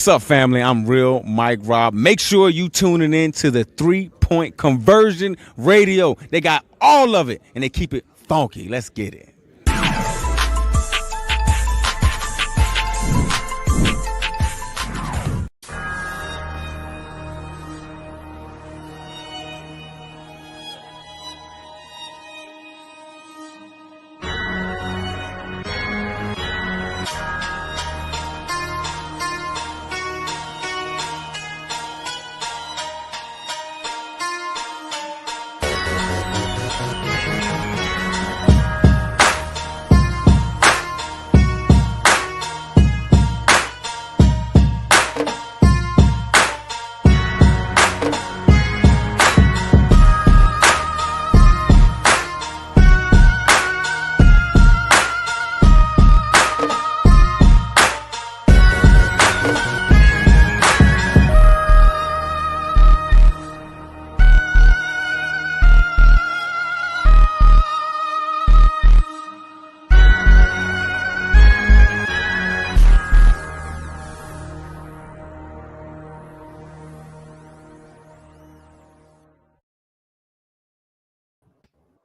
What's up, family? I'm Real Mike Rob. Make sure you tuning in to the 3 Point Conversion Radio. They got all of it and they keep it funky. Let's get it.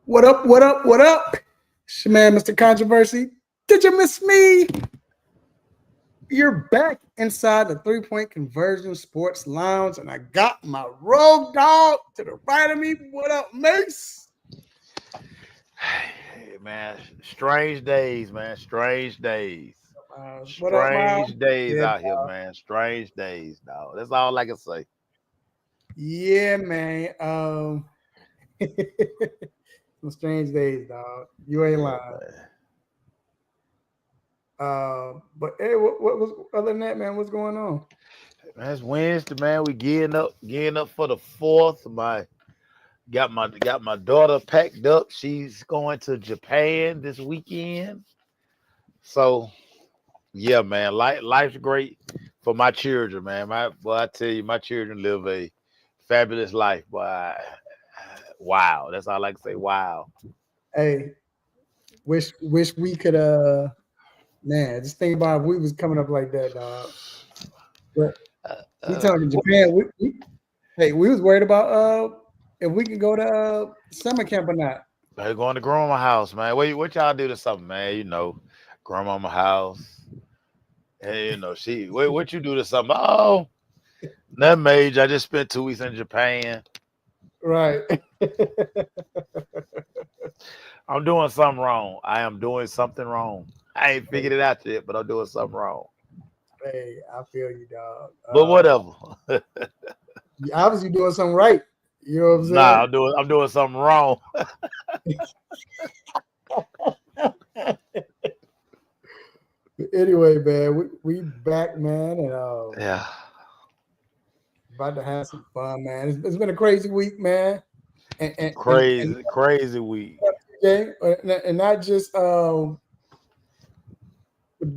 What up, what up, what up? It's your man, Mr. Controversy. Did you miss me? You're back inside the 3 Point Conversion Sports Lounge, and I got my road dog to the right of me. What up, Mace? Hey, man, strange days, man. Strange days. What up, Miles? Strange days Yeah, out here, man. Strange days, dog. That's all I can say. yeah, man. Some strange days, dog. You ain't lying. But hey, what was other than that, man? What's going on? Man, it's Wednesday, man. We gearing up for the fourth. Got my daughter packed up. She's going to Japan this weekend. So yeah, man. Life's great for my children, man. I tell you, my children live a fabulous life. Boy, wow. That's all I can say. Wow. Hey, wish we could man, just think about if we was coming up like that, dog. But we talking Japan. We was worried about if we could go to summer camp or not. They're going to grandma house, man. What y'all do to something, man? Grandmama house. And what you do to something? Oh, nothing major. I just spent 2 weeks in Japan. Right. I'm doing something wrong. I am doing something wrong. I ain't figured it out yet, but I'm doing something wrong. Hey, I feel you, dog. But whatever. Obviously doing something right. You know what I'm saying? Nah, I'm doing something wrong. Anyway, man, we back, man, and Yeah. about to have some fun, man. It's been a crazy week, man. And Crazy week. okay, and not just with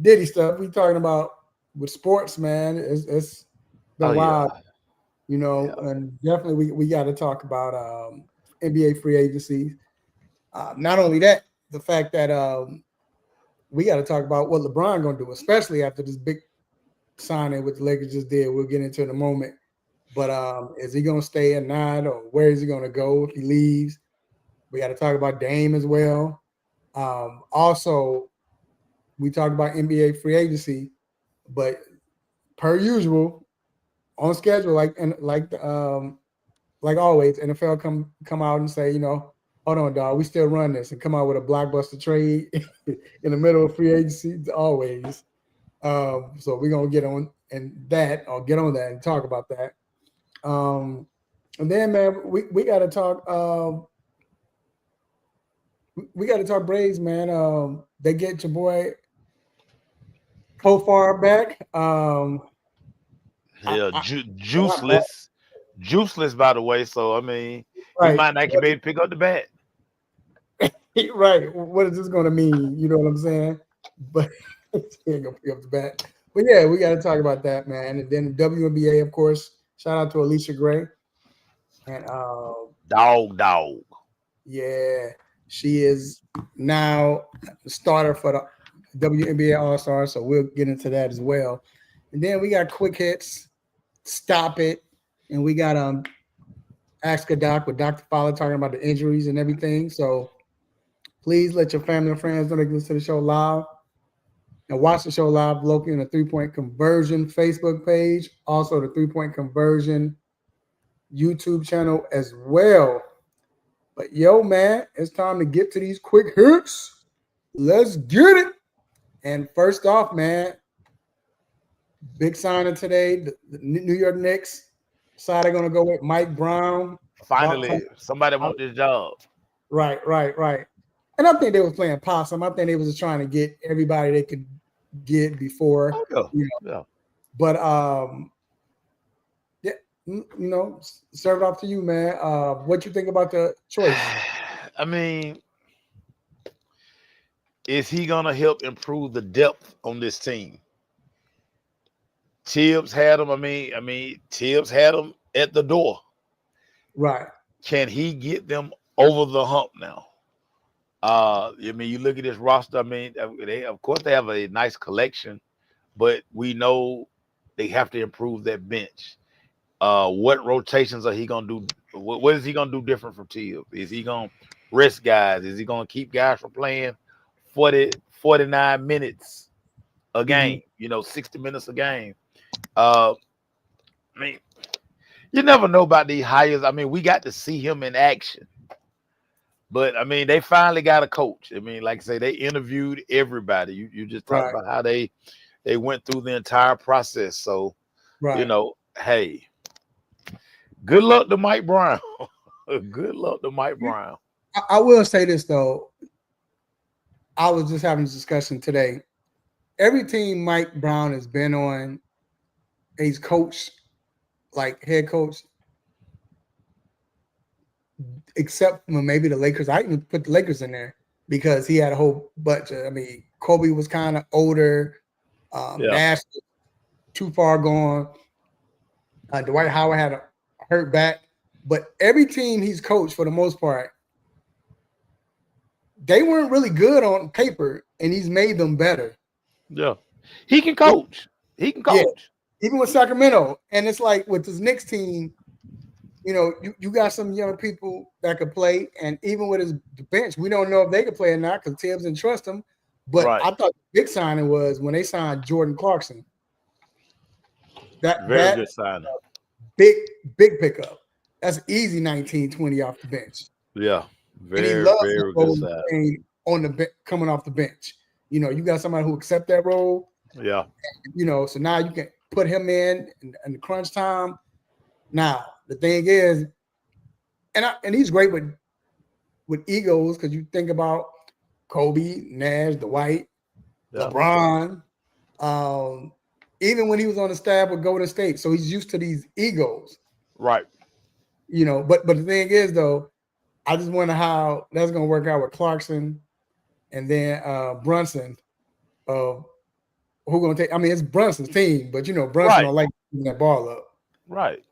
Diddy stuff. We talking about with sports, man. It's been wild, Yeah. and definitely we got to talk about NBA free agency. Not only that, the fact that we got to talk about what LeBron gonna do, especially after this big signing with the Lakers just did. We'll get into it in a moment. But is he gonna stay or not, or where is he gonna go if he leaves? We got to talk about Dame as well. Also, we talked about NBA free agency, but per usual, on schedule, like always, NFL come out and say, hold on, dog, we still run this, and come out with a blockbuster trade in the middle of free agency always. So we're gonna get on that and talk about that. And then, man, we got to talk. We got to talk Braves, man. They get your boy Kofar back. Juiceless, by the way. So I mean, Right. he might not be able to pick up the bat. Right. What is this going to mean? You know what I'm saying? But he ain't gonna pick up the bat. But yeah, we got to talk about that, man. And then the WNBA, of course. Shout out to Alicia Gray. And Dog. Yeah, she is now the starter for the WNBA All-Star. So we'll get into that as well. And then we got quick hits, stop it, and we got Ask a Doc with Dr. Fowler talking about the injuries and everything. So please let your family and friends know they can listen to the show live and watch the show live locally on the 3-Point Conversion Facebook page, also the 3-Point Conversion YouTube channel as well. But yo, man, it's time to get to these quick hits. Let's get it. And first off, man, big signing today. The New York Knicks decided going to go with Mike Brown. Finally, somebody want this job. Right. And I think they was playing possum. I think they was just trying to get everybody they could get before. Oh, yeah. But serve it off to you, man. What you think about the choice? I mean, is he gonna help improve the depth on this team? Tibbs had him. I mean, Tibbs had him at the door. Right. Can he get them over the hump now? I mean, you look at this roster. I mean, of course they have a nice collection, but we know they have to improve that bench. What rotations are he gonna do? What is he gonna do different from Tibbs? Is he gonna rest guys? Is he gonna keep guys from playing 49 minutes a game? 60 minutes a game. I mean, you never know about these hires. I mean, we got to see him in action. But, I mean, they finally got a coach. I mean, like I say, they interviewed everybody. You just talked about how they went through the entire process. So, hey, good luck to Mike Brown. Good luck to Mike Brown. I will say this, though. I was just having this discussion today. Every team Mike Brown has been on, he's coached, like head coach, except maybe the Lakers. I even put the Lakers in there because he had a whole bunch of, Kobe was kind of older. Nash too far gone. Dwight Howard had a hurt back. But every team he's coached, for the most part, they weren't really good on paper, and he's made them better. Yeah. He can coach. Yeah. Even with Sacramento. And it's like with this Knicks team, you got some young people that could play. And even with his bench, we don't know if they could play or not because Tibbs didn't trust him. But I thought the big signing was when they signed Jordan Clarkson. Very good signing. Big pickup. That's easy 19-20 off the bench. Yeah. Very good sign. On the coming off the bench. You got somebody who accept that role. Yeah. And, so now you can put him in the crunch time. Now, the thing is, and he's great with egos because you think about Kobe, Nash, Dwight, LeBron, even when he was on the staff with Golden State. So he's used to these egos. Right. But the thing is, though, I just wonder how that's going to work out with Clarkson and then Brunson. Who going to take? It's Brunson's team, but Brunson don't like that ball up. Right.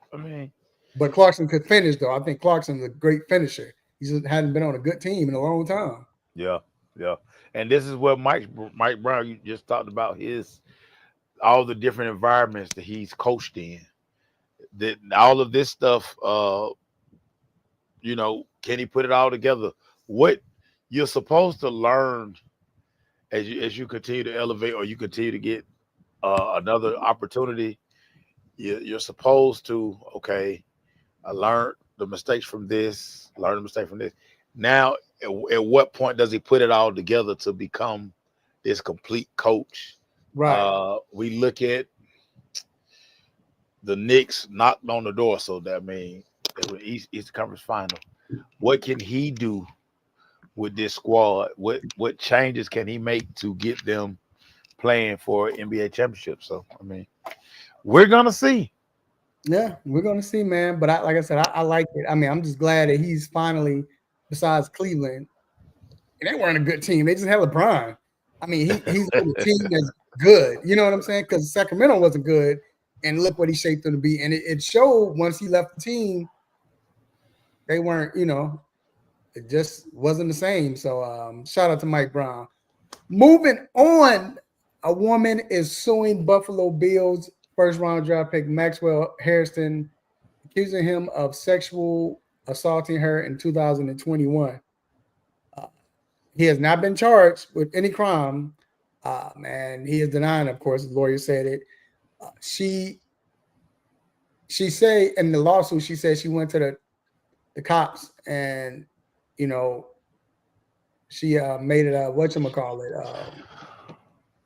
But Clarkson could finish, though. I think Clarkson's a great finisher. He just hadn't been on a good team in a long time. Yeah. And this is what Mike Brown, you just talked about all the different environments that he's coached in. That all of this stuff, can he put it all together? What you're supposed to learn as you continue to elevate or you continue to get another opportunity, you're supposed to, I learned the mistakes from this, Now, at what point does he put it all together to become this complete coach? Right. We look at the Knicks knocked on the door, so that East Conference Final. What can he do with this squad? What changes can he make to get them playing for NBA championship? So, we're gonna see. Yeah, we're gonna see, man. But like I said, I like it. I'm just glad that he's finally, besides Cleveland, and they weren't a good team. They just had LeBron. He's on a team that's good. You know what I'm saying? Because Sacramento wasn't good, and look what he shaped them to be. And it showed once he left the team, they weren't. It just wasn't the same. So shout out to Mike Brown. Moving on, A woman is suing Buffalo Bills first round draft pick Maxwell Harrison, accusing him of sexual assaulting her in 2021. Uh, he has not been charged with any crime. Man, he is denying, of course, the lawyer said it. She said in the lawsuit, she said she went to the cops and, you know, she made it whatchamacallit,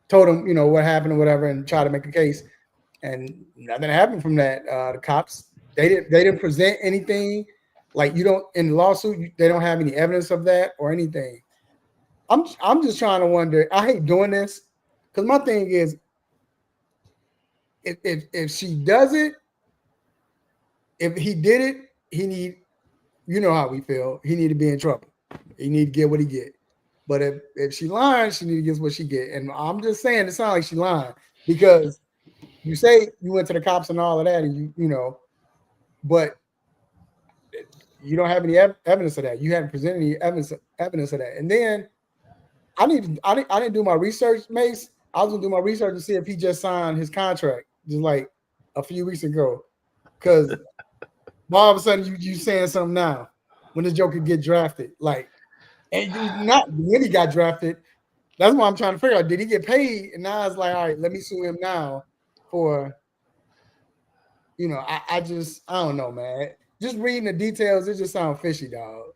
told him, you know, what happened or whatever and tried to make a case. And nothing happened from that. The cops, they didn't present anything. Like you don't in the lawsuit, they don't have any evidence of that or anything. I'm just trying to wonder. I hate doing this because my thing is, if she does it, if he did it, he need, you know how we feel. He need to be in trouble. He need to get what he get. But if she lying, she need to get what she get. And I'm just saying, it sounds like she lying because you say you went to the cops and all of that, and you know, but you don't have any evidence of that. You haven't presented any evidence of that. And then I didn't do my research, Mace. I was gonna do my research to see if he just signed his contract just like a few weeks ago. Because all of a sudden you saying something now when this joker get drafted. Like, and you not when he got drafted. That's why I'm trying to figure out, did he get paid? And now it's like, all right, let me sue him now for, you know, I don't know, man. Just reading the details, it just sounds fishy, dog.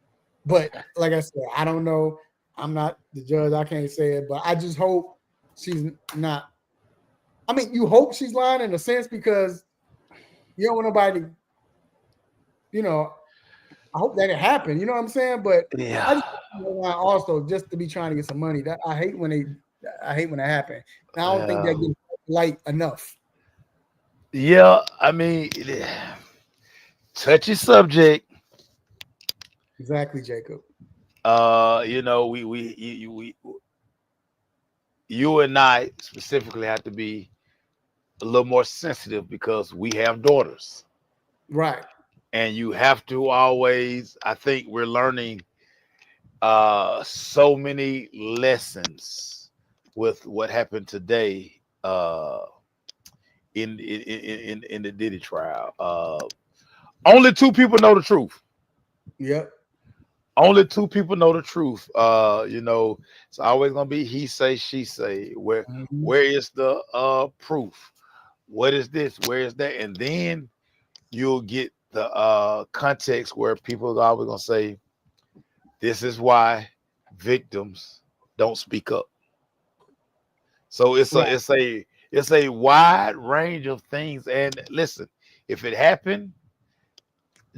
But like I said, I don't know. I'm not the judge. I can't say it, but I just hope she's not. I mean, you hope she's lying in a sense because you don't want nobody, you know, I hope that it happened. You know what I'm saying? But Yeah. I just also just to be trying to get some money. That I hate when it happens. And I don't think that gets light enough. Yeah, I mean, touchy subject. Exactly, Jacob. You know, you and I specifically have to be a little more sensitive because we have daughters, Right. and you have to always. I think we're learning so many lessons with what happened today in the Diddy trial. Only two people know the truth. Yep. Only two people know the truth. You know, it's always gonna be he say, she say. Where is the proof? What is this? Where is that? And then you'll get the context where people are always gonna say, this is why victims don't speak up. So it's a wide range of things. And listen, if it happened,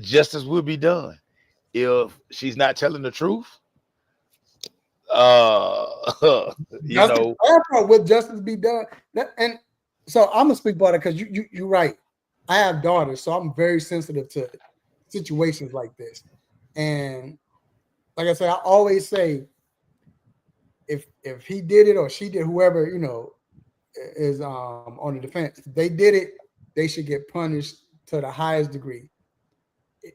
justice will be done. If she's not telling the truth, you know, with justice be done. And so I'm gonna speak about it because you're right. I have daughters, so I'm very sensitive to situations like this. And like I said, I always say, if he did it or she did, whoever you know is on the defense, they did it, they should get punished to the highest degree.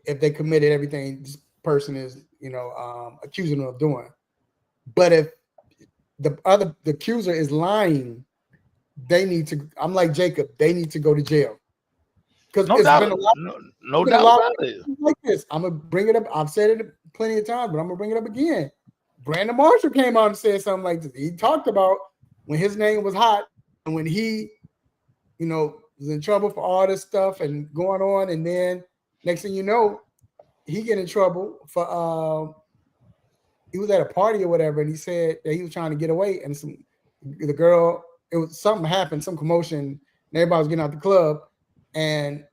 If they committed everything this person is, you know, accusing them of doing. But if the accuser is lying, they need to. I'm like Jacob. They need to go to jail because no it's doubt, been a lot. no doubt about it. Like this, I'm gonna bring it up. I've said it plenty of times, but I'm gonna bring it up again. Brandon Marshall came out and said something like this. He talked about when his name was hot and when he, you know, was in trouble for all this stuff and going on, and then next thing you know, he get in trouble for he was at a party or whatever, and he said that he was trying to get away, and the girl, it was something happened, some commotion, and everybody was getting out the club, and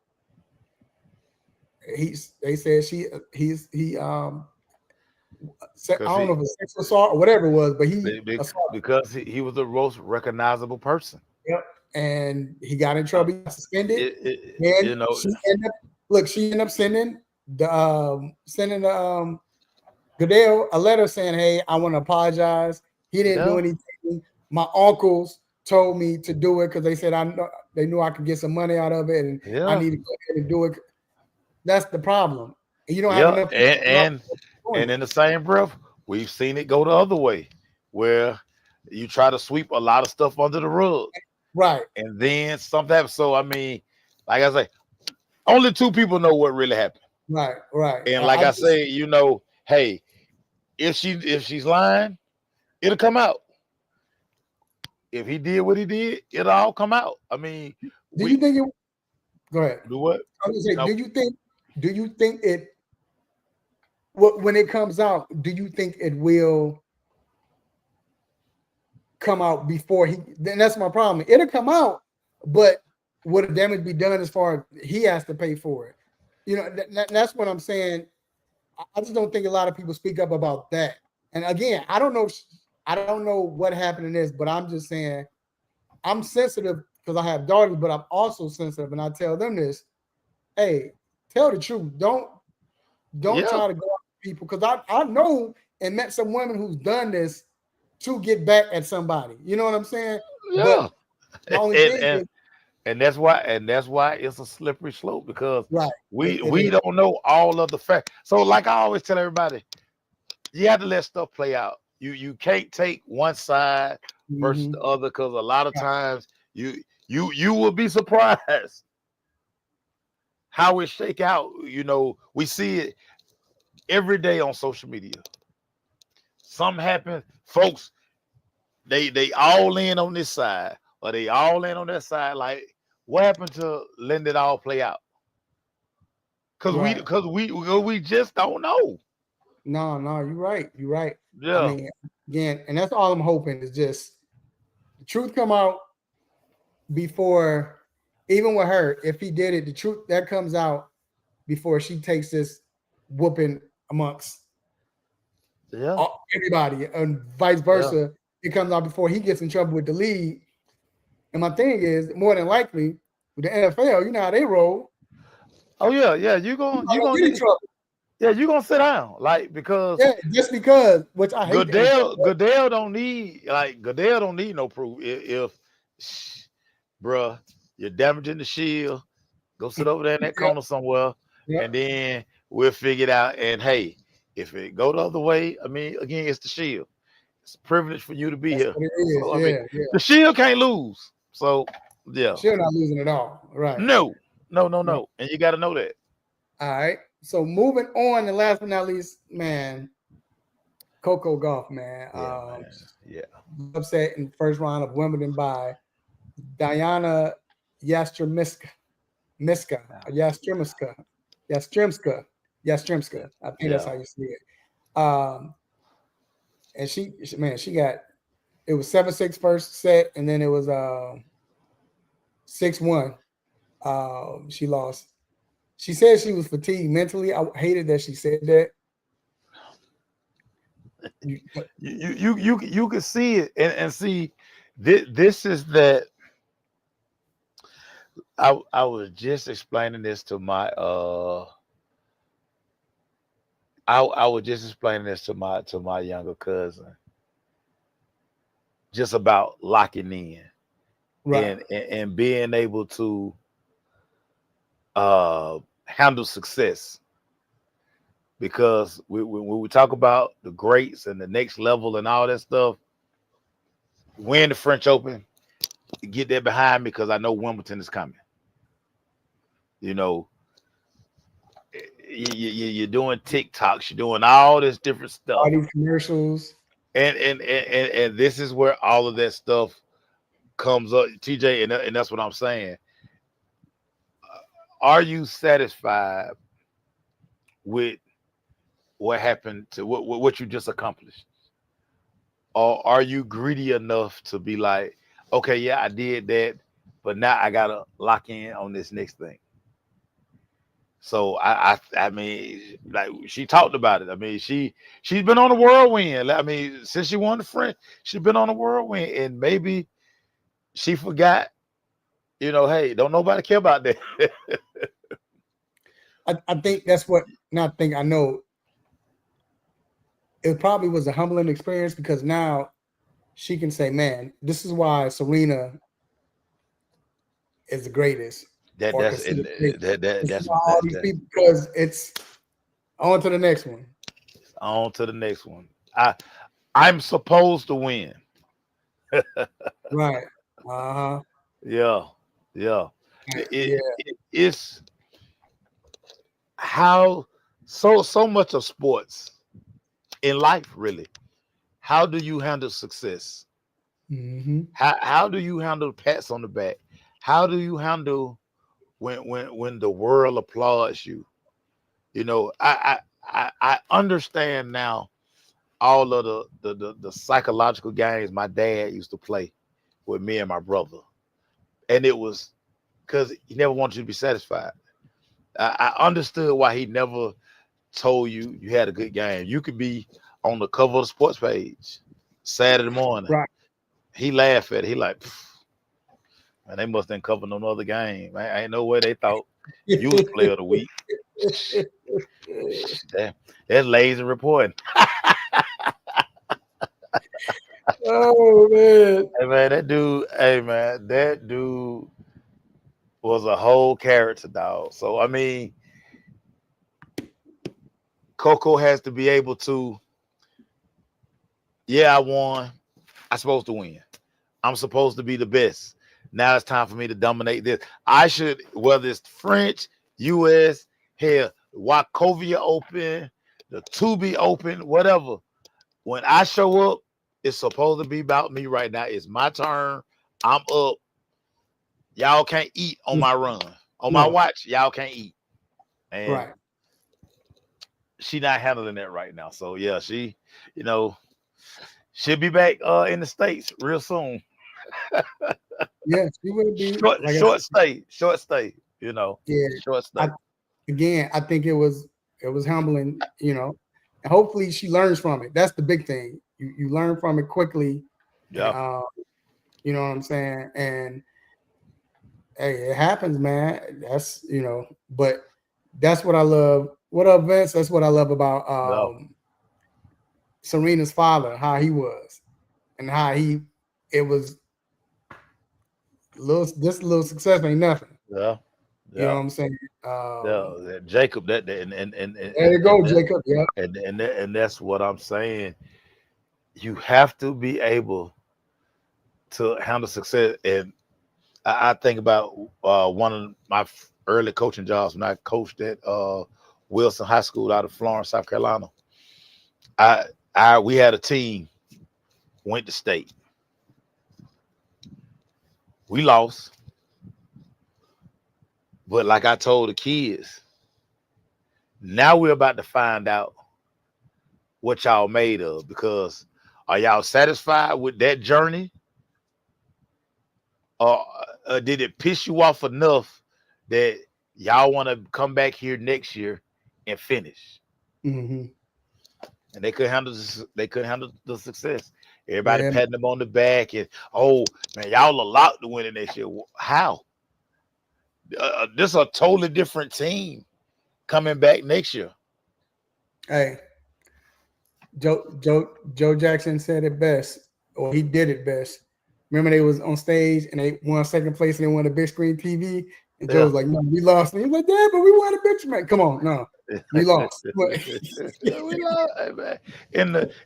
they said I don't know if it's sexual assault or whatever it was, but because he was the most recognizable person. Yep, and he got in trouble, he got suspended. You know, she ended up sending Goodell a letter saying, "Hey, I want to apologize. He didn't do anything. My uncles told me to do it because they said they knew I could get some money out of it, and I need to go ahead and do it." That's the problem. And you don't have enough. And in the same breath, we've seen it go the other way, where You try to sweep a lot of stuff under the rug, Right. and then something happens. So I mean, like I say, only two people know what really happened. Right. And like I say, hey, if she's lying, it'll come out. If he did what he did, it'll all come out. I mean, do you think it? Go ahead. Do what? I was say, No. do you think it? When it comes out, do you think it will come out before he? Then that's my problem. It'll come out, but will the damage be done as far as he has to pay for it? That's what I'm saying. I just don't think a lot of people speak up about that. And again, I don't know what happened in this, but I'm just saying I'm sensitive because I have daughters, but I'm also sensitive, and I tell them this: hey, tell the truth. Don't try to go after people, because I know and met some women who's done this to get back at somebody. You know what I'm saying? Yeah. But the only thing is, and that's why it's a slippery slope, because right, we don't know all of the facts. So like I always tell everybody, you have to let stuff play out. You can't take one side versus the other, because a lot of times you will be surprised how it shake out. We see it every day on social media. Something happens, folks, they all in on this side, or they all in on that side. Like, what happened to letting it all play out? Because we just don't know. No, you're right. You're right. Yeah. I mean, again, and that's all I'm hoping is just the truth come out before, even with her, if he did it, the truth that comes out before she takes this whooping amongst everybody, and vice versa. It comes out before he gets in trouble with the league. And my thing is, more than likely, with the NFL, you know how they roll. Oh yeah, you're gonna get in trouble. Yeah, you're gonna sit down, like, because just because, which I hate. Goodell don't need no proof. If bruh, you're damaging the shield, go sit over there in that corner somewhere, and then we'll figure it out. And hey, if it go the other way, I mean, again, it's the shield. It's a privilege for you to be here. So, the shield can't lose. So yeah, shield not losing at all. Right? No. And you got to know that. All right. So moving on, and last but not least, man, Coco Gauff, man. Upset in the first round of Wimbledon by Diana Yastremska. Yastremska. I think that's how you see it. And she got, it was 7-6 first set, and then it was 6-1. She lost. She said she was fatigued mentally. I hated that she said that. You could see it, and see this is that. I was just explaining this to my I was just explaining this to my younger cousin, just about locking in, right, and being able to handle success. Because when we talk about the greats and the next level and all that stuff, win the French Open, get that behind me, because I know Wimbledon is coming. You're doing TikToks, you're doing all this different stuff, all these commercials, and this is where all of that stuff comes up, TJ, and that's what I'm saying. Are you satisfied with what happened to what you just accomplished, or are you greedy enough to be like, okay, yeah, I did that, but now I gotta lock in on this next thing? So I mean, like, she talked about it. I mean, she's been on a whirlwind. I mean, since she won the French, she's been on a whirlwind, and maybe she forgot. Hey, don't nobody care about that. I think that's what. Not think I know. It probably was a humbling experience, because now she can say, "Man, this is why Serena is the greatest." That's why all these people, because it's on to the next one. On to the next one. I'm supposed to win. Right. Uh-huh. Yeah, yeah. Yeah. It's how so much of sports in life really. How do you handle success? Mm-hmm. How do you handle pats on the back? How do you handle when the world applauds you? You know, I understand now all of the psychological games my dad used to play with me and my brother, and it was because he never wanted you to be satisfied. I understood why he never told you you had a good game. You could be on the cover of the sports page Saturday morning. Right. He laughed at it. He like, "Pff, man, they must have covered no other game. Ain't no way they thought you was player of the week. That, that's lazy reporting. Oh man. Hey man, that dude was a whole character, dog. So I mean, Coco has to be able to, yeah, I won. I'm supposed to win. I'm supposed to be the best. Now it's time for me to dominate this. I should, whether it's French, US, hell, Wachovia Open, the Tubi Open, whatever. When I show up, it's supposed to be about me right now. It's my turn. I'm up. Y'all can't eat on my run. On my No. watch, y'all can't eat. And Right. she not handling that right now. So yeah, she, you know, she'll be back in the States real soon. Yeah, she would be Short, like I short said, stay, short stay, you know, yeah. short stay. I think it was humbling, and hopefully she learns from it. That's the big thing. You learn from it quickly, and Yeah. you know what I'm saying. And hey, it happens, man. That's but that's what I love. What up, Vince? That's what I love about Yeah. Serena's father, how he was, and how it was little success ain't nothing. Yeah. You know Yeah. what I'm saying? Yeah. Jacob, There you go, Jacob. Yeah. and that's what I'm saying. You have to be able to handle success. And I think about one of my early coaching jobs when I coached at Wilson High School out of Florence, South Carolina. We had a team went to state. We lost, but like I told the kids, now we're about to find out what y'all made of, because are y'all satisfied with that journey, or did it piss you off enough that y'all want to come back here next year and finish? Mm-hmm. And they couldn't handle this, they couldn't handle the success. Everybody Yeah. patting them on the back and, oh man, y'all are locked to win it next year. How? This is a totally different team coming back next year. Hey, Joe Jackson said it best, or he did it best. Remember they was on stage and they won second place and they won a big screen TV. And Joe Yeah. was like, "No, we lost." And he was like, "Yeah, but we won a big man. Come on, no, we lost." But We love, hey, man.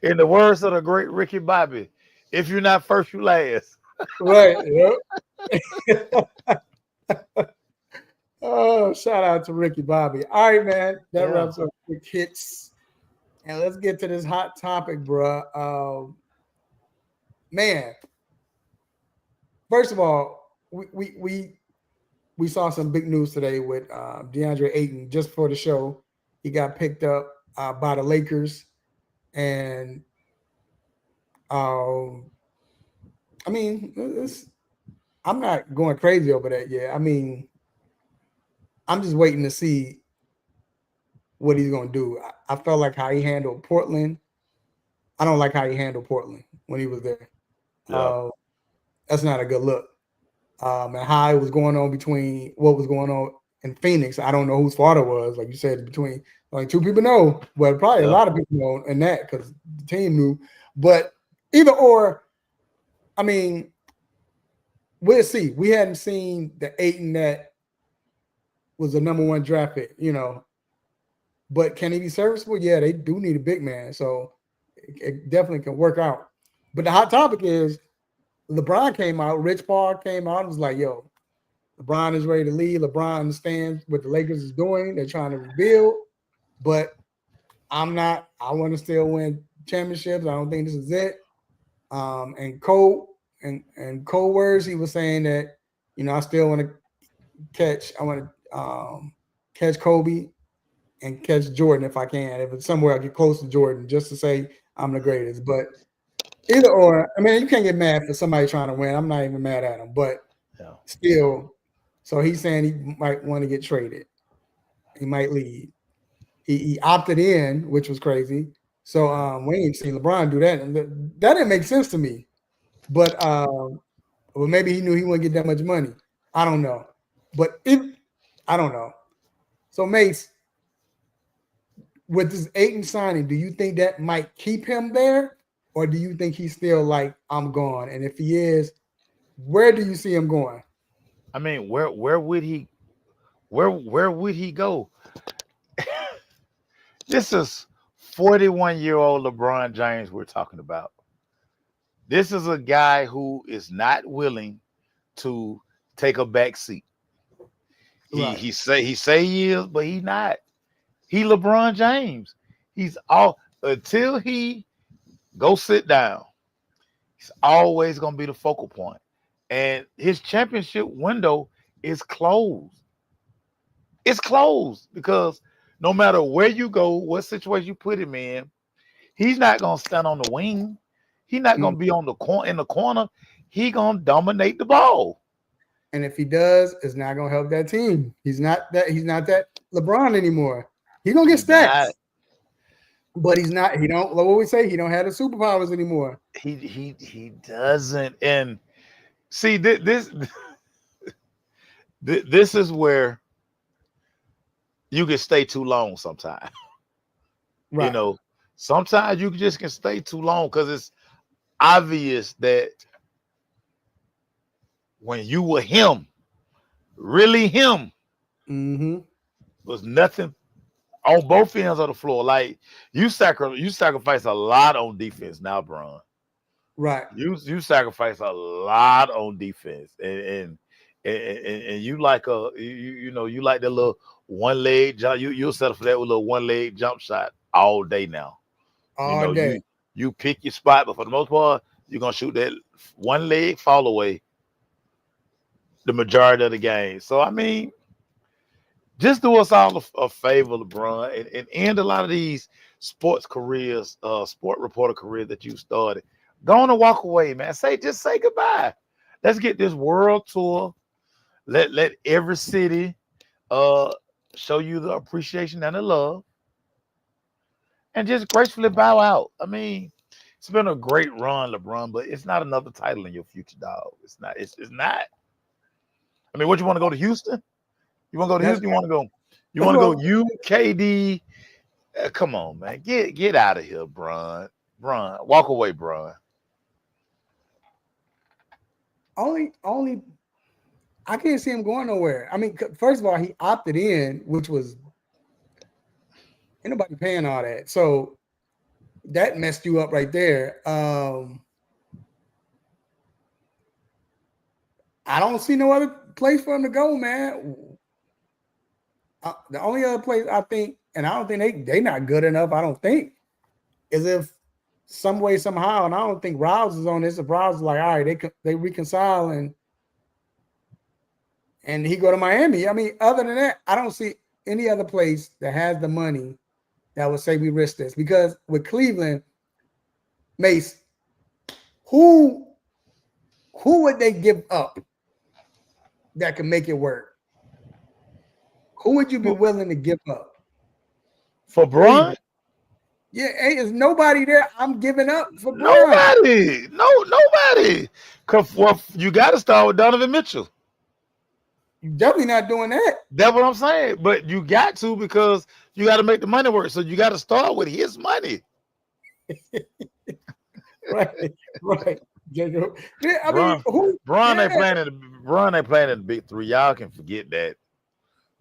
In the words of the great Ricky Bobby, if you're not first, you last. right, yep. Oh, shout out to Ricky Bobby. All right, man, that Yeah. wraps up quick hits, and let's get to this hot topic, bro. Man, first of all, we saw some big news today with DeAndre Ayton. Just for the show, he got picked up by the Lakers, and I mean, I'm not going crazy over that yet. I mean, I'm just waiting to see what he's going to do. I felt like how he handled Portland. I don't like how he handled Portland when he was there. Yeah. That's not a good look. And how it was going on between what was going on in Phoenix. I don't know whose fault it was. Like you said, between like two people know, but probably a Yeah. lot of people know in that because the team knew. But either or, I mean, we'll see. We hadn't seen the Ayton that was the number one draft pick, But can he be serviceable? Yeah, they do need a big man. So it definitely can work out. But the hot topic is LeBron came out, Rich Paul came out and was like, yo, LeBron is ready to leave. LeBron understands what the Lakers is doing. They're trying to rebuild, but I'm not. I want to still win championships. I don't think this is it. And cold words, he was saying that, I still want to catch Kobe and catch Jordan if I can. If it's somewhere I get close to Jordan, just to say I'm the greatest. But either or, I mean, you can't get mad for somebody trying to win. I'm not even mad at him, but still. So he's saying he might want to get traded. He might leave. He opted in, which was crazy. So we ain't seen LeBron do that, and that didn't make sense to me. But well, maybe he knew he wouldn't get that much money. I don't know. But I don't know. So Mace, with this Ayton signing, do you think that might keep him there, or do you think he's still like, I'm gone? And if he is, where do you see him going? I mean, where would he go? This is 41-year-old LeBron James we're talking about. This is a guy who is not willing to take a back seat. He say he is, but he's not. He LeBron James. He's all until he go sit down. He's always gonna be the focal point, and his championship window is closed. It's closed because no matter where you go, what situation you put him in, he's not gonna stand on the wing. He's not gonna be on the in the corner. He's gonna dominate the ball. And if he does, it's not gonna help that team. He's not that LeBron anymore. He's gonna get stats. But he's not, he don't, what we say, he don't have the superpowers anymore. He doesn't. And see, this is where you can stay too long sometimes. Right. Sometimes you just can stay too long because it's obvious that when you were him, really him, was nothing on both ends of the floor. Like you sacrifice a lot on defense now, Bron. Right. You sacrifice a lot on defense, and you like you like that little one leg jump. You'll settle for that with a little one leg jump shot all day now. All day. You pick your spot, but for the most part, you're gonna shoot that one leg fall away the majority of the game. So I mean, just do us all a favor, LeBron, and end a lot of these sports careers, sport reporter career that you started. Go on and walk away, man. Just say goodbye. Let's get this world tour. Let every city show you the appreciation and the love. And just gracefully bow out. I mean, it's been a great run, LeBron, but it's not another title in your future, dog. It's not. It's not. I mean, what you want to go to Houston? You want to go to Houston? You want to go? You want to go UKD? Come on, man. Get out of here, Bron. Walk away, Bron. Only I can't see him going nowhere. I mean, first of all, he opted in, which was ain't nobody paying all that. So that messed you up right there. I don't see no other place for him to go, man. The only other place I think, and I don't think they not good enough, I don't think, is if some way, somehow, and I don't think Rouse is on this. If Rouse is like, all right, they reconcile and he go to Miami. I mean, other than that, I don't see any other place that has the money that would say we risk this. Because with Cleveland, Mace, who would they give up that can make it work? Who would you be willing to give up? For Bron? Yeah, hey, there's nobody there. I'm giving up for Bron. Nobody. Nobody. Well, you got to start with Donovan Mitchell. You're definitely not doing that. That's what I'm saying. But you got to, because you got to make the money work. So you got to start with his money. Right. Jacob. Yeah, I mean, Bron ain't playing in the big three. Y'all can forget that.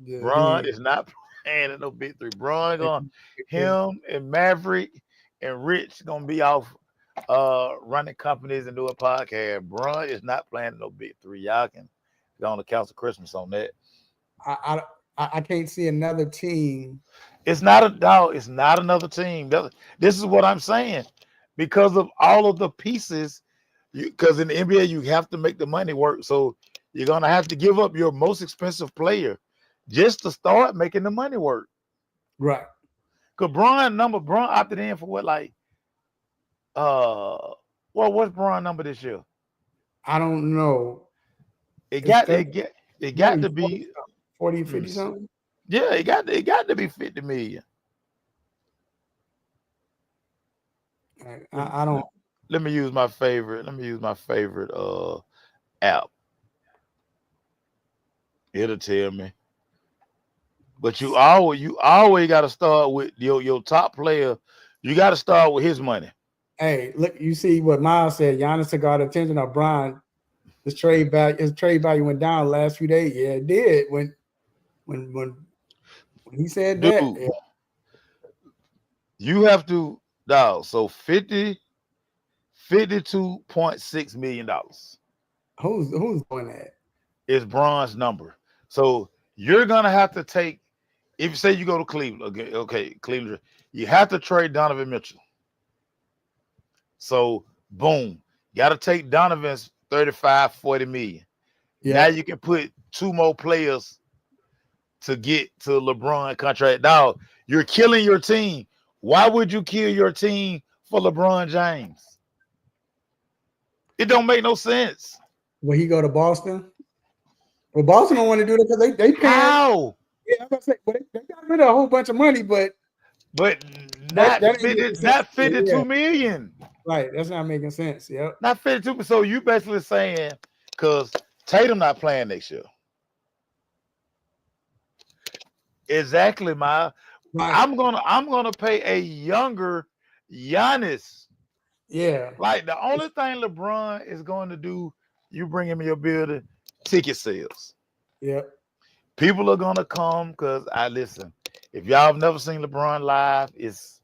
Yeah, Bron is not playing in no big three. Bron him and Maverick and Rich gonna be off running companies and doing podcasts. Bron is not playing no big three. Y'all can go on the Council Christmas on that. I can't see another team. It's not a dog. It's not another team. This is what I'm saying. Because of all of the pieces, because in the NBA you have to make the money work. So you're gonna have to give up your most expensive player just to start making the money work. Right. Cause Bron opted in for what, like what's Bron number this year? I don't know. It It's got 30, it got maybe to be 40, 50 something. yeah, it got to be 50 million. I don't. Let me use my favorite app. It'll tell me. But you always got to start with your top player. You got to start with his money. Hey, look, you see what Miles said. Giannis took all the attention of Bron. His trade value went down the last few days. Yeah, it did. When he said Dude, that, yeah. you have to dog. So $52.6 million. Who's doing that? Is Bron's number. So you're gonna have to take, if you say you go to Cleveland, okay, Cleveland, you have to trade Donovan Mitchell. So boom, got to take Donovan's 35-40 million. Yeah. Now you can put two more players to get to LeBron contract. Now you're killing your team. Why would you kill your team for LeBron James? It don't make no sense. Will he go to Boston? Well, Boston don't want to do that because they pay. How? Yeah, I'm about to say, but they got rid of a whole bunch of money, but not that 50, not 52 million. Right, that's not making sense. Yep. Not 52. So you basically saying because Tatum not playing next year. Exactly, my. Right. I'm gonna pay a younger Giannis. Yeah. Like the only thing LeBron is going to do, you bring him in your building, ticket sales. Yep. People are gonna come because I listen. If y'all have never seen LeBron live, it's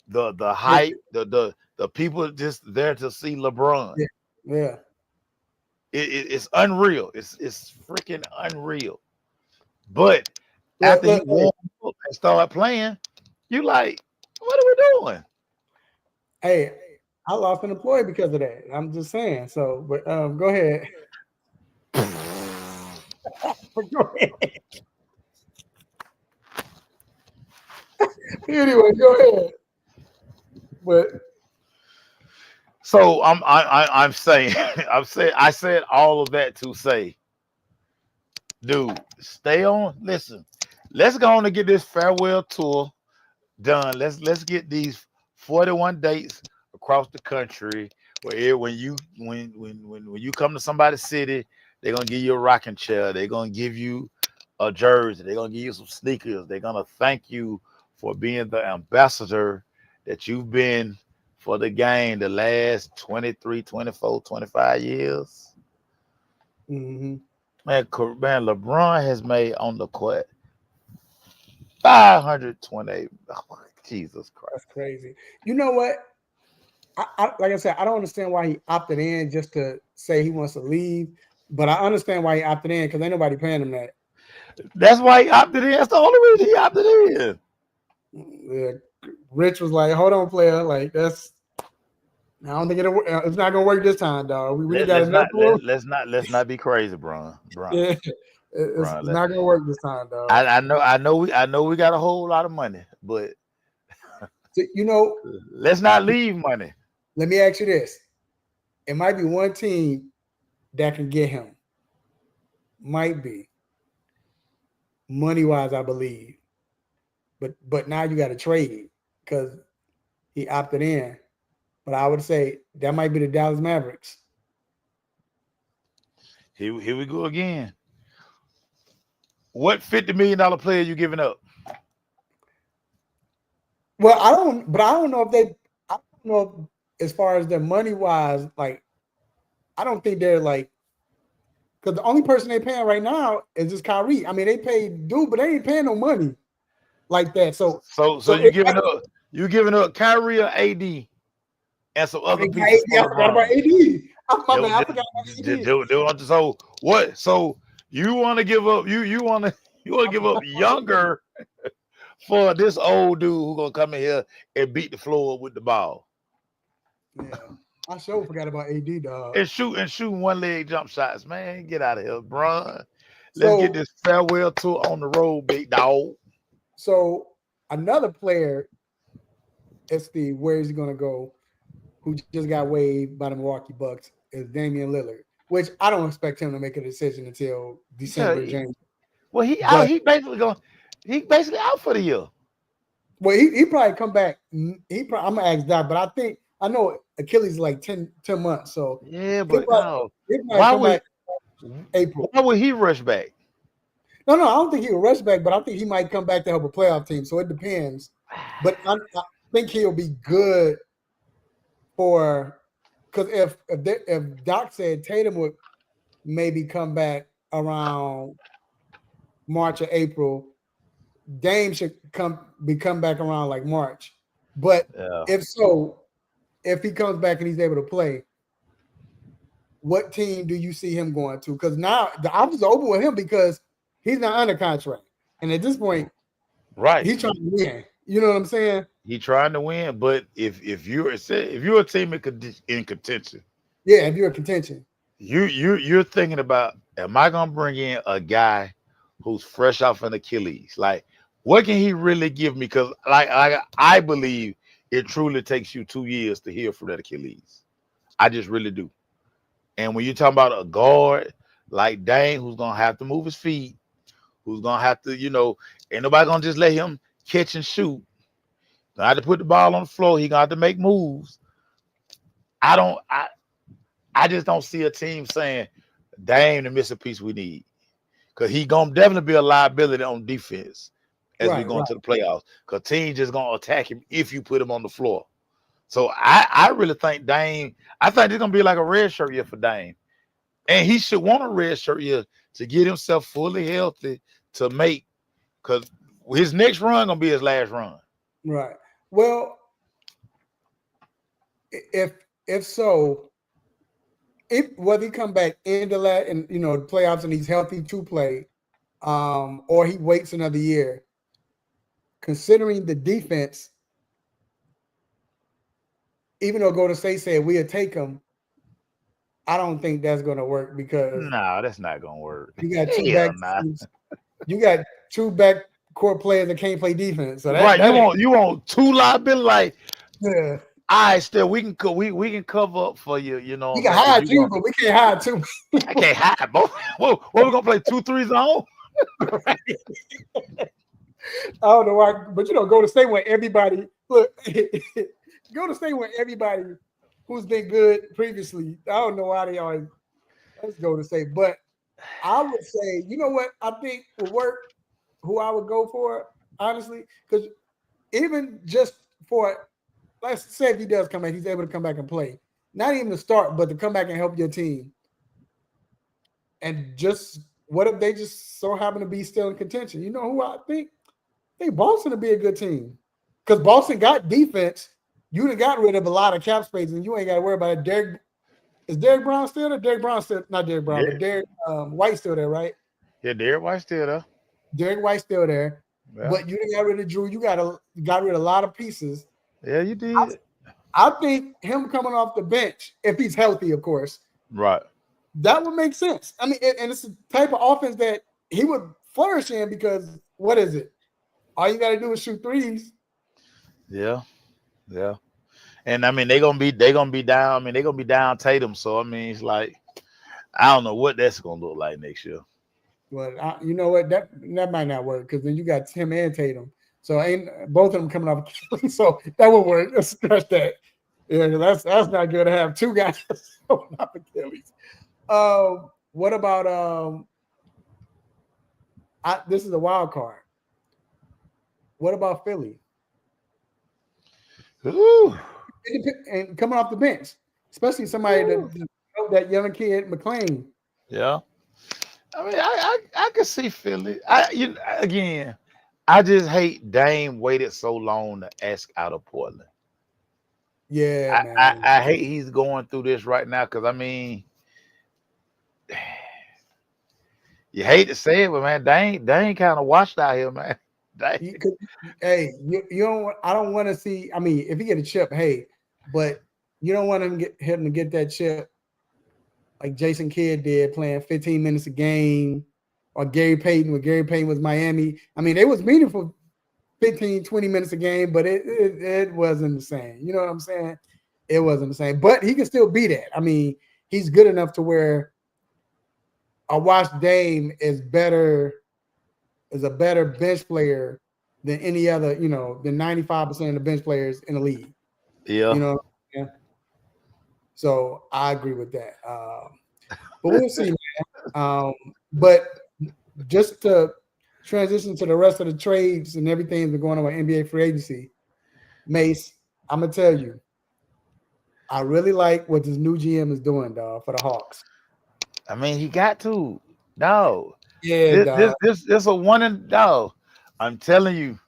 the hype, the people just there to see LeBron. Yeah. It's unreal. It's freaking unreal. But after he warmed up and started playing, you like, what are we doing? Hey, I lost an employee because of that. I'm just saying. So, but go ahead. Go ahead. Anyway, go ahead. But so I'm saying I said all of that to say, dude, stay on. Listen, let's go on and get this farewell tour done. Let's get these 41 dates across the country. Where when you come to somebody's city, they're gonna give you a rocking chair. They're gonna give you a jersey. They're gonna give you some sneakers. They're gonna thank you for being the ambassador that you've been for the game the last 23, 24, 25 years. Mm-hmm. Man, LeBron has made on the court 528. Oh, Jesus Christ. That's crazy. You know what? I like I said, I don't understand why he opted in just to say he wants to leave, but I understand why he opted in because ain't nobody paying him that. That's why he opted in. That's the only reason he opted in. Yeah. Rich was like, "Hold on, player. Like that's. I don't think it's not gonna work this time, dog. We really got enough. Let's not be crazy, Bron. Yeah, it's not gonna work this time, dog. I know we got a whole lot of money, but you know, let's not leave money. Let me ask you this: it might be one team that can get him. Might be money wise, I believe. But now you got to trade because he opted in. But I would say that might be the Dallas Mavericks. Here we go again. What $50 million player you giving up? Well, I don't know if I don't know as far as their money wise, like I don't think they're like because the only person they're paying right now is just Kyrie. I mean, they paid dude, but they ain't paying no money like that. So you giving up Kyrie or AD? and some I other mean, pieces for I forgot about LeBron. AD. Oh, my bad, I forgot about AD. So what? So you want to give up? You want to give up younger for this old dude who gonna come in here and beat the floor with the ball Yeah, I sure forgot about AD, dog. and shoot one leg jump shots? Man, get out of here, Bron. Let's get So, this farewell tour on the road, big dog. so another player, Steve, where is he going to go? Who just got waived by the Milwaukee Bucks is Damian Lillard, which I don't expect him to make a decision until Yeah, December, January. well, he out. But He basically out for the year. well, he probably come back. I'm gonna ask Doc, but I know Achilles is like 10 months, so Yeah, he but probably, no. he probably Why come would back April. why would he rush back? No, I don't think he will rush back, but I think he might come back to help a playoff team. So it depends. But I think he'll be good for because if Doc said Tatum would maybe come back around March or April, Dame should come back around like March. But Yeah. if he comes back and he's able to play, what team do you see him going to? Because now the options are open with him because he's not under contract, and at this point, Right. he's trying to win. You know what I'm saying? He trying to win, but if you're a team in contention, Yeah, if you're a contention. you're thinking about, am I gonna bring in a guy who's fresh off an Achilles? Like, what can he really give me? Because I believe it truly takes you 2 years to heal from that Achilles. I just really do. And when you're talking about a guard like Dane, who's gonna have to move his feet, who's gonna have to, ain't nobody gonna just let him catch and shoot. Gonna have to put the ball on the floor. He gonna have to make moves. I just don't see a team saying, Dame the missing piece we need. Because he gonna definitely be a liability on defense as we go into the playoffs. Because teams just gonna attack him if you put him on the floor. So I really think Dame, I think it's gonna be like a red shirt year for Dame. And he should want a red shirt year to get himself fully healthy to make, because his next run gonna be his last run. Right. Well, if so, if whether he come back into that and the playoffs and he's healthy to play, or he waits another year, considering the defense, even though Golden State said we'll take him, I don't think that's going to work because No, that's not gonna work. you got you got two backcourt players that can't play defense. So right, you want two liability, like, yeah. I still we can cover up for you, We can hide you, but we can't hide two. I can't hide both. What we gonna play 2-3 zone? I don't know why, but Golden State where everybody look. Golden State where everybody who's been good previously. I don't know why they always let's Golden State, but I would say, you know what I think would work. Who I would go for, honestly, because even just for, let's say if he does come back, he's able to come back and play. Not even to start, but to come back and help your team. And just what if they just so happen to be still in contention? You know who I think? I think Boston would be a good team. Because Boston got defense. You done got rid of a lot of cap space, and you ain't got to worry about it. Is Derrick Brown still there? Derrick Brown still, not Derrick Brown, but Derrick White still there, right? Yeah, Derrick White still there. Derrick White still there. Yeah. But you done got rid of Drew. You got rid of a lot of pieces. Yeah, you did. I think him coming off the bench, if he's healthy, of course, right, that would make sense. I mean, and it's the type of offense that he would flourish in because what is it? All you got to do is shoot threes. Yeah. And I mean, they're gonna be down. I mean, they're gonna be down Tatum. So I mean, it's like, I don't know what that's gonna look like next year. Well, you know what? That might not work because then you got Tim and Tatum. So ain't both of them coming off Achilles. So that would work. Let's scratch that. Yeah, that's not good to have two guys coming off Achilles. What about this is a wild card. What about Philly? Ooh. And coming off the bench, especially somebody that young kid McLean. Yeah. I mean, I can see Philly. I just hate Dame waited so long to ask out of Portland. Yeah, I, I, man. I hate he's going through this right now because I mean, you hate to say it, but man, they ain't kind of washed out here, man. You could, hey, you don't. I don't want to see. I mean, if he get a chip, hey, but you don't want him to get that chip like Jason Kidd did, playing 15 minutes a game, or Gary Payton when Gary Payton was Miami. I mean, it was meaningful 15, 20 minutes a game, but it wasn't the same. You know what I'm saying? It wasn't the same. But he can still be that. I mean, he's good enough to where a Wash Dame is a better bench player than any other, than 95% of the bench players in the league. Yeah. You know, yeah. So I agree with that. But we'll see, man. But just to transition to the rest of the trades and everything that's going on with NBA free agency, Mace, I'm gonna tell you, I really like what this new GM is doing, dog, for the Hawks. I mean, he got to. No. Yeah, dog. This a one and dog. I'm telling you,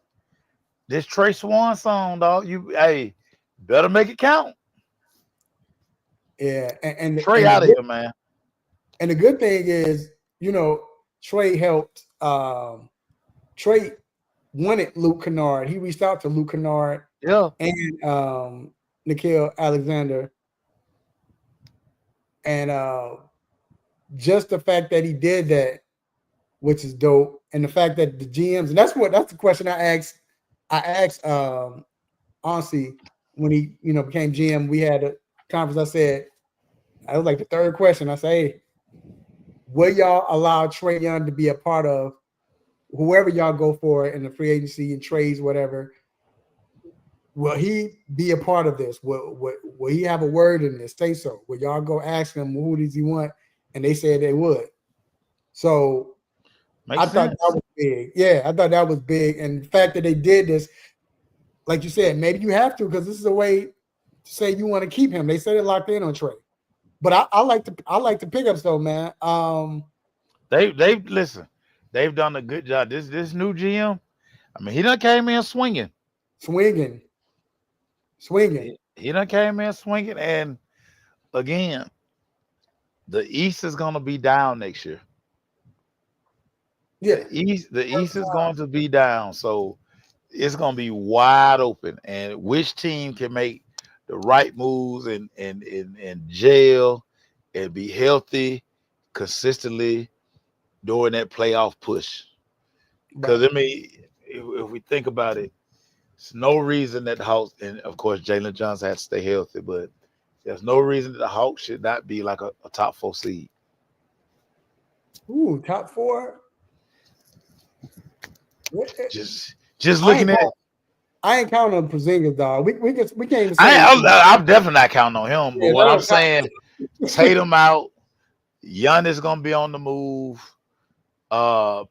this Trey Swan song, dog. Hey, better make it count. Yeah, Trey out of here, man. And the good thing is, Trey helped. Trey wanted Luke Kennard. He reached out to Luke Kennard, yeah, and Nickeil Alexander, and just the fact that he did that, which is dope, and the fact that the GMs, and that's the question I asked Ansi when he became GM. We had a conference. I said, I was like the third question. I say, hey, will y'all allow Trae Young to be a part of whoever y'all go for in the free agency and trades, whatever? Will he be a part of this? Will he have a word in this? Say so. Will y'all go ask him who does he want? And they said they would. So I thought that was big. Yeah, I thought that was big. And the fact that they did this, like you said, maybe you have to, because this is a way to say you want to keep him. They said it locked in on Trae. But I like the pickups though, man. They listen. They've done a good job. This new GM, I mean, he done came in swinging. He done came in swinging, and again, the East is gonna be down next year. Yeah, the East is going to be down, so it's gonna be wide open. And which team can make the right moves and gel and be healthy consistently during that playoff push? Because I mean, if we think about it, there's no reason that the Hawks, and of course Jalen Johnson has to stay healthy, but there's no reason that the Hawks should not be like a top 4 seed. Ooh, top 4. Just looking at. I ain't counting on Porzingis, dog. We can't even say. I'm definitely not counting on him. But what I'm saying, Tatum out, Giannis gonna be on the move. I'm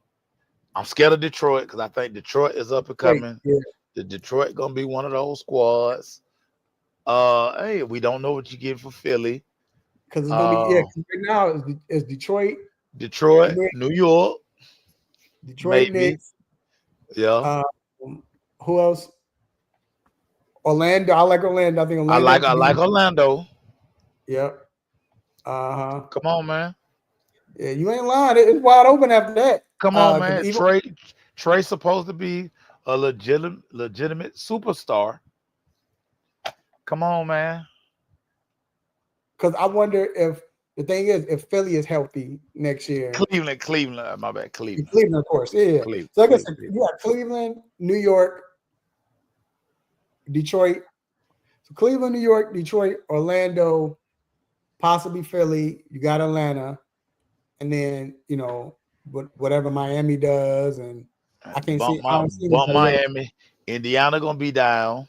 scared of Detroit because I think Detroit is up and coming. Yeah. The Detroit gonna be one of those squads. Hey, we don't know what you get for Philly. Because it's gonna be right now it's Detroit, New York, Detroit maybe. Knicks. Yeah. Who else? Orlando. I like Orlando. I think Orlando. I like Orlando. Yep. Come on, man. Yeah, you ain't lying. It's wide open after that. Come on, man. Trey's supposed to be a legitimate superstar. Come on, man. Because I wonder if the thing is, if Philly is healthy next year. Cleveland. My bad. Cleveland, of course. Yeah. So I guess you got Cleveland, New York, Detroit. So Cleveland, New York, Detroit, Orlando, possibly Philly. You got Atlanta, and then whatever Miami does, and I can't see Miami. Indiana gonna be down.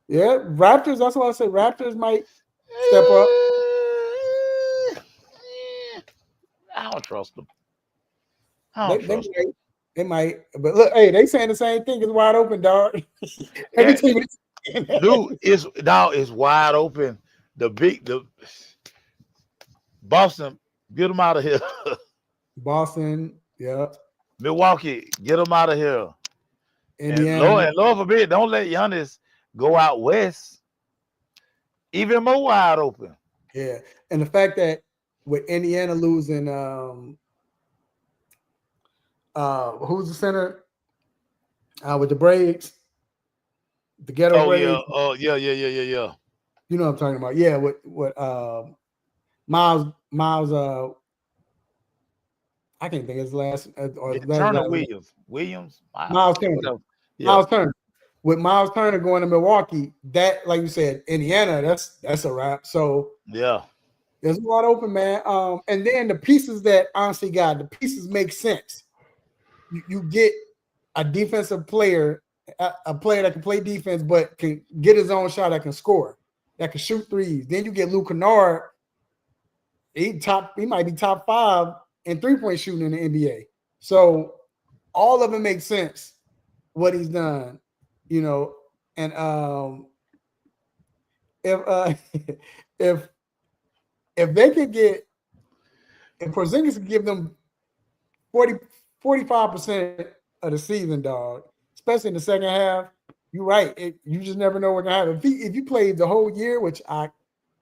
Yeah, Raptors. That's why I said Raptors might step up. I don't trust them. They might, but look, hey, they saying the same thing. It's wide open, dog. Every team, dude, it's wide open. The Boston, get them out of here. Boston, yeah. Milwaukee, get them out of here. Indiana, and Lord forbid, don't let Giannis go out west. even more wide open. Yeah, and the fact that with Indiana losing, who's the center with the Braves, the Ghetto Oh yeah, Braves. yeah. You know what I'm talking about? Yeah, with Miles. I can't think of his last or Yeah, his last Turner name. Williams, Miles Turner. whatever. Yeah, Miles Turner. With Miles Turner going to Milwaukee, that, like you said, Indiana, that's a wrap. So yeah. there's a lot open, man. And then the pieces that honestly got the pieces make sense. You get a defensive player, a player that can play defense, but can get his own shot, that can score, that can shoot threes. Then you get Luke Kennard. He might be top 5 in 3-point shooting in the NBA. So all of it makes sense what he's done, you know. And if if if they could get, if Porzingis could give them 45% of the season, dog, especially in the second half, you're right. You just never know what can happen. If you played the whole year, which I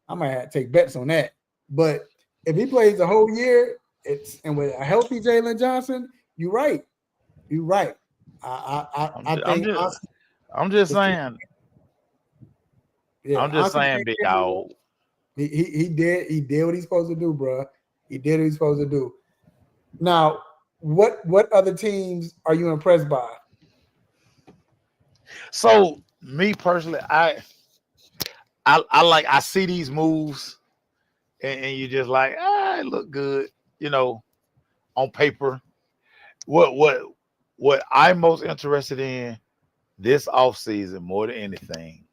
might have to take bets on that, but if he plays the whole year, and with a healthy Jalen Johnson, you're right. You're right. I think I'm just saying. yeah, I'm just honestly, saying, big dog. he did what he's supposed to do, bro. He did what he's supposed to do. Now, what other teams are you impressed by? So me personally, I see these moves, and you just like, it look good, on paper. What I'm most interested in this offseason more than anything,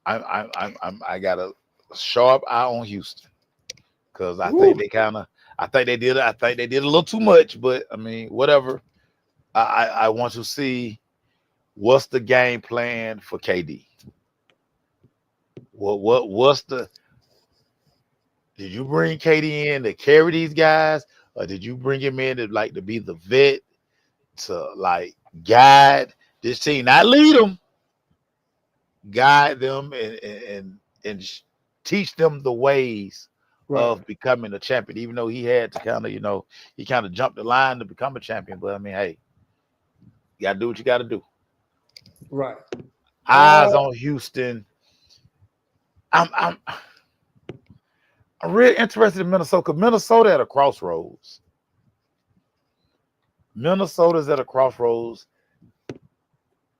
I got a sharp eye on Houston, because I think they did a little too much, but I mean, whatever. I want to see what's the game plan for KD. What's the Did you bring KD in to carry these guys, or did you bring him in to be the vet, to guide this team, not lead them, guide them, and teach them the ways of becoming a champion? Even though he had to he kind of jumped the line to become a champion, but I mean, hey, you gotta do what you gotta do. Right. Eyes on Houston. I'm really interested in Minnesota. Minnesota at a crossroads. Minnesota's at a crossroads.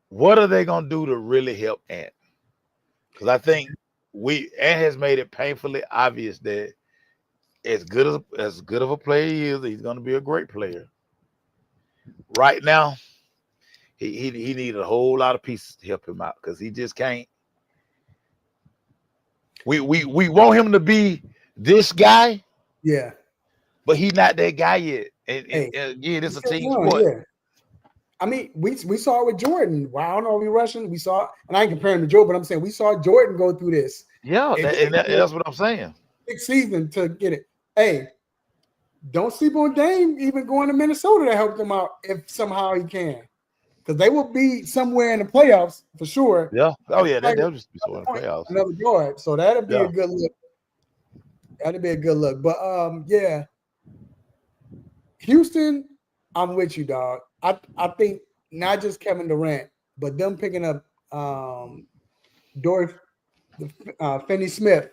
What are they gonna do to really help Ant? Because I think Ant has made it painfully obvious that as good of a player he is, he's gonna be a great player. Right now, he needs a whole lot of pieces to help him out, because he just can't. We want him to be this guy, yeah, but he's not that guy yet. And again, it's a team sport. Yeah. I mean, we saw it with Jordan. Wow, I don't know if we rushing. We saw, and I ain't comparing to Joe, but I'm saying we saw Jordan go through this. Yeah, that's what I'm saying. 6 season to get it. Hey, don't sleep on Dame even going to Minnesota to help them out if somehow he can, because they will be somewhere in the playoffs for sure. Yeah. Oh yeah, they'll just be somewhere in the playoffs. Another guard, so that'll be a good look. That'd be a good look. But yeah, Houston, I'm with you, dog. I think not just Kevin Durant, but them picking up Dorian Finney-Smith,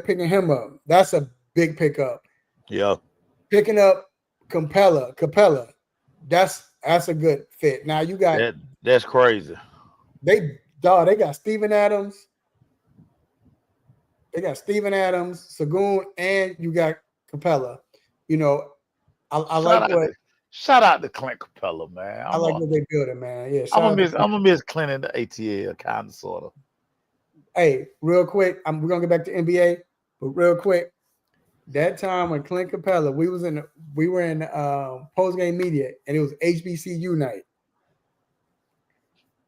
picking him up. That's a big pickup. Yeah. Picking up Capella. That's a good fit. Now you got that's crazy. They got Steven Adams. They got Steven Adams, Sagoon, and you got Capella. I like what. Shout out to Clint Capella, man. I like what they building, man. Yeah, I'm gonna miss Clint in the ATL, kind of, sort of. Hey, real quick, we're gonna get back to NBA, but real quick, that time when Clint Capella, we were in post game media, and it was HBCU night,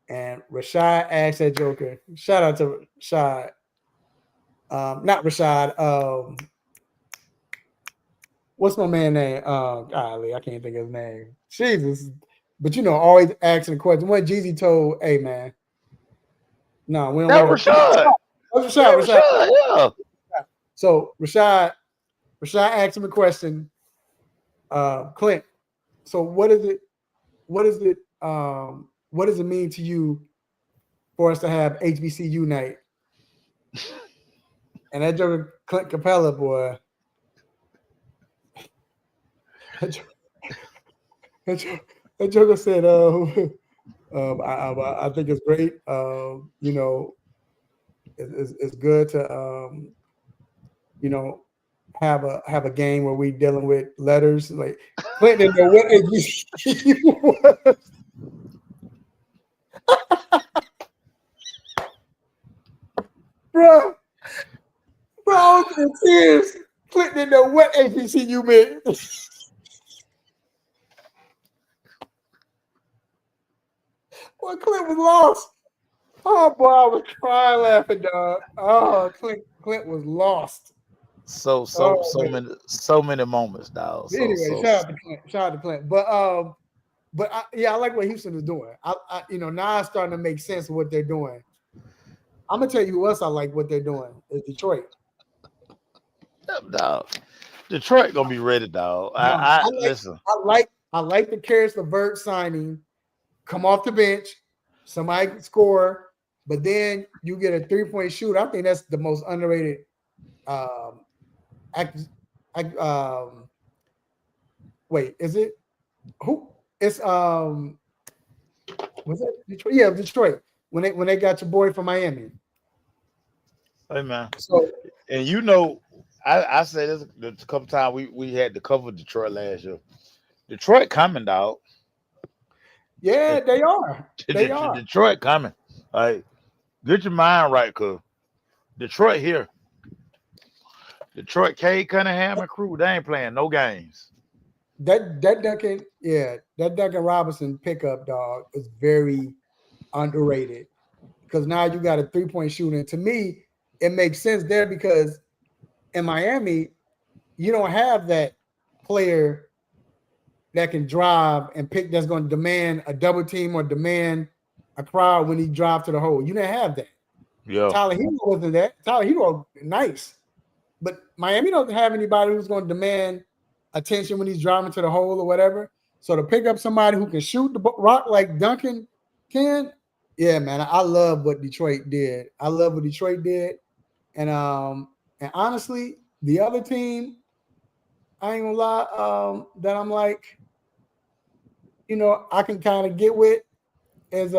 and Rashad asked that joker. Shout out to Rashad, not Rashad. What's my man name? Golly, I can't think of his name. Jesus. But always asking the question. What Jeezy told, hey man. No, we don't That Rashad. That's Yeah, Rashad. Rashad, yeah. So Rashad asked him a question. Clint, so what is it? What is it? What does it mean to you for us to have HBCU night? And that joker, Clint Capella, boy. That joker said, I think it's great. You know, it's good to have a game where we dealing with letters. Like Clint didn't know what HBCU was. Bro, I was in tears. Clint didn't know what HBCU meant. Well, Clint was lost. Oh boy, I was crying laughing, dog. Oh, Clint was lost. So many moments, dog. Anyway, shout out to Clint. Shout out to Clint. But I like what Houston is doing. Now it's starting to make sense of what they're doing. I'm gonna tell you who else I like what they're doing is Detroit. Dog. Detroit gonna be ready, dog. Listen. I like the Karis LeVert signing. Come off the bench, somebody can score, but then you get a 3-point shoot. I think that's the most underrated. Wait, is it who? It's was it Detroit? Yeah, Detroit. When they got your boy from Miami. Hey man. So And you know, I said this a couple times. We had to cover Detroit last year. Detroit coming, dog. yeah, they are. They are. Detroit coming. Like, get your mind right, cause Detroit here. Detroit, Cade Cunningham and crew, they ain't playing no games. That Duncan Robinson pickup, dog, is very underrated because now you got a 3-point shooting. To me, it makes sense there because in Miami, you don't have that player that can drive and pick that's going to demand a double team or demand a crowd when he drives to the hole. You didn't have that. Yeah. Tyler Hero wasn't that. Tyler Hero, nice. But Miami doesn't have anybody who's going to demand attention when he's driving to the hole or whatever. So to pick up somebody who can shoot the rock like Duncan can, yeah, man, I love what Detroit did. And honestly, the other team, I ain't gonna lie, that I'm like, I can kind of get with is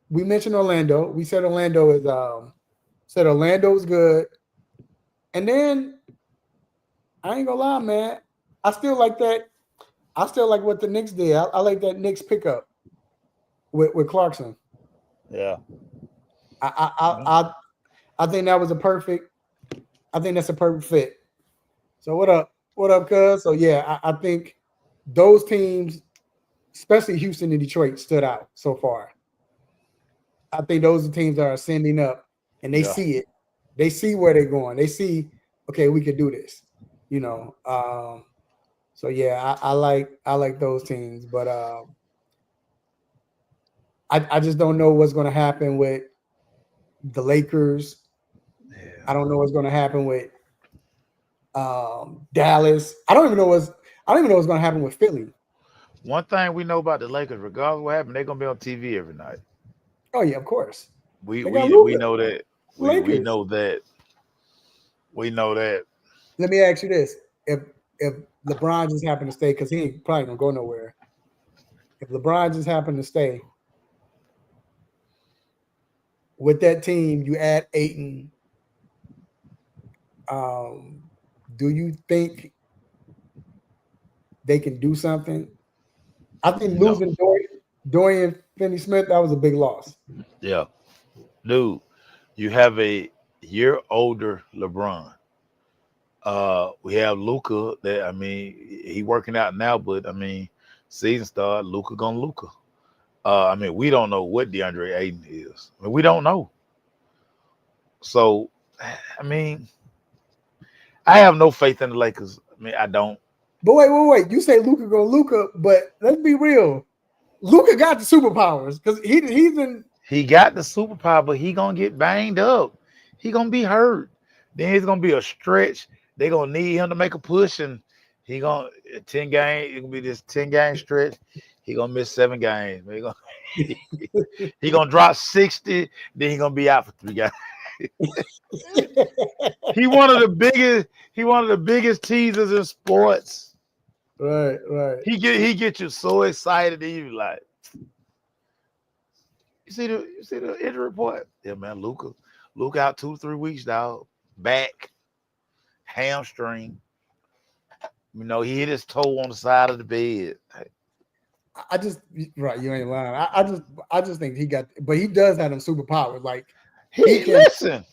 we mentioned Orlando. We said Orlando is good. And then I ain't gonna lie, man. I still like that. I still like what the Knicks did. I like that Knicks pickup with Clarkson. Yeah. I think that was a perfect. I think that's a perfect fit. So what up? What up, cuz? So yeah, I think those teams, especially Houston and Detroit, stood out so far. I think those are teams that are ascending up and they see it. They see where they're going. They see, okay, we could do this. So yeah, I like those teams, but I just don't know what's going to happen with the Lakers. Yeah. I don't know what's going to happen with Dallas. I don't even know what's going to happen with Philly. One thing we know about the Lakers, regardless of what happened, they're gonna be on TV every night. Oh yeah, of course. We know that. We know that. We know that. Let me ask you this: If LeBron just happened to stay, because he ain't probably gonna go nowhere. If LeBron just happened to stay with that team, you add Ayton. Do you think they can do something? I think losing Dorian Finney-Smith, that was a big loss. Yeah, dude, you have a year older LeBron. We have Luka. That he working out now, but season start. Luka gonna Luka. We don't know what DeAndre Ayton is. We don't know. So, I have no faith in the Lakers. I don't. But wait. You say Luka go Luka, but let's be real. Luka got the superpowers because he's been. He got the superpower, but he gonna get banged up. He gonna be hurt. Then it's gonna be a stretch. They gonna need him to make a push, and he gonna 10 game. It gonna be this 10 game stretch. He gonna miss 7 games. He gonna drop 60. Then he gonna be out for 3 games. He one of the biggest. He one of the biggest teasers in sports. Right. He get you so excited that you like. You see the injury report? Yeah, man. Luka out 2-3 weeks, dog. Back, hamstring. You know, he hit his toe on the side of the bed. I just right, you ain't lying. I just think he got, but he does have them superpowers. Like He can, listen.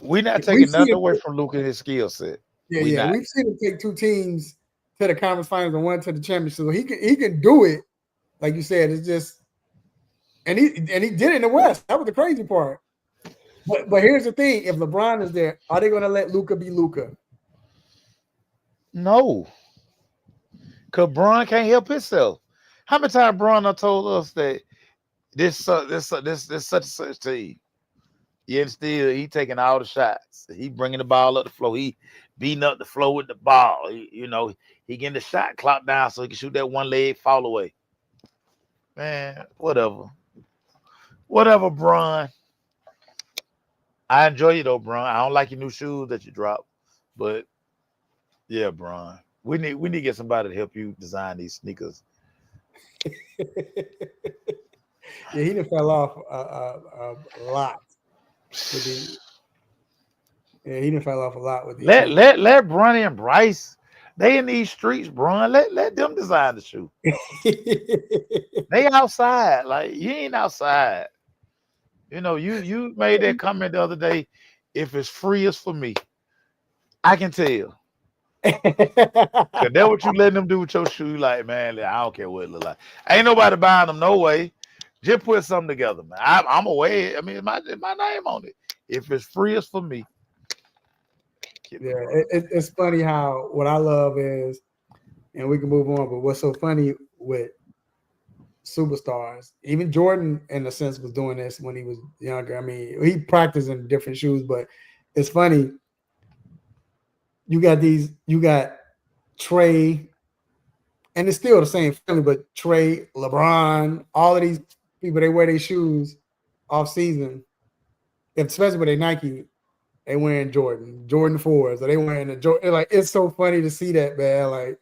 We're not taking nothing away from Luka and his skill set. Yeah. We've seen him take 2 teams to the conference finals and 1 to the championship. So he can do it. Like you said, it's just. And he did it in the West. That was the crazy part. But here's the thing: if LeBron is there, are they going to let Luka be Luka? No, because Bron can't help himself. How many times Bron done told us that this such and such team? Yet still he taking all the shots. He bringing the ball up the floor. He beating up the floor with the ball. He getting the shot clock down so he can shoot that one leg fall away. Man, whatever, Bron. I enjoy you though, Bron. I don't like your new shoes that you dropped, but yeah, Bron. We need to get somebody to help you design these sneakers. Yeah, he done fell off a lot. He done fell off a lot with these. Let Bronny and Bryce. They in these streets, Bron. Let them design the shoe. They outside. Like you ain't outside. You know, you made that comment the other day. If it's free, it's for me. I can tell. Cause that's what you letting them do with your shoe. Like, man, I don't care what it look like. Ain't nobody buying them no way. Just put something together, man. I'm away. I mean, my name on it. If it's free, it's for me. Yeah, it's funny how what I love is, and we can move on. But what's so funny with superstars, even Jordan, in a sense, was doing this when he was younger. I mean, he practiced in different shoes, but it's funny. You got Trey, and it's still the same family, but Trey, LeBron, all of these people, they wear their shoes off season, especially with their Nike. They wearing Jordan 4s, or they wearing the Jordan. Like, it's so funny to see that, man. Like,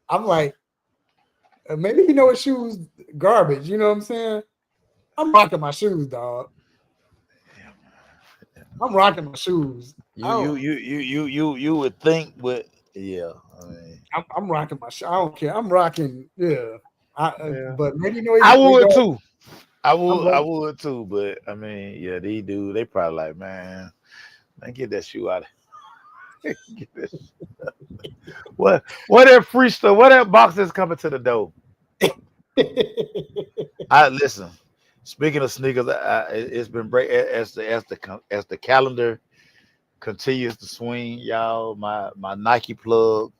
I'm like, maybe you know his shoes garbage. You know what I'm saying? I'm rocking my shoes, dog. I'm rocking my shoes. You would think, but yeah, I mean, I'm rocking my shoes. I don't care. I'm rocking. Yeah. But maybe you know I would too. I would too. But I mean, yeah, these dudes, they probably like, man, get that shoe out of get that what that free stuff? What that box that's coming to the door? I listen. Speaking of sneakers, it's been great as the calendar continues to swing, y'all. My Nike plug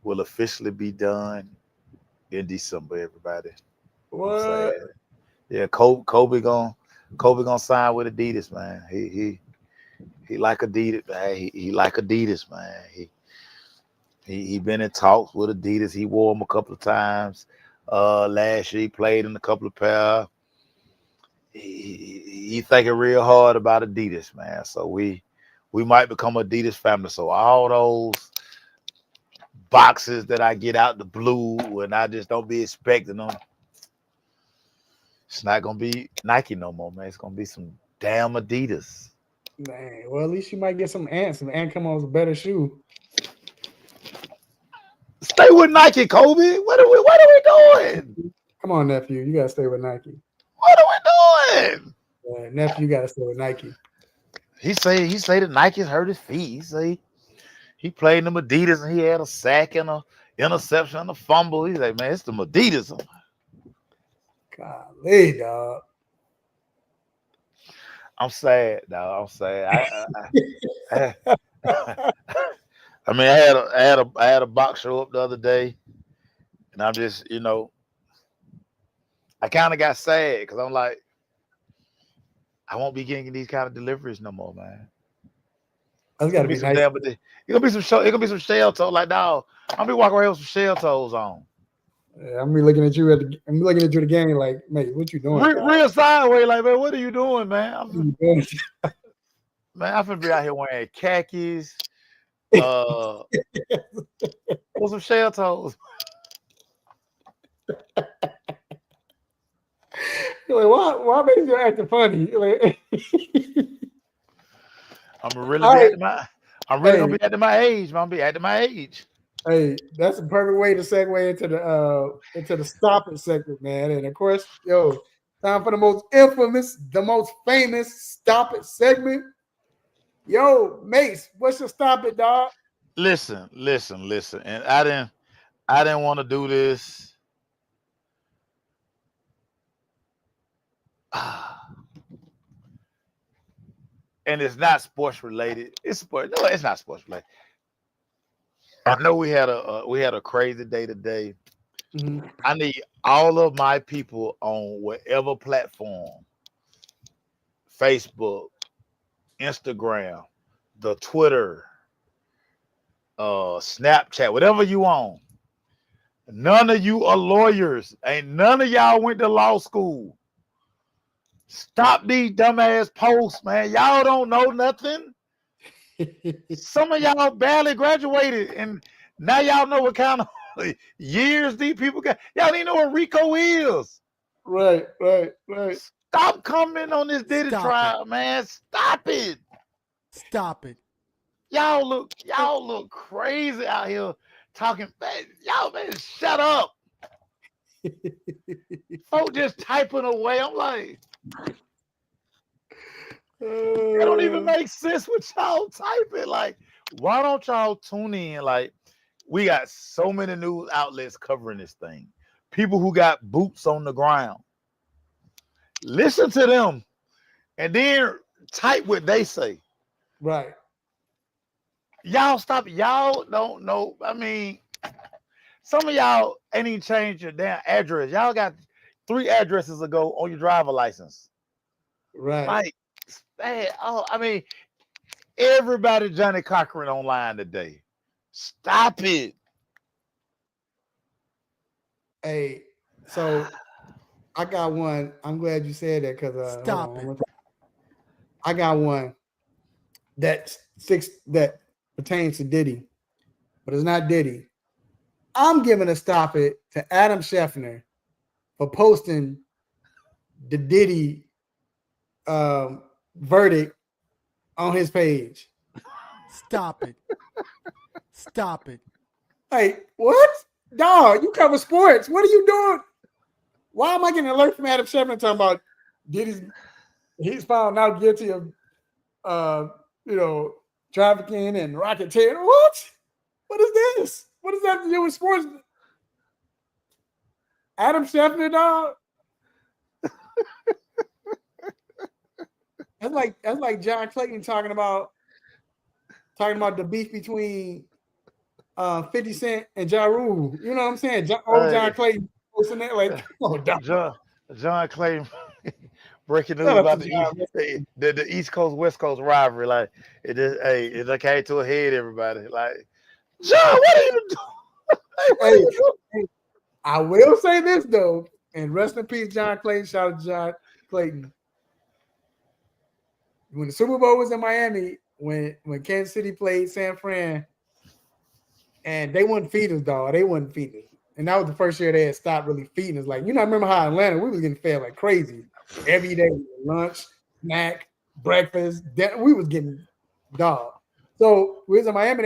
will officially be done in December. Everybody, what? Yeah, Kobe gonna sign with Adidas, man. He like Adidas, man. He like Adidas, man. He been in talks with Adidas. He wore them a couple of times. Last year he played in a couple of pair. He thinking real hard about Adidas, man. So we might become Adidas family. So all those boxes that I get out the blue and I just don't be expecting them, it's not gonna be Nike no more, man. It's gonna be some damn Adidas. Man, well, at least you might get some ants. Some ant come on with a better shoe. Stay with Nike, Kobe. What are we doing? Come on, nephew. You gotta stay with Nike. What are we doing? Nephew, you gotta stay with Nike. He say that Nike's hurt his feet. He say he played in them Adidas and he had a sack and a interception and a fumble. He's like, man, it's the Adidas. Golly, dog. I'm sad, dog. I'm sad. I mean, I had a box show up the other day, And I'm just, I kind of got sad because I'm like, I won't be getting these kind of deliveries no more, man. That's gotta be Some nice. damn, but it's gonna be some show. It's gonna be some shell toes. Like, dog, I'm gonna be walking around with some shell toes on. Yeah, I'm looking at you I'm looking at you the game like, mate, what you doing? Real sideways, like, man, what are you doing, man? What you doing? Man, I'm finna be out here wearing khakis, with some shell toes. Like, why makes you acting funny? Like, I'm really gonna be at my age. I'm gonna be at my age. Hey, that's a perfect way to segue into the stop it segment, man. And of course, time for the most infamous, the most famous stop it segment. Yo, Mace, what's your stop it, dog? Listen. And I didn't want to do this. And it's not sports related. It's sport. No, it's not sports related. I know we had a crazy day today. Mm-hmm. I need all of my people on whatever platform, Facebook, Instagram, the Twitter, Snapchat, whatever you on. None of you are lawyers. Ain't none of y'all went to law school. Stop these dumbass posts, man. Y'all don't know nothing. Some of y'all barely graduated, and now y'all know what kind of years these people got. Y'all don't even know what RICO is. Right. Stop coming on this Diddy trial, man. Stop it. Y'all look crazy out here talking. Y'all, man, shut up. Folk just typing away. I'm like, it don't even make sense what y'all typing. Like, why don't y'all tune in? Like, we got so many news outlets covering this thing. People who got boots on the ground. Listen to them and then type what they say. Right. Y'all stop. Y'all don't know. I mean, some of y'all ain't even changed your damn address. Y'all got 3 addresses ago on your driver license. Right. Like, man, I mean, everybody Johnny Cochran online today. Stop it. Hey, so I got one. I'm glad you said that because I got one that pertains to Diddy, but it's not Diddy. I'm giving a stop it to Adam Scheffner for posting the Diddy verdict on his page. Stop it. Like, what? Dog, you cover sports. What are you doing? Why am I getting an alert from Adam Scheffner talking about he's found out guilty of trafficking and racketeering? What? What is this? What does that have to do with sports? Adam Scheffner, dog. That's like John Clayton talking about the beef between 50 Cent and Ja Rule. You know what I'm saying? John Clayton posting that like, oh, John Clayton breaking news about the East Coast West Coast rivalry. Like, it came to a head. Everybody like, John, what are you doing? Hey, I will say this though, and rest in peace, John Clayton. Shout out to John Clayton. When the Super Bowl was in Miami, when Kansas City played San Fran, and they wouldn't feed us, dog. They wouldn't feed us. And that was the first year they had stopped really feeding us. Like, I remember how Atlanta, we was getting fed like crazy. Every day, lunch, snack, breakfast, dinner, we was getting dog. So we was in Miami,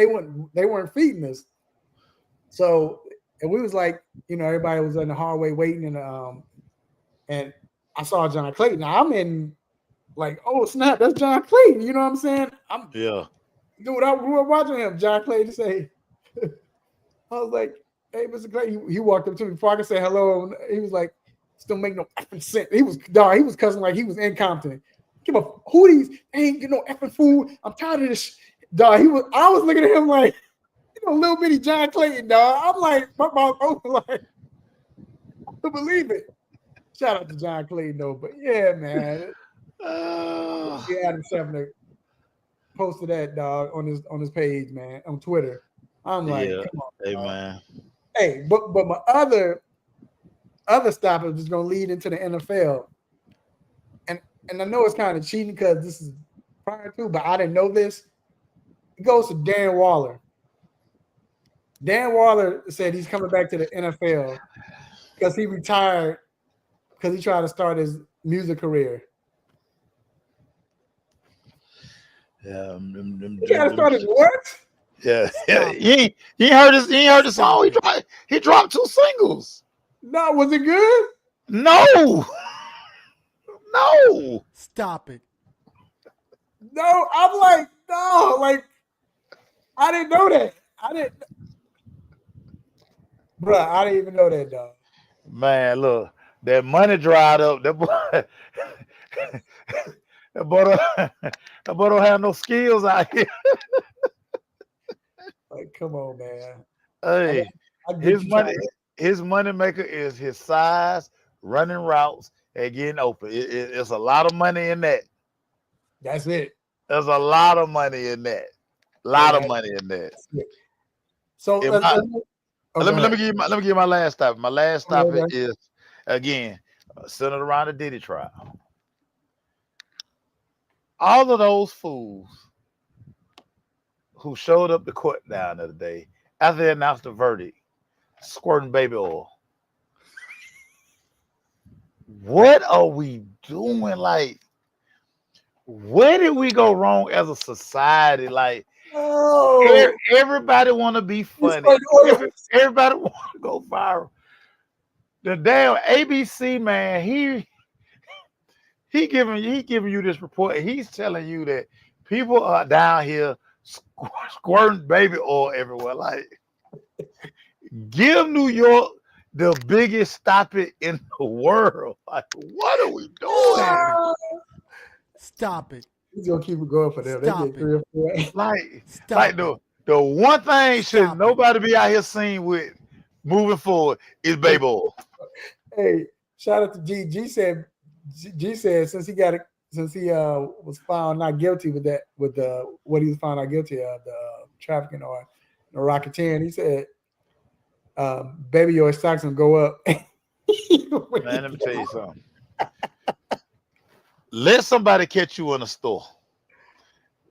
they weren't feeding us. So, and we was like, everybody was in the hallway waiting, and I saw John Clayton. Now I'm in like, oh snap, that's John Clayton. You know what I'm saying? Dude, I grew up watching him. John Clayton say, I was like, hey, Mr. Clayton. He walked up to me before I could say hello. He was like, still make no effing sense. He was cussing like he was incompetent. Give a who these ain't get no effing food. I'm tired of this. Dog, I was looking at him like, little bitty John Clayton, dog. I'm like, my mouth open like, to believe it. Shout out to John Clayton, though. But yeah, man. Adam Scheffner posted that dog on his page, man, on Twitter. I'm like, yeah. come on, Hey, dog. man. Hey, but my other stop is just gonna lead into the NFL. And I know it's kind of cheating because this is prior to, but I didn't know this. It goes to Dan Waller. Dan Waller said he's coming back to the NFL because he retired because he tried to start his music career. Yeah, He tried to start his what? yeah. You ain't heard this. You ain't heard the song. He dropped 2 singles. No, was it good? No. Stop it. No, I'm like, no, like I didn't know that. Bruh, I didn't even know that, dog. Man, look, that money dried up. That boy, that boy don't have no skills out here. Like, come on, man. Hey, I get his money maker is his size, running routes, and getting open. It's a lot of money in that. That's it. There's a lot of money in that. Of money in that. So let me give you my last topic. My last topic Okay. is again centered around the Diddy trial. All of those fools who showed up to court down the other day after they announced the verdict, squirting baby oil. What are we doing? Like, where did we go wrong as a society? Like, everybody want to be funny. Everybody want to go viral. The damn ABC man, he giving you this report. And he's telling you that people are down here squirting baby oil everywhere. Like, give New York the biggest stop it in the world. Like, what are we doing? Stop it. He's gonna keep it going for them. Stop they get 3 or 4. Like the one thing should nobody be out here seen with moving forward is baby oil. Hey, shout out to G. G said since he was found not guilty with what he was found not guilty of, the trafficking or the racketeering, he said baby oil stocks gonna go up. Man, let me tell you something. Let somebody catch you in a store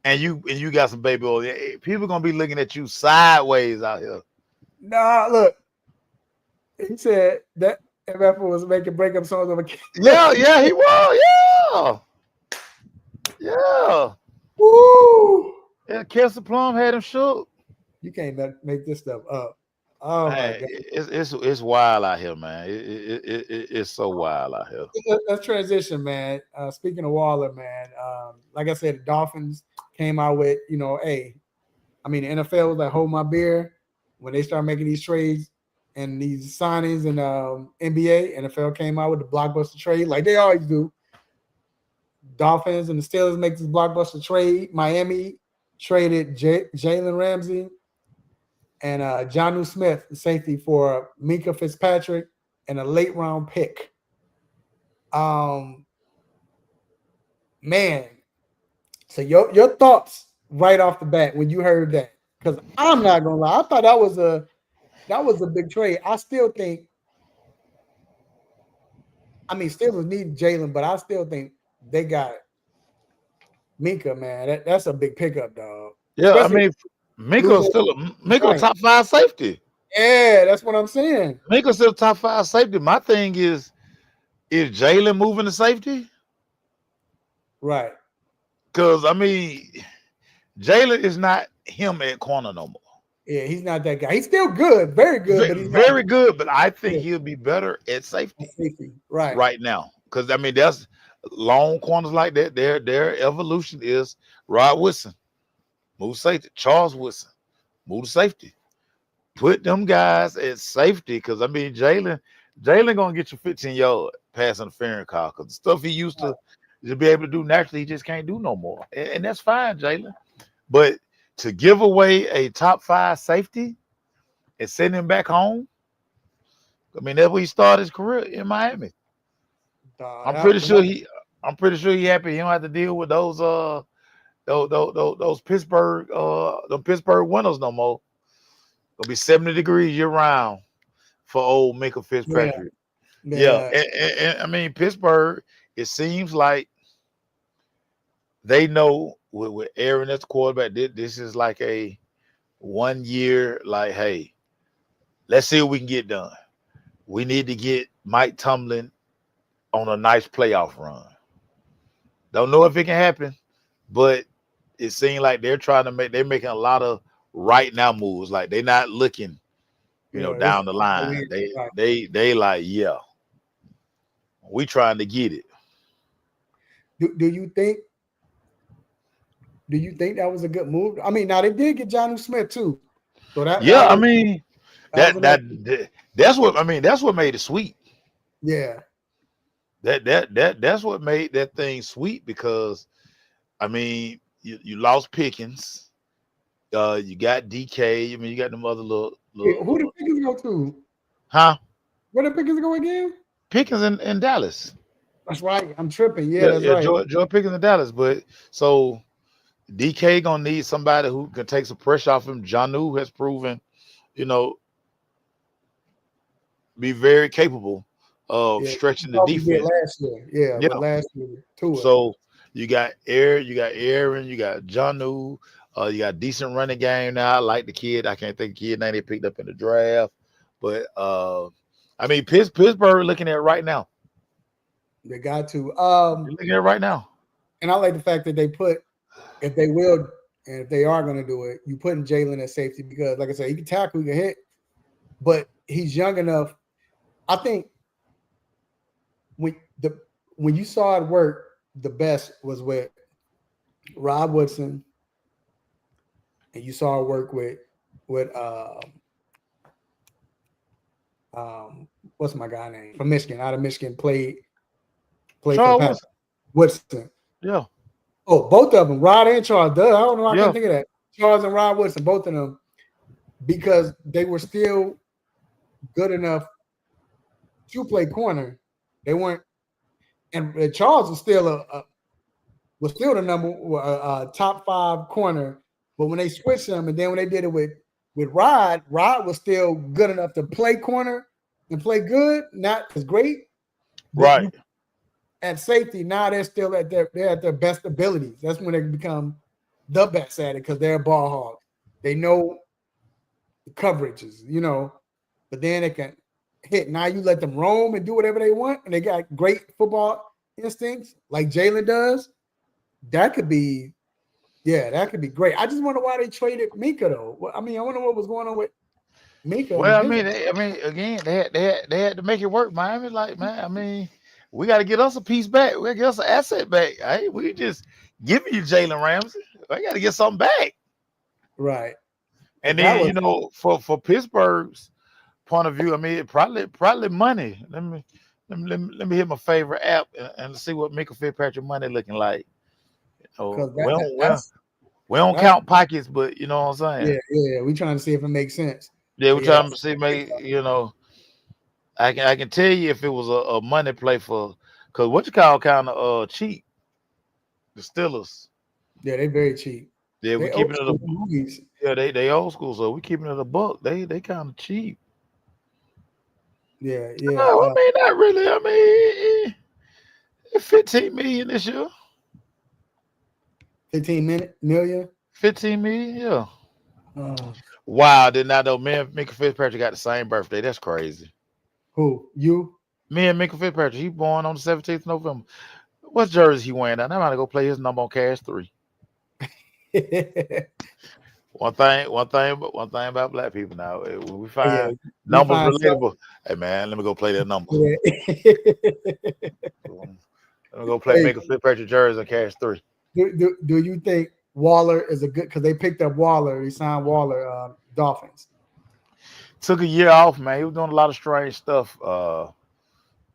and you got some baby oil. People gonna be looking at you sideways out here. Nah, look. He said that MF was making breakup songs over. Yeah, he was. Yeah. Woo! Yeah, Kelsey Plum had him shook. You can't make this stuff up. Oh my God. It's wild out here, man. It's so wild out here. Let's transition, man. Speaking of Waller, man, like I said, the Dolphins came out with, the NFL was like, hold my beer. When they start making these trades and these signings and NBA, NFL came out with the blockbuster trade like they always do. Dolphins and the Steelers make this blockbuster trade. Miami traded Jalen Ramsey and Jonnu Smith, the safety, for Minka Fitzpatrick and a late round pick. Man, so your thoughts right off the bat when you heard that? Because I'm not gonna lie, I thought that was a big trade. I still think, Steelers need Jalen, but I still think they got Minka, man. That's a big pickup, dog. Yeah, Especially Minka's still a top 5 safety. Yeah, that's what I'm saying. Minka's still top 5 safety. My thing is Jalen moving to safety? Right. Because Jalen is not him at corner no more. Yeah, he's not that guy. He's still good, very good, but he's very good. But I think he'll be better at safety. Right now. Because that's long corners like that. Their evolution is Rod Woodson, move safety. Charles Woodson, move to safety. Put them guys at safety. Because Jalen gonna get you 15-yard pass interference call. Because the stuff he used to be able to do naturally, he just can't do no more. And that's fine, Jalen. But to give away a top 5 safety and send him back home, I mean, that's where he started his career in Miami. Dog, I'm pretty that- sure he happy he don't have to deal with those Pittsburgh winters no more. It'll be 70 degrees year round for old Minka yeah, Fitzpatrick. Yeah, yeah, and I mean Pittsburgh. It seems like they know with Aaron as the quarterback. This is like a 1 year. Like, hey, let's see what we can get done. We need to get Mike Tomlin on a nice playoff run. Don't know if it can happen, but it seems like they're making a lot of right now moves. Like they're not looking, yeah. down the line. Right. They like, yeah, we trying to get it. Do you think? Do you think that was a good move? I mean, now they did get Johnny Smith too, so that Yeah, I was mean that was another, that's what I mean. That's what made it sweet. yeah. That's what made that thing sweet because I mean you lost Pickens, you got DK. I mean you got them other Wait, who did Pickens go to? huh? Where did Pickens go again? Pickens in Dallas. That's right. I'm tripping. Yeah, Yeah, that's yeah, right. Joe Pickens in Dallas. But so DK gonna need somebody who can take some pressure off him. Jonnu has proven, you know, be very capable of Yeah, stretching the thought we did defense. last year. Yeah, Yeah. but last year too. So you got Aaron, you got Jonnu, you got decent running game now. I like the kid. I can't think of the kid name they picked up in the draft. But I mean Pittsburgh looking at it right now. They got to. They're looking at it right now. And I like the fact that they put, if they will, and if they are going to do it, you putting Jalen at safety because, like I said, he can tackle, he can hit, but he's young enough. I think when you saw it work, the best was with Rob Woodson, and you saw it work with what's my guy name from Michigan? Out of Michigan, played for the Packers. Woodson. Yeah. Oh, both of them, Rod and Charles. Duh, I don't know. I Yeah. can't think of that. Charles and Rod Woodson, both of them, because they were still good enough to play corner. They weren't, and Charles was still the number top 5 corner. But when they switched him, and then when they did it with Rod was still good enough to play corner and play good, not as great. Right. At safety, now they're still at their best abilities. That's when they become the best at it because they're ball hogs. They know the coverages, but then they can hit. Now you let them roam and do whatever they want, and they got great football instincts like Jalen does. That could be great. I just wonder why they traded Minka though. I mean, I wonder what was going on with Minka. Well, again, they had to make it work. Miami, like, man, I mean, we got to get us a piece back. We got to get us an asset back. Hey, we just giving you Jalen Ramsey. I got to get something back. Right. And then for Pittsburgh's point of view, I mean, probably money. Let me hit my favorite app and see what Minka Fitzpatrick money looking like. We don't count pockets, but you know what I'm saying. Yeah. We trying to see if it makes sense. Yeah, we're trying to see, I can tell you if it was a money play for, because what you call kind of cheap, the Steelers. Yeah, they very cheap. Yeah, we keeping it they old school, so we keeping it a buck. They kind of cheap. Yeah. No, I mean not really. I mean, 15 million this year. 15 million. 15 million, yeah. Oh. Wow, I did not know. Me and Minka Fitzpatrick got the same birthday. That's crazy. Who? You? Me and Minka Fitzpatrick. He born on the 17th of November. What jersey he wearing? I'm gonna go play his number on Cash 3. One thing about black people now, when we find numbers relatable, hey man, let me go play that number. Let me go play Minka Fitzpatrick jersey on Cash 3. Do you think Waller is a good, because they picked up Waller, they signed Waller, Dolphins? Took a year off, man. He was doing a lot of strange stuff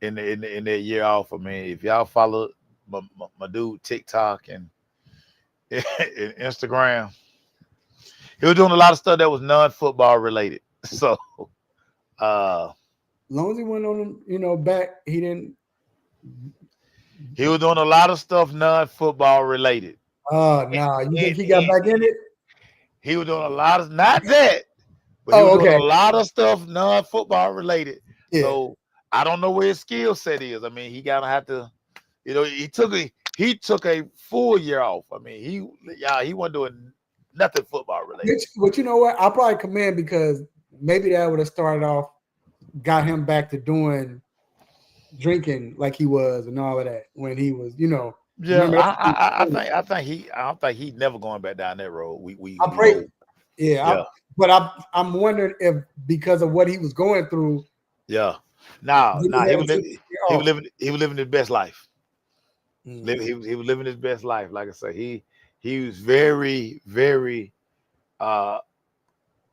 in that year off. I mean, if y'all follow my dude TikTok and Instagram, he was doing a lot of stuff that was non-football related. So long as he went on him, back, he didn't. He was doing a lot of stuff non-football related. Oh no, you think And, he got and back in it? he was doing a lot of not that, but he was Oh, doing a okay. lot of stuff non-football related. Yeah. So I don't know where his skill set is. I mean, he gotta have to, he took a full year off. I mean, he wasn't doing nothing football related. But you know what? I'll probably commend because maybe that would have started off, got him back to doing drinking like he was and all of that when he was, Yeah, remember. I don't think he's never going back down that road. I We pray. know. Yeah. Yeah, But I'm wondering if because of what he was going through, yeah. Nah, did nah. he have to take a year off? He was living his best life. Mhm. He was living his best life. Like I say, he was very, very yeah,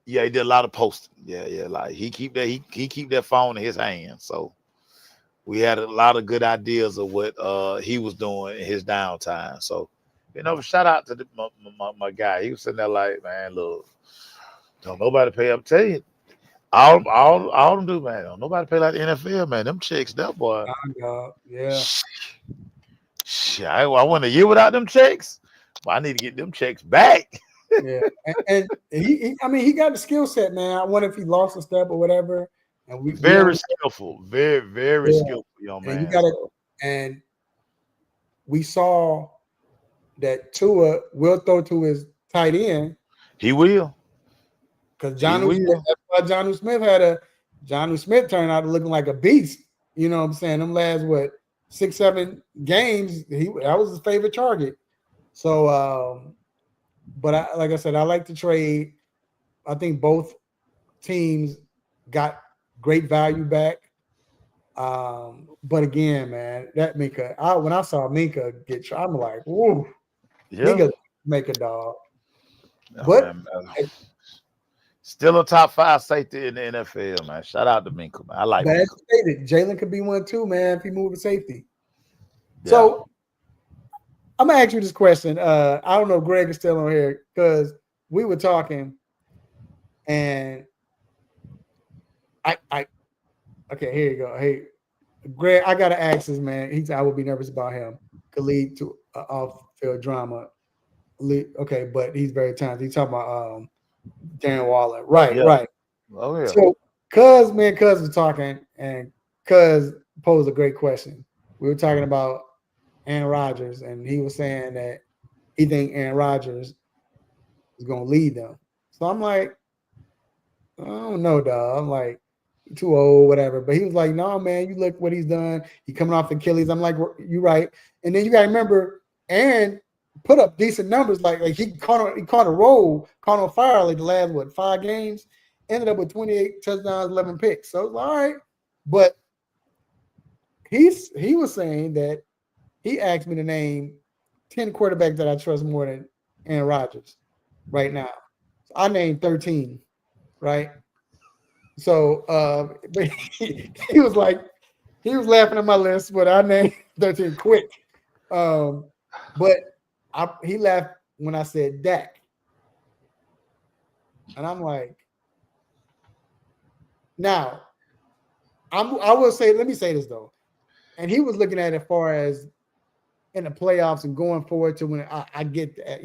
he did a lot of posting. Yeah, yeah. Like he keep that phone in his hand. So we had a lot of good ideas of what he was doing in his downtime. So, shout out to my guy. He was sitting there like, man, look, don't nobody pay up. Tell you, all them do, man. Don't nobody pay like the NFL, man. Them checks, that boy. Yeah. Shit, I went a year without them checks. Well, I need to get them checks back. Yeah. And I mean, he got the skill set, man. I wonder if he lost a step or whatever. And we Very don't. skillful, very, very Yeah. skillful young And you man. got to. So And we saw that Tua will throw to his tight end he will. because He John Smith. will. That's why John Smith turned out looking like a beast. You know what I'm saying? Them last 6-7 games, that was his favorite target. So, but like I said, I like the trade. I think both teams got great value back. But again, man, that Minka, when I saw Minka get, I'm like, whoa, Yeah. Minka make a dog. Oh, But man. Still a top 5 safety in the NFL, man. Shout out to Minka, man. I like as Minka. stated, Jalen could be one too, man, if he moved to safety. Yeah. So I'm gonna ask you this question. I don't know if Greg is still on here because we were talking, and I okay, here you go. Hey, Greg, I gotta ask this man. I would be nervous about him. Could lead to off-field drama. Okay, but he's very talented. He's talking about Darren Waller. Right, Yeah. right. Oh yeah. So, Cuz was talking, and Cuz posed a great question. We were talking about Aaron Rodgers, and he was saying that he think Aaron Rodgers is going to lead them. So I'm like, I don't know, dog. I'm like, too old, whatever. But he was like, no, man, you look what he's done. He coming off Achilles. I'm like, you're right. And then you got to remember, Aaron put up decent numbers. Like he caught a roll, caught on fire like the last 5 games. Ended up with 28 touchdowns, 11 picks. So all right, but he was saying that he asked me to name 10 quarterbacks that I trust more than Aaron Rodgers right now. So I named 13, right? So but he was like, he was laughing at my list, but I named 13 quick. But he laughed when I said Dak. And I'm like, now, I will say, let me say this though. And he was looking at it as far as in the playoffs and going forward to when I get that,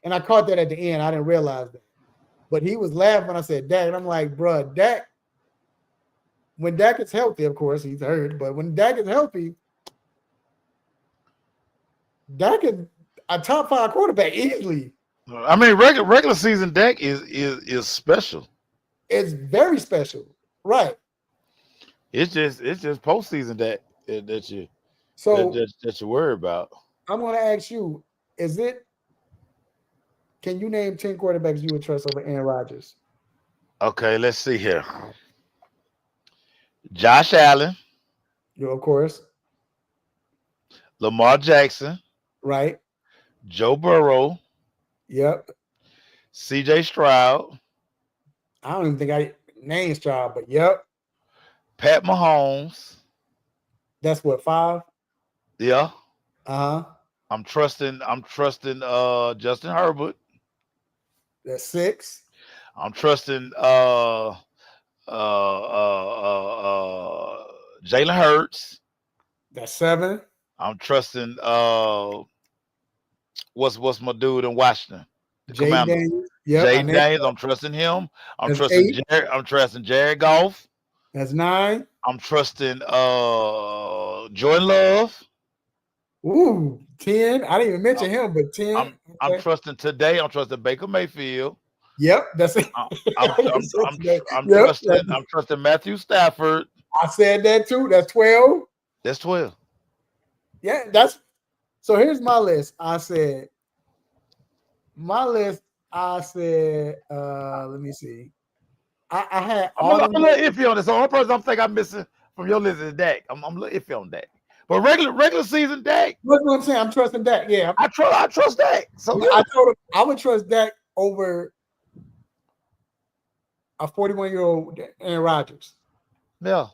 and I caught that at the end. I didn't realize that. But he was laughing when I said Dak. And I'm like, bro, Dak, when Dak is healthy, of course, he's hurt, but when Dak is healthy, Dak is a top 5 quarterback easily. I mean, regular season Dak is special. It's very special. Right. It's just postseason that you So that you worry about. I'm going to ask you, can you name 10 quarterbacks you would trust over Aaron Rodgers? Okay, let's see here. Josh Allen, Of course. Lamar Jackson, Right. Joe Burrow, Yep. CJ Stroud, I don't even think I named Stroud, but yep. Pat Mahomes. That's what, 5? Yeah. Uh-huh. I'm trusting Justin Herbert. That's 6. I'm trusting Jalen Hurts. That's 7. I'm trusting what's my dude in Washington, the Jay Commanders. Daniels. Yep, I Jay named Daniels. I'm trusting him. I'm that's trusting 8. Jared. I'm trusting Jared Goff. That's 9. I'm trusting Jordan Love. Ooh, 10. I didn't even I'm mention him, but 10. I'm Okay. trusting today. I'm trusting Baker Mayfield. Yep, that's it. I- I'm Yep, I'm trusting Matthew Stafford. I said that too. That's 12. That's 12. Yeah, that's so. Here's my list. I said, let me see. I had I'm all a them. little iffy on this. The only person I'm think I'm missing from your list is Dak. I'm a little iffy on Dak. But regular season Dak, That's what I'm saying. I'm trusting Dak. Yeah, I trust Dak. So I told him I would trust Dak over a 41-year-old Aaron Rodgers. yeah.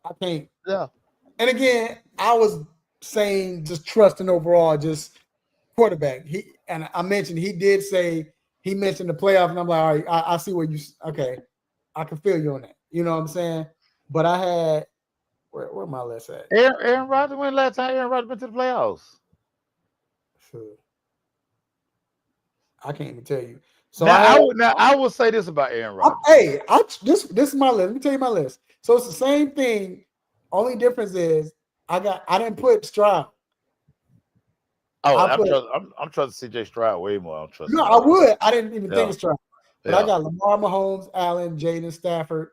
I can't. Yeah. And again, I was saying just trusting overall, just quarterback. I mentioned he did say he mentioned the playoff, and I'm like, all right, I see where you. Okay, I can feel you on that. You know what I'm saying? But I had where my list at? Aaron Rodgers, when last time Aaron Rodgers went to the playoffs? Sure. I can't even tell you. So Now I will say this about Aaron Rodgers. This is my list. Let me tell you my list. So it's the same thing. Only difference is I didn't put Stroud. Oh, I'm trusting CJ Stroud way more. I'm trusting. No, I would. I didn't even think of Stroud. But Yeah. I got Lamar, Mahomes, Allen, Jaden Stafford,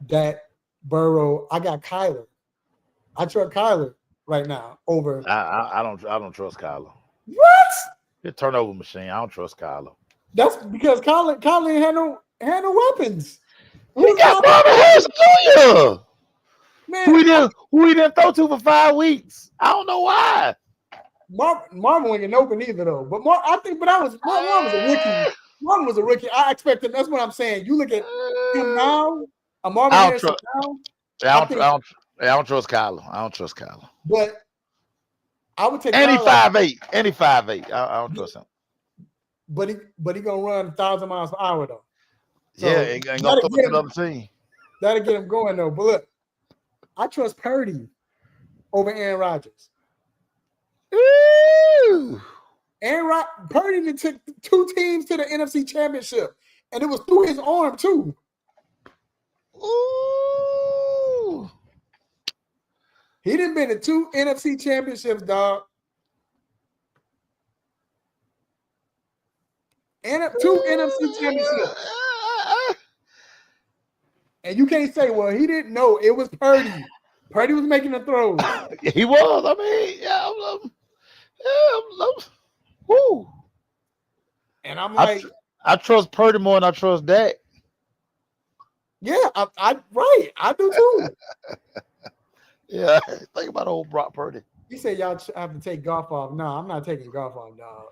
Dak, Burrow. I got Kyler. I trust Kyler right now over. I don't trust Kyler. What? He's a turnover machine. I don't trust Kyler. That's because Kyler ain't had no weapons. We got Marvin Harrison Jr. Man, who he didn't throw to for 5 weeks. I don't know why. Marvin wasn't open either though. But Marvin was a rookie. Marvin was a rookie. I expect him. That's what I'm saying. You look at him now, Marvin Harrison now. I don't trust Kyler. I don't trust Kyler. But I would take Any Kyler. 5'8". Any 5'8". I don't trust him. But he gonna run 1,000 miles per hour though. So yeah, ain't gonna throw it to the other team. That'll get him going though. But look, I trust Purdy over Aaron Rodgers. Ooh. Purdy took 2 teams to the NFC Championship, and it was through his arm too. Ooh. He didn't been to 2 NFC Championships, dog. And 2 NFC Championships. And you can't say, well, he didn't know. It was Purdy. Purdy was making the throws. He was. I mean, woo. And I'm like, I trust Purdy more than I trust Dak. Yeah, I do too. Yeah, think about old Brock Purdy. He said y'all have to take golf off. No, I'm not taking golf off, dog.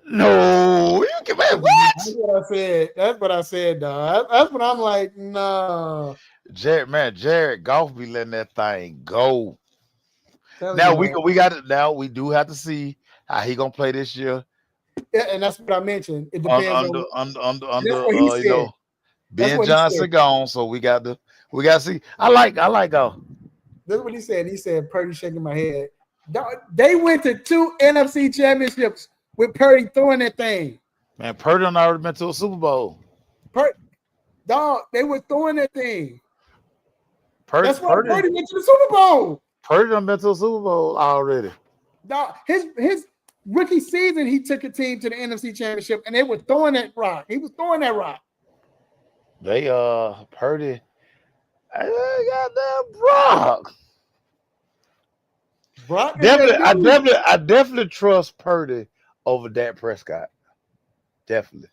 No, you can man, what? That's what I said. That's what I said, dog. That's what I'm like, no. Jared Goff be letting that thing go. Now we got it. Now we do have to see how he gonna play this year. Yeah, and that's what I mentioned. It depends on Ben Johnson gone, so we got to see. I like Goff. That's what he said. He said Purdy shaking my head. They went to 2 NFC championships with Purdy throwing that thing. Man, Purdy done already been to a Super Bowl. They were throwing that thing. That's why Purdy went to the Super Bowl. Purdy done been to a Super Bowl already. Dog, his rookie season, he took a team to the NFC championship, and they were throwing that rock. He was throwing that rock. They Purdy. Goddamn Brock. I definitely trust Purdy over Dak Prescott. Definitely.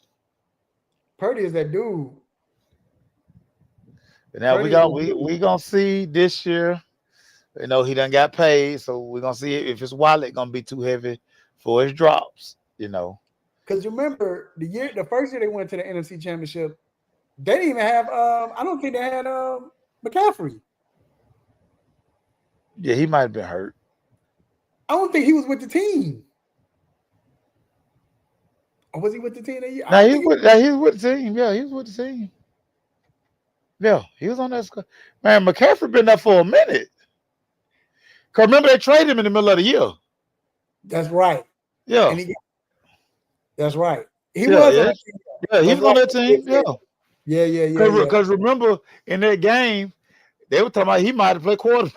Purdy is that dude. Now we gonna see this year. You know, he done got paid, so we're gonna see if his wallet gonna be too heavy for his drops, you know. Because remember the first year they went to the NFC championship, they didn't even have I don't think they had McCaffrey. Yeah, he might have been hurt. I don't think he was with the team. Or was he with the team that year? He was with the team. Yeah, he was with the team. Yeah, he was on that squad. Man, McCaffrey been there for a minute. Cause remember they traded him in the middle of the year. That's right. Yeah, And that's right. He yeah, was on yeah, that team. yeah. He That's was on right. that team. Yeah, Yeah. cause remember in that game they were talking about he might have played quarterback.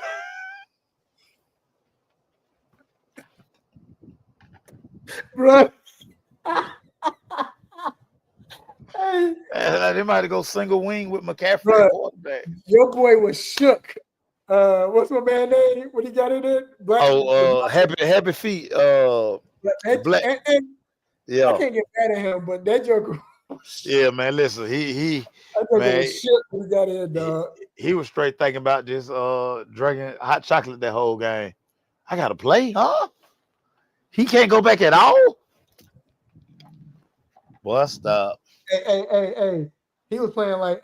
Bro. Hey, They might have go single wing with McCaffrey bro, at quarterback. your boy was shook. What's my man name when he got in it? Black. Oh, happy feet. Black. And I Yeah, can't get mad at him, but that joker, yeah, man. Listen, he that joker man, was shook when he got in, he, dog. he was straight thinking about just drinking hot chocolate that whole game. I gotta play, huh? He can't go back at all. Boy, stop. Hey. He was playing like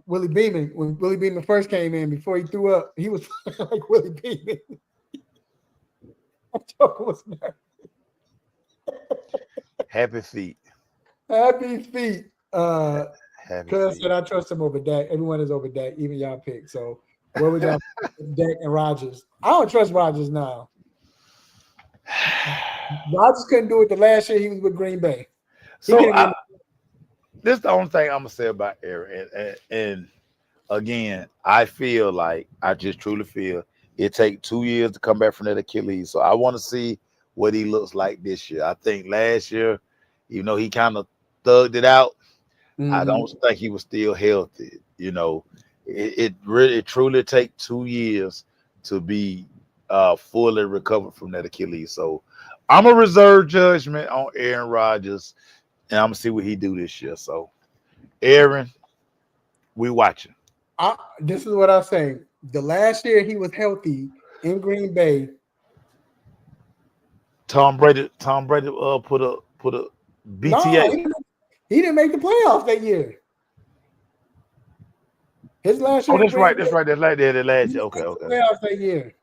Willie Beeman when Willie Beeman first came in before he threw up. He was playing like Willie Beeman. That joker was nervous. Happy feet. Happy feet. Happy Cuz feet. said I trust him over Dak. Everyone is over Dak, even y'all pick. So what would y'all pick, Dak and Rodgers? I don't trust Rodgers now. Rodgers couldn't do it the last year he was with Green Bay. He So can't even, this is the only thing I'm gonna say about Aaron. And again, I feel like I just truly feel it take 2 years to come back from that Achilles. So I want to see what he looks like this year. I think last year, you know, he kind of thugged it out. I don't think he was still healthy. You know, it really truly take 2 years to be fully recovered from that Achilles. So I'm a reserve judgment on Aaron Rodgers, and I'm gonna see what he do this year. So Aaron, we watching. this is what I say. The last year he was healthy in Green Bay. Tom Brady put a No, BTA. he didn't make the playoffs that year. His last Oh, year in that's Green right. Bay, That's right. That's like that he last year. didn't Okay, make the okay. playoffs that year.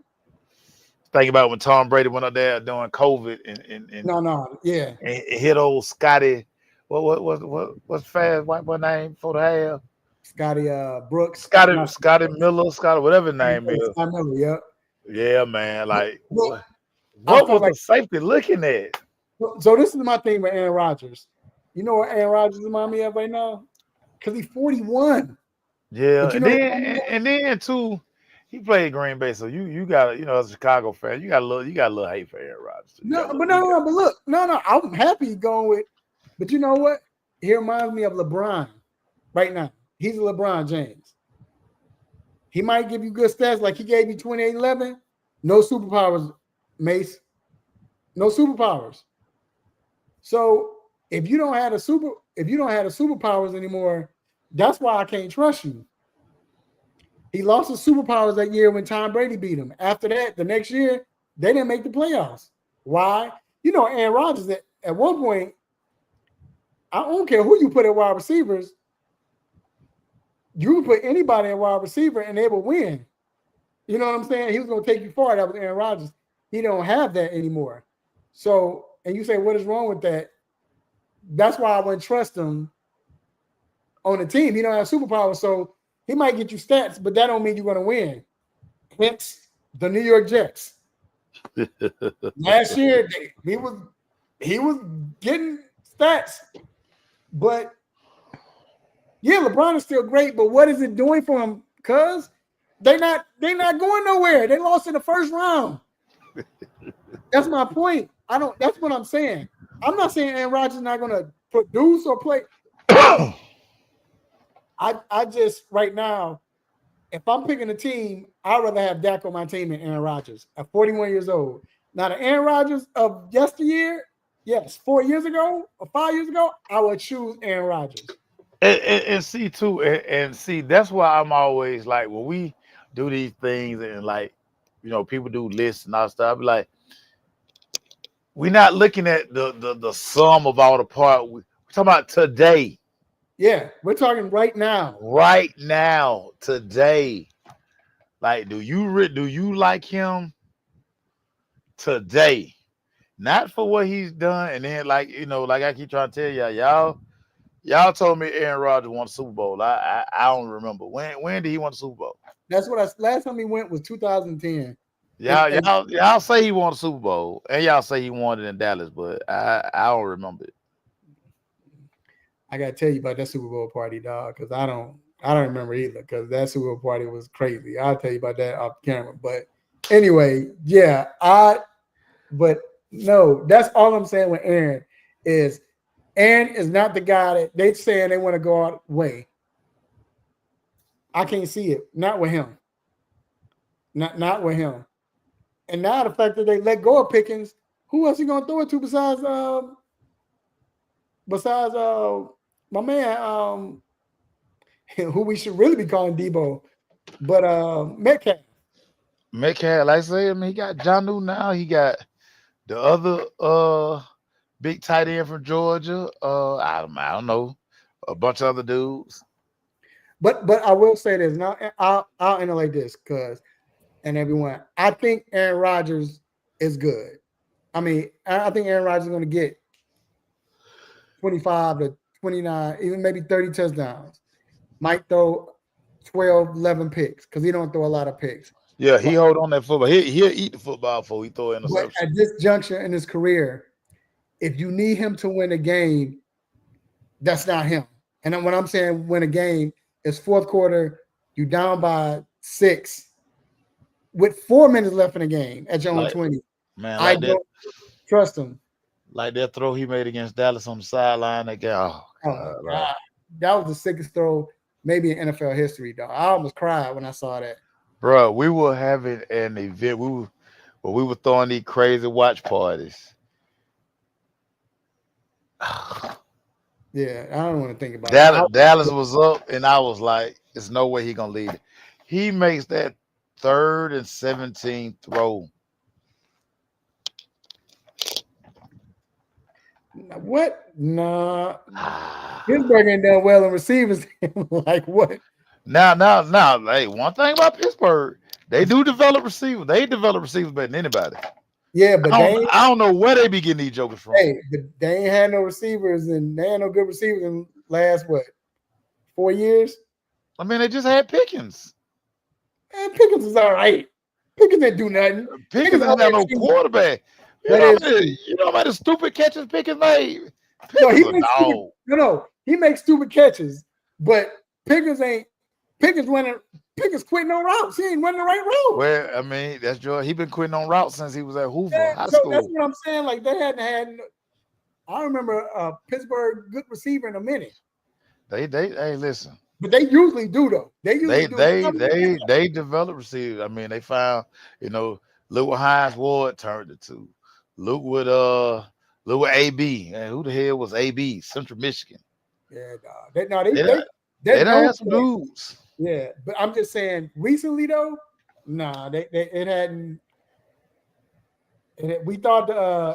Think about when Tom Brady went up there during COVID No, yeah. and hit old Scotty. What's fast white boy name for the half? Scotty Brooks. Not Scotty Miller, Scotty, whatever his name is. Scotty Miller, yeah. Yeah, man. Like Look, I what felt was like the safety looking at? so. This is my thing with Aaron Rodgers. You know what Aaron Rodgers reminds me of right now? Because he's 41. Yeah, But you and know, then too, he played Green Bay, so you got as a Chicago fan, you got a little hate for Aaron Rodgers. Too. but look, no. I'm happy going with. But you know what? He reminds me of LeBron right now. He's a LeBron James. He might give you good stats like he gave you 28-11. No superpowers, Mace. No superpowers. So if you don't have the superpowers anymore, that's why I can't trust you. He lost his superpowers that year when Tom Brady beat him. After that, the next year, they didn't make the playoffs. Why? You know, Aaron Rodgers at one point, I don't care who you put at wide receivers, you can put anybody at wide receiver and they will win. You know what I'm saying? He was going to take you far. That was Aaron Rodgers. He don't have that anymore. So, and you say, what is wrong with that? That's why I wouldn't trust him on the team. He don't have superpowers, so he might get you stats, but that don't mean you're going to win. Hence, the New York Jets. Last year, he was getting stats, but yeah, LeBron is still great. But what is it doing for him? Cause they're not going nowhere. They lost in the first round. That's my point. That's what I'm saying. I'm not saying Aaron Rodgers is not going to produce or play. I just right now, if I'm picking a team, I'd rather have Dak on my team than Aaron Rodgers at 41 years old. Now, the Aaron Rodgers of yesteryear, yes, 4 years ago or 5 years ago, I would choose Aaron Rodgers. And see too, and see that's why I'm always like when we do these things and like people do lists and all stuff. I be like, we're not looking at the sum of all the part. We're talking about today. Yeah, we're talking right now. Right now, today. Like, do you like him today? Not for what he's done, and then like I keep trying to tell y'all Y'all told me Aaron Rodgers won the Super Bowl. I don't remember when did he win the Super Bowl? That's what last time he went was 2010. And Y'all say he won the Super Bowl, and y'all say he won it in Dallas, but I don't remember it. I gotta tell you about that Super Bowl party, dog, because I don't remember either, because that Super Bowl party was crazy. I'll tell you about that off camera. But anyway, yeah, but no, that's all I'm saying with Aaron is not the guy that they saying they want to go out way. I can't see it. Not with him. Not with him. And now the fact that they let go of Pickens, who else he gonna throw it to besides my man who we should really be calling Debo, but Metcalf. Metcalf, like I said, I mean, he got Jonnu now. He got the other big tight end from Georgia. I don't know, a bunch of other dudes. But I will say this now. I'll end it like this, and everyone, I think Aaron Rodgers is good. I mean, I think Aaron Rodgers is going to get 25 to 29, even maybe 30 touchdowns. Might throw 12, 11 picks because he don't throw a lot of picks. Yeah, he hold on that football. He'll eat the football before he throw interception. But at this juncture in his career, if you need him to win a game, that's not him. And then when I'm saying win a game, it's fourth quarter, you down by 6 with 4 minutes left in the game at your own 20. Man, I don't trust him. Like that throw he made against Dallas on the sideline. That guy, God. That was the sickest throw maybe in NFL history, dog. I almost cried when I saw that. Bro, we were having an event. We were throwing these crazy watch parties. Yeah, I don't want to think about it. Dallas was up, and I was like, "There's no way he gonna lead it." He makes that 3rd and 17 throw. What? Nah. Pittsburgh ain't done well in receivers. Like what? Now, hey, one thing about Pittsburgh, they do develop receivers. They develop receivers better than anybody. Yeah, but I don't know where they be getting these jokers from. Hey, but they ain't had no receivers, and they had no good receivers in last 4 years. I mean, they just had Pickens. Man, Pickens is all right. Pickens didn't do nothing. Pickens don't have no quarterback. You know how many stupid catches Pickens made? He makes stupid catches, but Pickens quitting on routes. He ain't running the right route. Well, I mean, that's George. He been quitting on routes since he was at Hoover High so School. That's what I'm saying. Like they hadn't had. I remember Pittsburgh good receiver in a minute. Hey, listen. But they usually do though. They develop receivers. I mean, they found Luke Hines Ward turned it to Luke with AB. And who the hell was AB? Central Michigan. Yeah, dog. They don't have some dudes. Yeah, but I'm just saying recently though, nah, it hadn't. We thought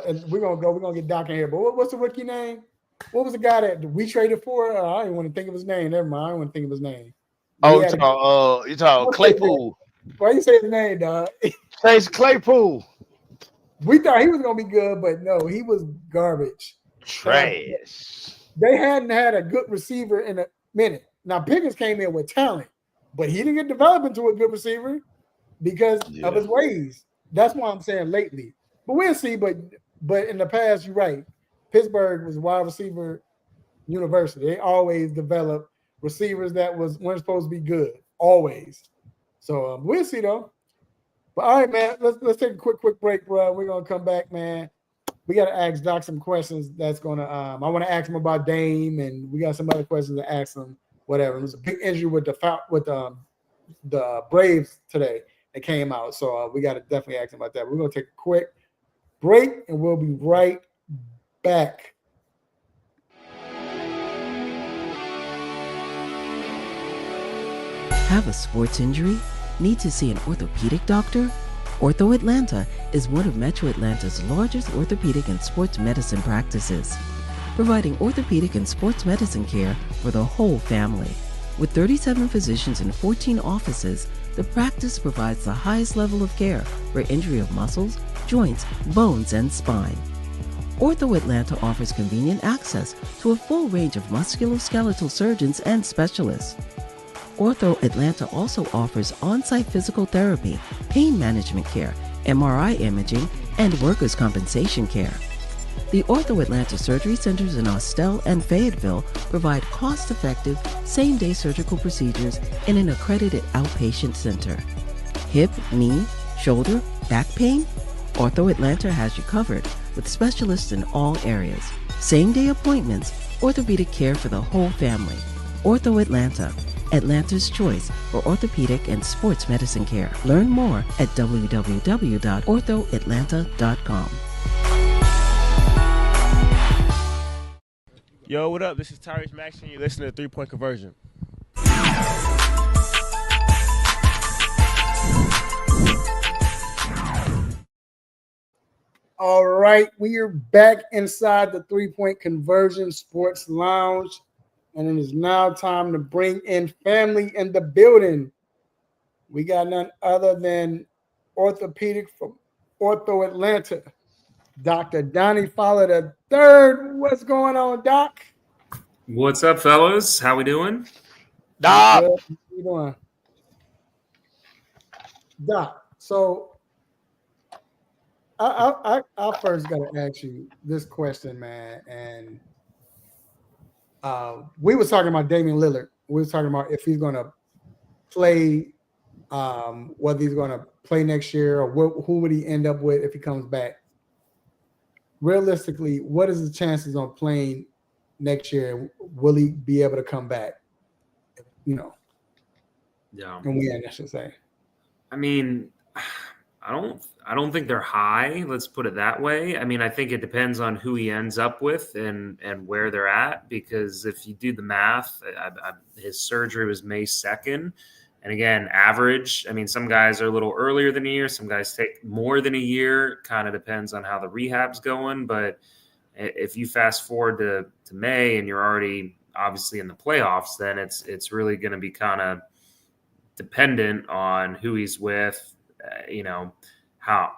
and we're gonna get Doc in here. But what's the rookie name? What was the guy that we traded for? I didn't want to think of his name. Never mind. I don't want to think of his name. You talking Claypool? Why you say his name, dog? Chase Claypool. We thought he was gonna be good, but no, he was garbage. Trash. They hadn't had a good receiver in a minute. Now Pickens came in with talent, but he didn't get developed into a good receiver because of his ways. That's why I'm saying lately. But we'll see. But in the past, you're right. Pittsburgh was wide receiver university. They always developed receivers that weren't supposed to be good. Always. So we'll see though. But all right, man. Let's take a quick break, bro. We're gonna come back, man. We gotta ask Doc some questions. That's gonna. I want to ask him about Dame, and we got some other questions to ask him. Whatever. There's a big injury with the Braves today that came out, so we got to definitely ask him about that. We're gonna take a quick break, and we'll be right back. Have a sports injury? Need to see an orthopedic doctor? Ortho Atlanta is one of Metro Atlanta's largest orthopedic and sports medicine practices, providing orthopedic and sports medicine care for the whole family. With 37 physicians and 14 offices, the practice provides the highest level of care for injury of muscles, joints, bones, and spine. Ortho Atlanta offers convenient access to a full range of musculoskeletal surgeons and specialists. Ortho Atlanta also offers on-site physical therapy, pain management care, MRI imaging, and workers' compensation care. The Ortho Atlanta surgery centers in Austell and Fayetteville provide cost-effective, same-day surgical procedures in an accredited outpatient center. Hip, knee, shoulder, back pain? Ortho Atlanta has you covered with specialists in all areas. Same-day appointments, orthopedic care for the whole family. Ortho Atlanta, Atlanta's choice for orthopedic and sports medicine care. Learn more at www.orthoatlanta.com. Yo, what up? This is Tyrese Maxson. You're listening to 3 Point Conversion. All right, we are back inside the 3 Point Conversion Sports Lounge, and it is now time to bring in family in the building. We got none other than orthopedic from Ortho Atlanta, Dr. Donnie Fowler III. What's going on, Doc? What's up, fellas? How we doing? Doc. Good. How you doing? Doc, so I first got to ask you this question, man. And we was talking about Damian Lillard. We was talking about if he's going to play, whether he's going to play next year or who would he end up with if he comes back. Realistically, what is the chances on playing next year? Will he be able to come back? Yeah. And we I should say. I mean, I don't think they're high. Let's put it that way. I mean, I think it depends on who he ends up with and where they're at. Because if you do the math, his surgery was May 2nd. And again, average. I mean, some guys are a little earlier than a year. Some guys take more than a year. Kind of depends on how the rehab's going. But if you fast forward to May and you're already obviously in the playoffs, then it's really going to be kind of dependent on who he's with, how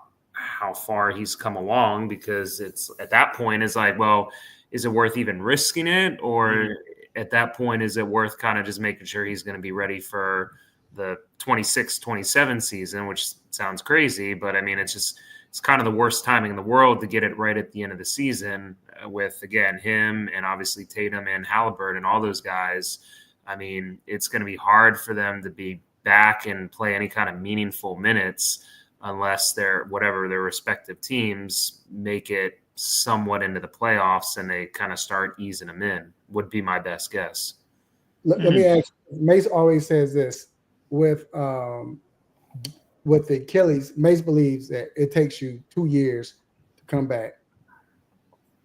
far he's come along, because it's at that point it's like, well, is it worth even risking it? Or at that point, is it worth kind of just making sure he's going to be ready for the 26-27 season, which sounds crazy, but I mean, it's kind of the worst timing in the world to get it right at the end of the season with, again, him and obviously Tatum and Halliburton and all those guys. I mean, it's going to be hard for them to be back and play any kind of meaningful minutes unless their respective teams make it somewhat into the playoffs and they kind of start easing them in, would be my best guess. Let me ask you, Mace always says this with the Achilles. Mace believes that it takes you 2 years to come back.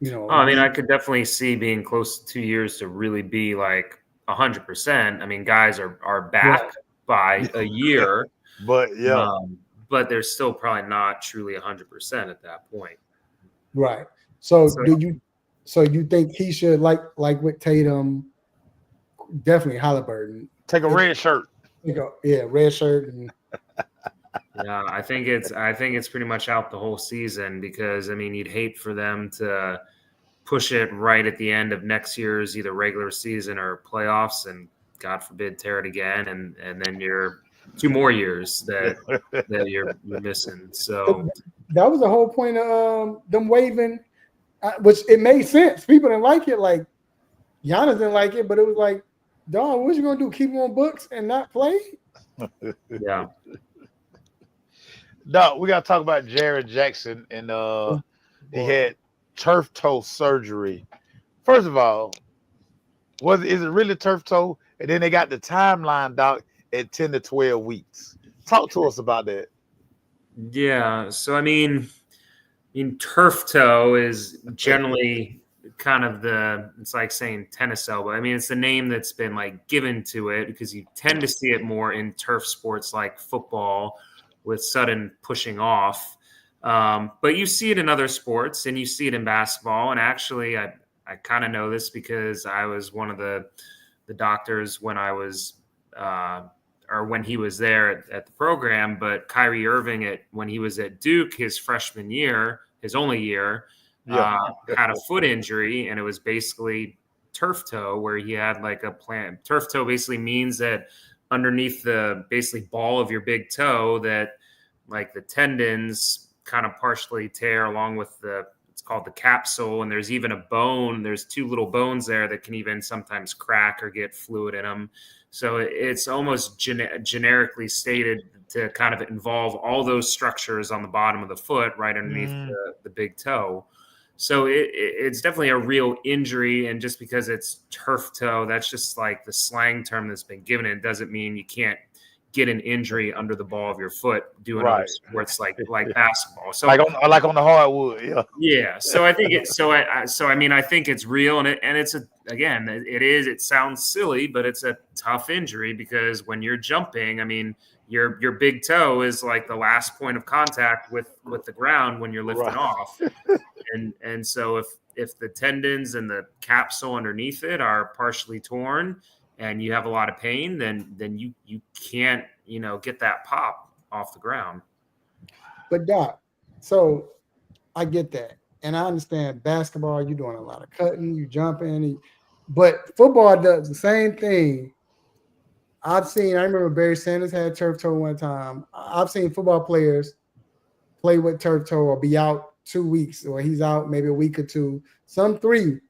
I mean, I could definitely see being close to 2 years to really be like 100%. I mean, guys are back by a year, but but they're still probably not truly 100% at that point. Right. So you think he should, like with Tatum, definitely Halliburton, take a red shirt? Red shirt. And yeah, I think it's pretty much out the whole season, because I mean, you'd hate for them to push it right at the end of next year's either regular season or playoffs, and God forbid tear it again, and then you're 2 more years that you're missing. So that was the whole point of them waiving, which it made sense. People didn't like it. Like Giannis didn't like it, but it was like, dog, what you gonna do? Keep him on books and not play? Yeah. No, we gotta talk about Jared Jackson, and he had turf toe surgery. First of all, is it really turf toe? And then they got the timeline, Doc, at 10 to 12 weeks. Talk to us about that. Yeah. So I mean, turf toe is generally kind of it's like saying tennis elbow. I mean, it's the name that's been like given to it because you tend to see it more in turf sports like football with sudden pushing off. But you see it in other sports, and you see it in basketball. And actually, I kind of know this because I was one of the doctors when I was or when he was there at the program. But Kyrie Irving, when he was at Duke his freshman year, his only year, had a foot injury, and it was basically turf toe, where he had like a plant. Turf toe basically means that underneath the basically ball of your big toe, that like the tendons kind of partially tear along with it's called the capsule, and there's even a bone. There's two little bones there that can even sometimes crack or get fluid in them. So it's almost generically stated to kind of involve all those structures on the bottom of the foot, right underneath the big toe. So it's definitely a real injury. And just because it's turf toe, that's just like the slang term that's been given. It doesn't mean you can't get an injury under the ball of your foot doing other sports like basketball. So like on the hardwood, yeah. So I think I think it's real, and it sounds silly, but it's a tough injury, because when you're jumping, I mean, your big toe is like the last point of contact with the ground when you're lifting off. And so if the tendons and the capsule underneath it are partially torn and you have a lot of pain, then you can't, get that pop off the ground. But Doc, so I get that. And I understand basketball, you're doing a lot of cutting, you jumping, but football does the same thing. I remember Barry Sanders had turf toe one time. I've seen football players play with turf toe or be out 2 weeks, or he's out maybe a week or two, some 3.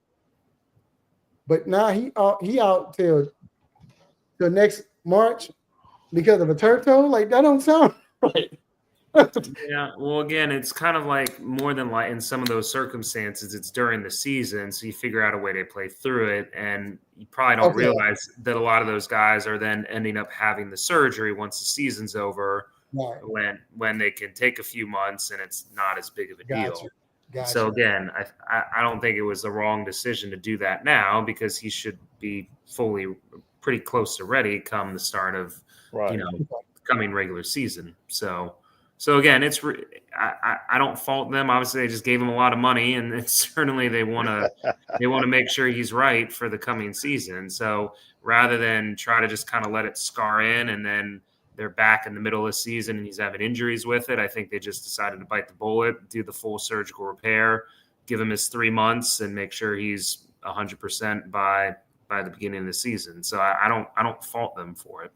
But now he out till next March because of a turf toe. Like, that don't sound right. Yeah, well, again, it's kind of like more than like in some of those circumstances, it's during the season, so you figure out a way to play through it, and you probably don't realize that a lot of those guys are then ending up having the surgery once the season's over, when they can take a few months and it's not as big of a deal. Gotcha. So again, I don't think it was the wrong decision to do that now, because he should be pretty close to ready come the start of coming regular season. So again, I don't fault them. Obviously, they just gave him a lot of money, and it's certainly they want to make sure he's right for the coming season. So rather than try to just kind of let it scar in, and then they're back in the middle of the season and he's having injuries with it, I think they just decided to bite the bullet, do the full surgical repair, give him his 3 months, and make sure he's 100% by the beginning of the season. So I don't fault them for it.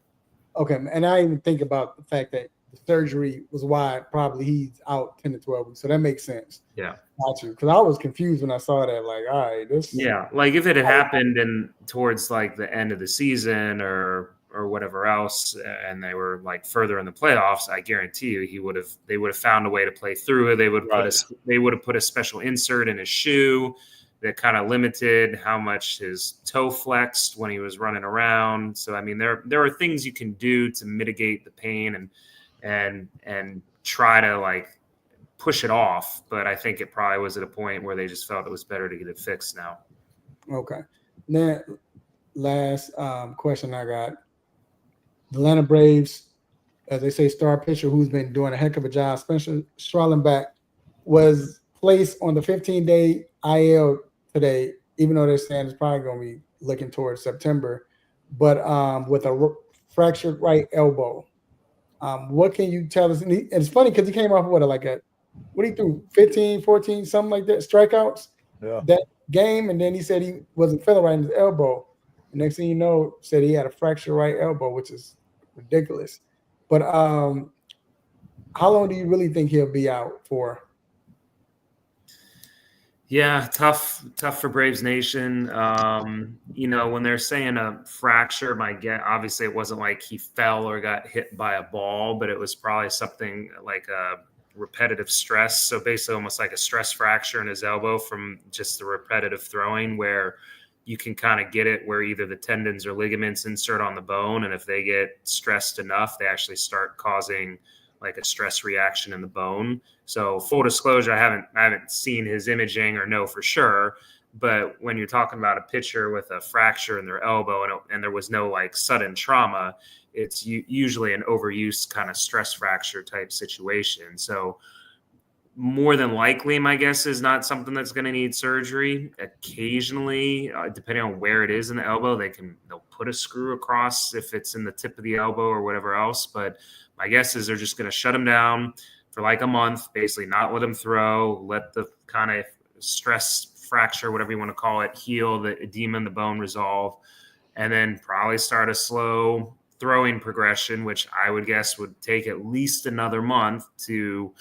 Okay, and I even think about the fact that the surgery was why probably he's out 10 to 12 weeks. So that makes sense. Yeah. Got you. Because I was confused when I saw that. Like, all right, this. Yeah, like if it had happened towards like the end of the season or whatever else, and they were like further in the playoffs, I guarantee you they would have found a way to play through it. They would have put a special insert in his shoe that kind of limited how much his toe flexed when he was running around. So I mean, there are things you can do to mitigate the pain and try to like push it off. But I think it probably was at a point where they just felt it was better to get it fixed now. Okay. Now, last question I got. The Atlanta Braves, as they say, star pitcher who's been doing a heck of a job, Spencer Strahlenbach, was placed on the 15-day IL today, even though they're saying it's probably going to be looking towards September, but with a fractured right elbow. What can you tell us? And it's funny because he came off what he threw, 15, 14, something like that, strikeouts that game, and then he said he wasn't feeling right in his elbow. Next thing you know, said he had a fractured right elbow, which is ridiculous. But how long do you really think he'll be out for? Yeah, tough for Braves Nation. When they're saying a fracture, obviously it wasn't like he fell or got hit by a ball, but it was probably something like a repetitive stress. So basically almost like a stress fracture in his elbow from just the repetitive throwing, where you can kind of get it where either the tendons or ligaments insert on the bone, and if they get stressed enough, they actually start causing like a stress reaction in the bone. So full disclosure, I haven't seen his imaging or know for sure, but when you're talking about a pitcher with a fracture in their elbow and there was no like sudden trauma, it's usually an overuse kind of stress fracture type situation. So more than likely, my guess is not something that's going to need surgery. Occasionally, depending on where it is in the elbow, they'll put a screw across if it's in the tip of the elbow or whatever else. But my guess is they're just going to shut him down for like a month, basically not let him throw, let the kind of stress fracture, whatever you want to call it, heal, the edema in the bone resolve, and then probably start a slow throwing progression, which I would guess would take at least another month to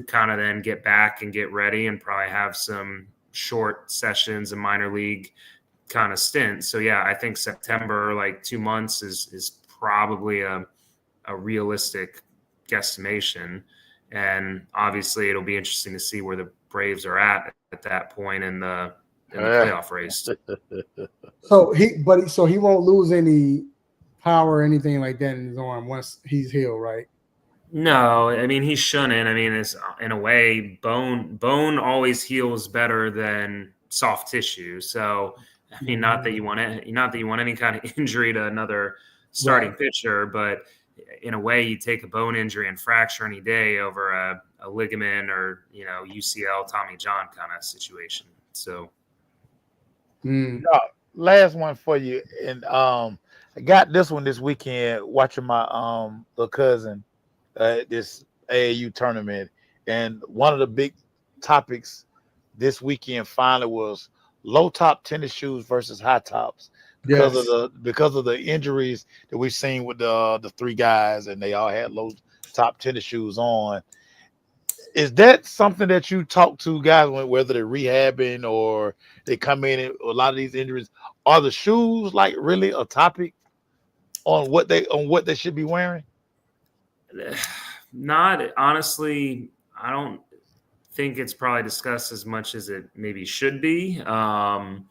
kind of then get back and get ready, and probably have some short sessions and minor league kind of stint. So yeah, I think September, like 2 months, is probably a realistic guesstimation. And obviously it'll be interesting to see where the Braves are at that point in the playoff race. So he won't lose any power or anything like that in his arm once he's healed, right? No, I mean, he shouldn't. I mean, it's in a way, bone always heals better than soft tissue. So, I mean, not that you want any kind of injury to another starting pitcher, but in a way, you take a bone injury and fracture any day over a ligament or, UCL, Tommy John kind of situation. So, last one for you, and I got this one this weekend watching my little cousin this AAU tournament, and one of the big topics this weekend finally was low top tennis shoes versus high tops because of the injuries that we've seen with the three guys, and they all had low top tennis shoes on. Is that something that you talk to guys whether they're rehabbing or they come in and a lot of these injuries? Are the shoes like really a topic on what they should be wearing? Not honestly, I don't think it's probably discussed as much as it maybe should be. When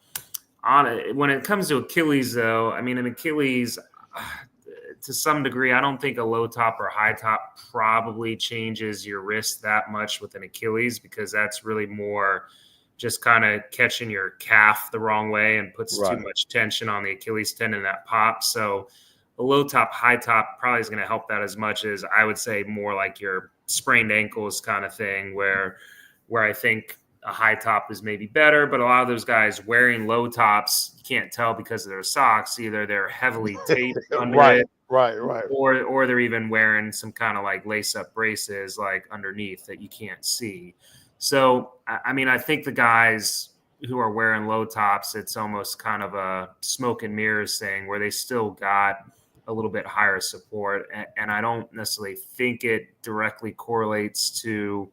it comes to Achilles, though, I mean, an Achilles, to some degree, I don't think a low top or high top probably changes your wrist that much with an Achilles, because that's really more just kind of catching your calf the wrong way and puts too much tension on the Achilles tendon that pops. So a low top, high top probably is going to help that as much as, I would say, more like your sprained ankles kind of thing, where I think a high top is maybe better. But a lot of those guys wearing low tops, you can't tell because of their socks. Either they're heavily taped under it, or they're even wearing some kind of like lace up braces like underneath that you can't see. So, I mean, I think the guys who are wearing low tops, it's almost kind of a smoke and mirrors thing where they still got a little bit higher support. And I don't necessarily think it directly correlates to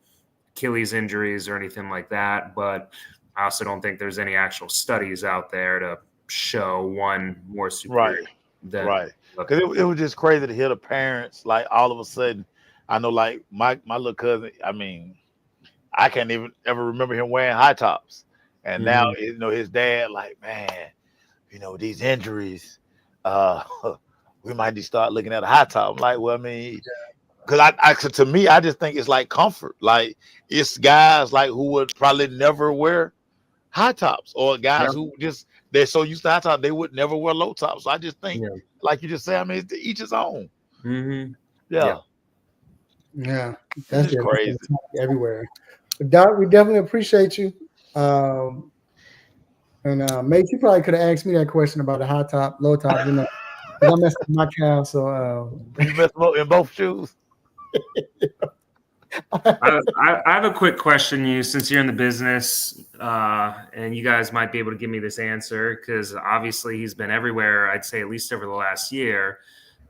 Achilles injuries or anything like that. But I also don't think there's any actual studies out there to show one more superior than Because it was just crazy to hear the parents, like, all of a sudden. I know, like, my little cousin, I mean, I can't even ever remember him wearing high tops. And now, his dad, like, man, these injuries, we might need to start looking at a high top. I'm like, well, I mean, because to me, I just think it's like comfort. Like, it's guys like who would probably never wear high tops, or guys who just, they're so used to high tops, they would never wear low tops. So I just think, like you just say, I mean, it's to each his own. Yeah, that's crazy everywhere. But Doc, we definitely appreciate you. Mate, you probably could have asked me that question about the high top, low top. I messed up my calf, so you messed up in both shoes. I have a quick question, since you're in the business, and you guys might be able to give me this answer, because obviously he's been everywhere, I'd say at least over the last year.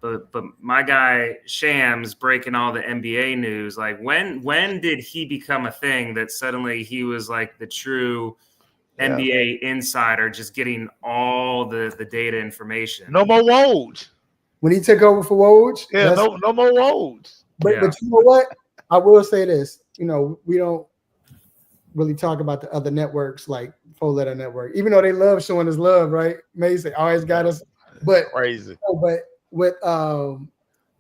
But my guy Shams breaking all the NBA news, like when did he become a thing that suddenly he was like the true NBA insider, just getting all the data information? No more Woj. When he took over for Woj? Yeah, no more Woj. But you know what? I will say this. We don't really talk about the other networks like Four Letter Network, even though they love showing us love, right? Mason always got us. But crazy. But with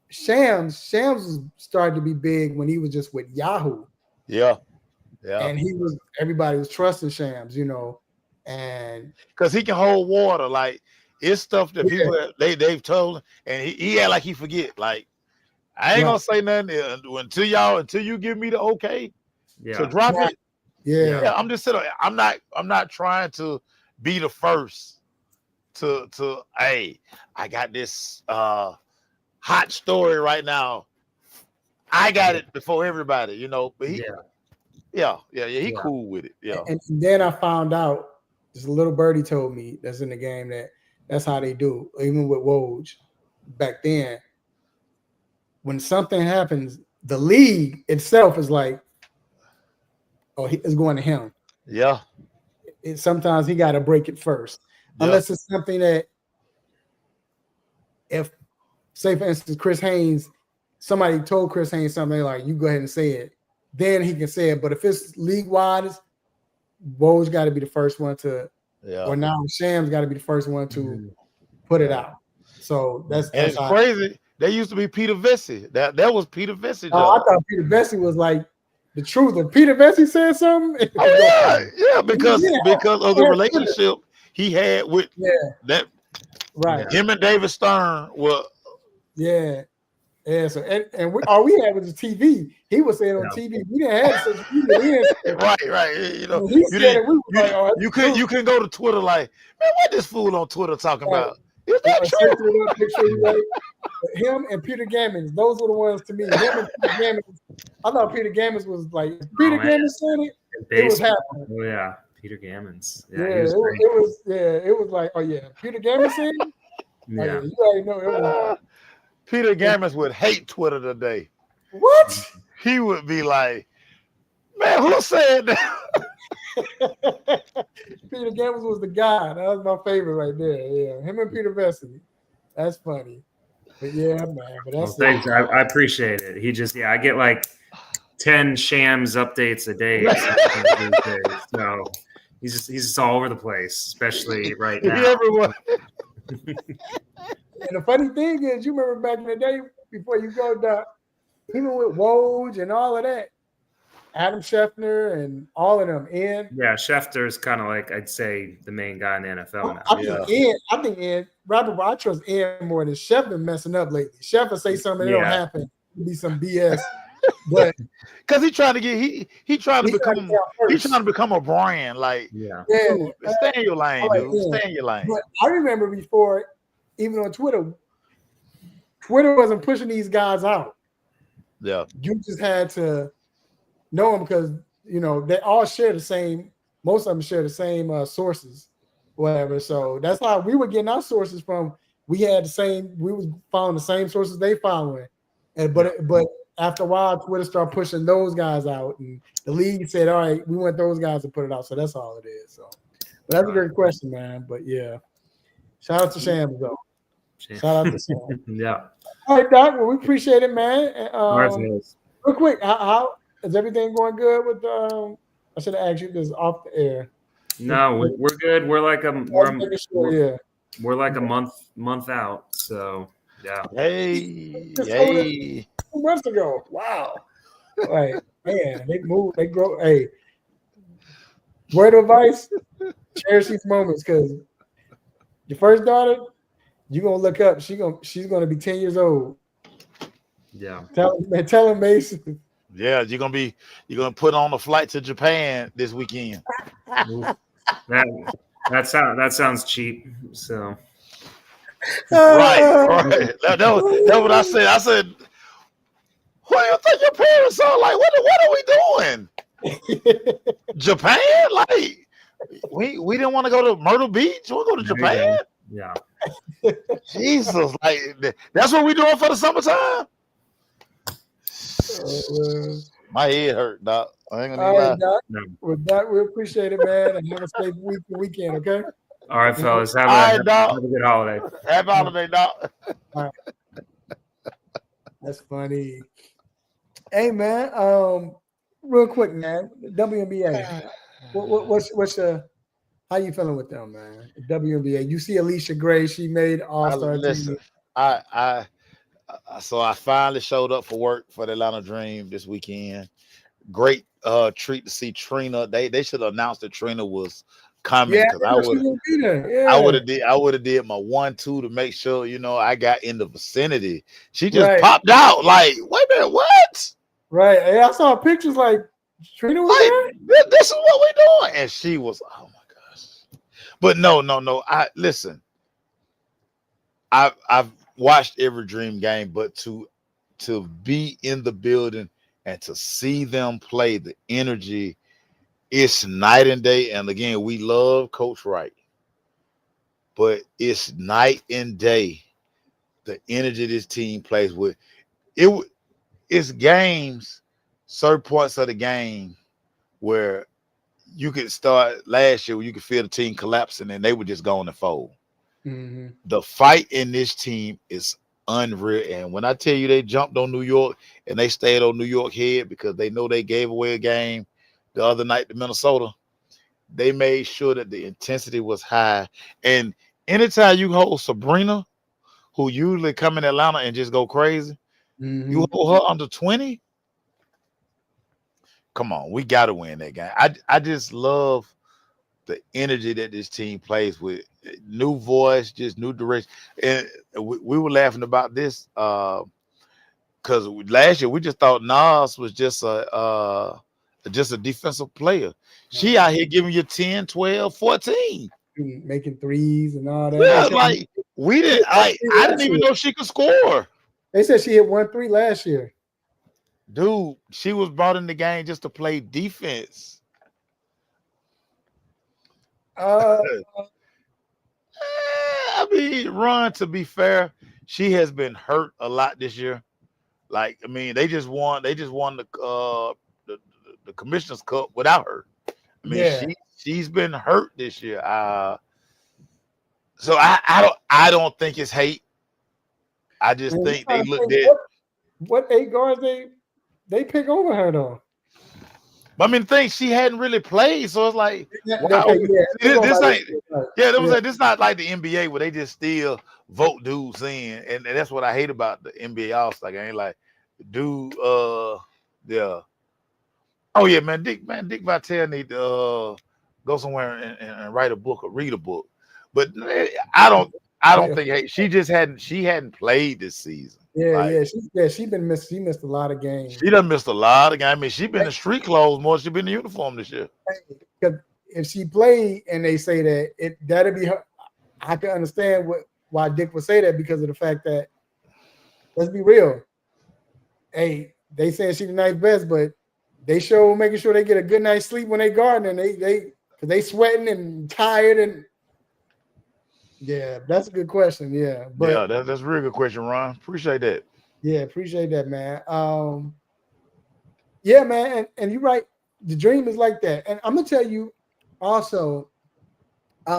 Shams was starting to be big when he was just with Yahoo. Yeah. And everybody was trusting Shams, and because he can hold water. Like, it's stuff that people they've told him, and he act like he forget. Like, I ain't gonna say nothing until you give me the okay to drop it. Yeah. I'm just sitting. I'm not trying to be the first to hey, I got this hot story right now. I got it before everybody, but He cool with it. Yeah. And then I found out, this little birdie told me that's in the game that's how they do. Even with Woj back then, when something happens, the league itself is like, oh, it's going to him. Yeah. Sometimes he got to break it first, unless it's something that, if, say for instance, Chris Haynes, somebody told Chris Haynes something like, you go ahead and say it, then he can say it. But if it's league wide, Woj got to be the first one to, or now Shams got to be the first one to put it out. So that's it's crazy. There used to be Peter Vesey. That was Peter Vesey. Oh, I thought Peter Vesey was like the truth. If Peter Vesey said something, because of the relationship he had with that. Right. Him and David Stern were. Yeah. So all we had was the TV. He was saying on TV. We didn't have social media then. Right. You know, he said it, we was like, oh, you can go to Twitter like, man, what this fool on Twitter talking about? Is that true? Him and Peter Gammons, those were the ones to me. Him and Peter Gammons, I thought Peter Gammons was like, Peter Gammons said it was happening. Oh yeah, Peter Gammons. Yeah, it was like, oh yeah, Peter Gammons said it? Yeah. Oh, yeah, you already know it was. Peter Gammons would hate Twitter today. What? He would be like, man, who said that? Peter Gammons was the guy. That was my favorite right there. Yeah, him and Peter Vesey. That's funny. But yeah, man. But that's thanks. I appreciate it. He just, I get like 10 Shams updates a day. So he's just all over the place, especially right now. Everyone. And the funny thing is, you remember back in the day before you go down, even with Woj and all of that, Adam Schefter and all of them. Yeah, Schefter is kind of like, I'd say, the main guy in the NFL now. I think Robert Rogers more than Schefter messing up lately. Schefter say something that don't happen. It'll be some BS. But because he's trying to become a brand. Like, stay in your lane, dude. Stay in your lane. But I remember before, even on Twitter wasn't pushing these guys out. Yeah. You just had to know them because, you know, they all share the same, most of them share the same sources, whatever. So that's how we were getting our sources from. We was following the same sources they following. But after a while, Twitter started pushing those guys out, and the league said, all right, we want those guys to put it out. So that's all it is. So, but that's a great question, man. But yeah, shout out to Shams, though. Shout out to Shams. Yeah. All right, Doc. Well, we appreciate it, man. Real quick, how is everything going good with I should have asked you this off the air. No, we're good. We're like we're like a month out. So yeah. Hey. 2 months ago. Wow. Right. Man, they move, they grow. Hey. Word of advice, cherish these moments, because your first daughter, you're gonna look up. She's gonna be 10 years old. Yeah. Tell him, Mason. Yeah, you're gonna put on a flight to Japan this weekend. That sounds cheap. So right. That's what I said. I said, what do you think your parents are like? What are we doing? Japan? Like we didn't want to go to Myrtle Beach. We'll go to Japan. Yeah. Jesus, like that's what we doing for the summertime. My head hurt, Doc. I ain't gonna lie. Doc. No. With that, we appreciate it, man, and have a safe weekend, okay? All right, fellas. Have a good holiday. Happy holiday, Doc. All right. That's funny. Hey, man. Real quick, man. WNBA. What's how you feeling with them, man? WNBA. You see Alicia Gray? She made All-Star team. So I finally showed up for work for the Atlanta Dream this weekend. Great treat to see Trina. They should have announced that Trina was coming, because I would have did my 1-2 to make sure, you know, I got in the vicinity. She just popped out like, wait a minute, what? Right. Hey, I saw pictures like Trina was there. This is what we're doing, and she was. Oh my gosh! But no. Listen. I've watched every Dream game, but to be in the building and to see them play, the energy, it's night and day. And again, we love Coach Wright, but it's night and day. The energy this team plays with it. It's games, certain points of the game where you could start last year where you could feel the team collapsing and they were just going to fold. Mm-hmm. The fight in this team is unreal. And when I tell you they jumped on New York and they stayed on New York head because they know they gave away a game the other night to Minnesota, they made sure that the intensity was high. And anytime you hold Sabrina, who usually come in Atlanta and just go crazy, Mm-hmm. you hold her under 20. Come on, we got to win that game. I just love the energy that this team plays with. New voice, just new direction. And we were laughing about this because last year we just thought Nas was just a defensive player. She out here giving you 10, 12, 14. Making threes and all that. Yeah, like we didn't. I didn't even know she could score. They said she hit 1 3 last year. Dude, she was brought in the game just to play defense. I mean, Ron, to be fair, she has been hurt a lot this year. Like, I mean, they just won the Commissioner's Cup without her. I mean, she's been hurt this year. So I don't think it's hate. I just think they looked at what 8 guards they pick over her though. I mean, she hadn't really played, so it's like, wow, Okay, this ain't. Yeah, that was like, this not like the NBA where they just still vote dudes in, and that's what I hate about the NBA All-Star game. Like, dude, yeah. Oh yeah, man, Dick Vitale need to go somewhere and write a book or read a book. But I don't think she hadn't played this season. She missed a lot of games. She done missed a lot of games. I mean, she been in street clothes more than she been in uniform this year. Because if she played and they say that that'd be her, I can understand why Dick would say that because of the fact that, let's be real. Hey, they saying she's the ninth best, but they show making sure they get a good night's sleep when they guarding and they sweating and tired and yeah, that's a good question. Yeah, but that's a really good question, Ron. Appreciate that. Yeah, appreciate that, man. Yeah, man, and you're right. The dream is like that, and I'm gonna tell you also.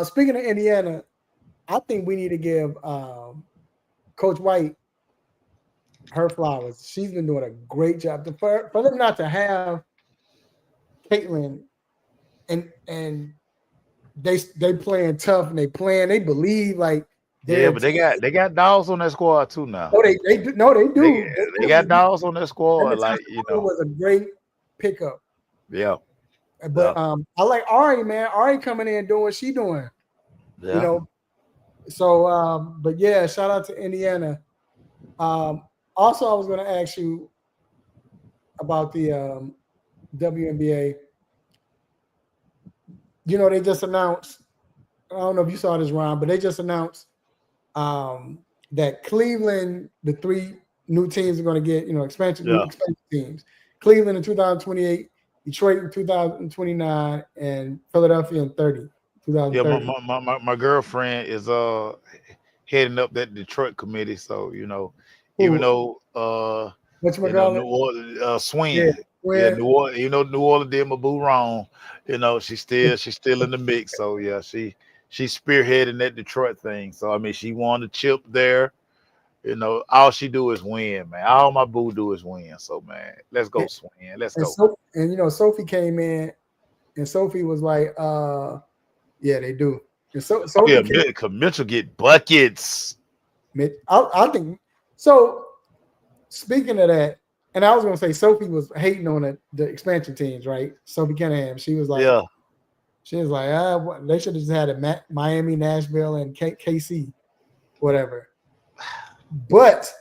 Speaking of Indiana, I think we need to give Coach White her flowers. She's been doing a great job. For them not to have Caitlin and they playing tough and they believe like but they got dogs on that squad too now. No, they do. No, they do. They got dogs on that squad. Like, it was a great pickup. Yeah. But I like Ari, man. Ari coming in doing what she doing. Yeah. You know. So but yeah, shout out to Indiana. Also, I was going to ask you about the WNBA. You know, they just announced, I don't know if you saw this, Ron, but they just announced that Cleveland, the 3 new teams are going to get, expansion teams. Cleveland in 2028, Detroit in 2029, and Philadelphia in 2030. Yeah, my girlfriend is heading up that Detroit committee, so even though New Orleans swing. Yeah, New Orleans, New Orleans did my boo wrong. She's still in the mix. So yeah, she's spearheading that Detroit thing. So I mean, she won the chip there. All she do is win, man. All my boo do is win. So man, let's go swing. Let's go. Sophie came in, and Sophie was like, yeah, they do. And Mitchell get buckets. I think so. Speaking of that, and I was going to say Sophie was hating on the expansion teams, right? Sophie Cunningham. She was like, she was like, they should have just had a Miami, Nashville, and KC, whatever. But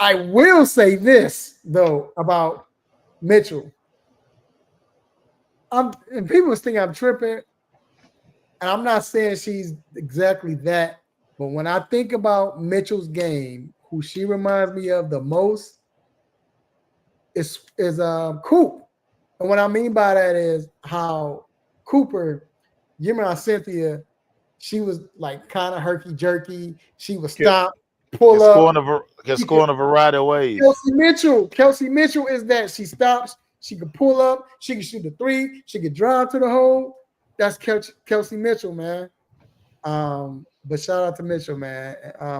I will say this though about Mitchell. And people think I'm tripping, and I'm not saying she's exactly that. But when I think about Mitchell's game, who she reminds me of the most is Coop. And what I mean by that is how Cooper, you remember how Cynthia, she was like kind of herky jerky. She would stop, pull up. Can score in a variety of ways. Kelsey Mitchell is that. She stops. She can pull up. She can shoot the three. She can drive to the hole. That's Kelsey Mitchell, man. But shout out to Mitchell, man.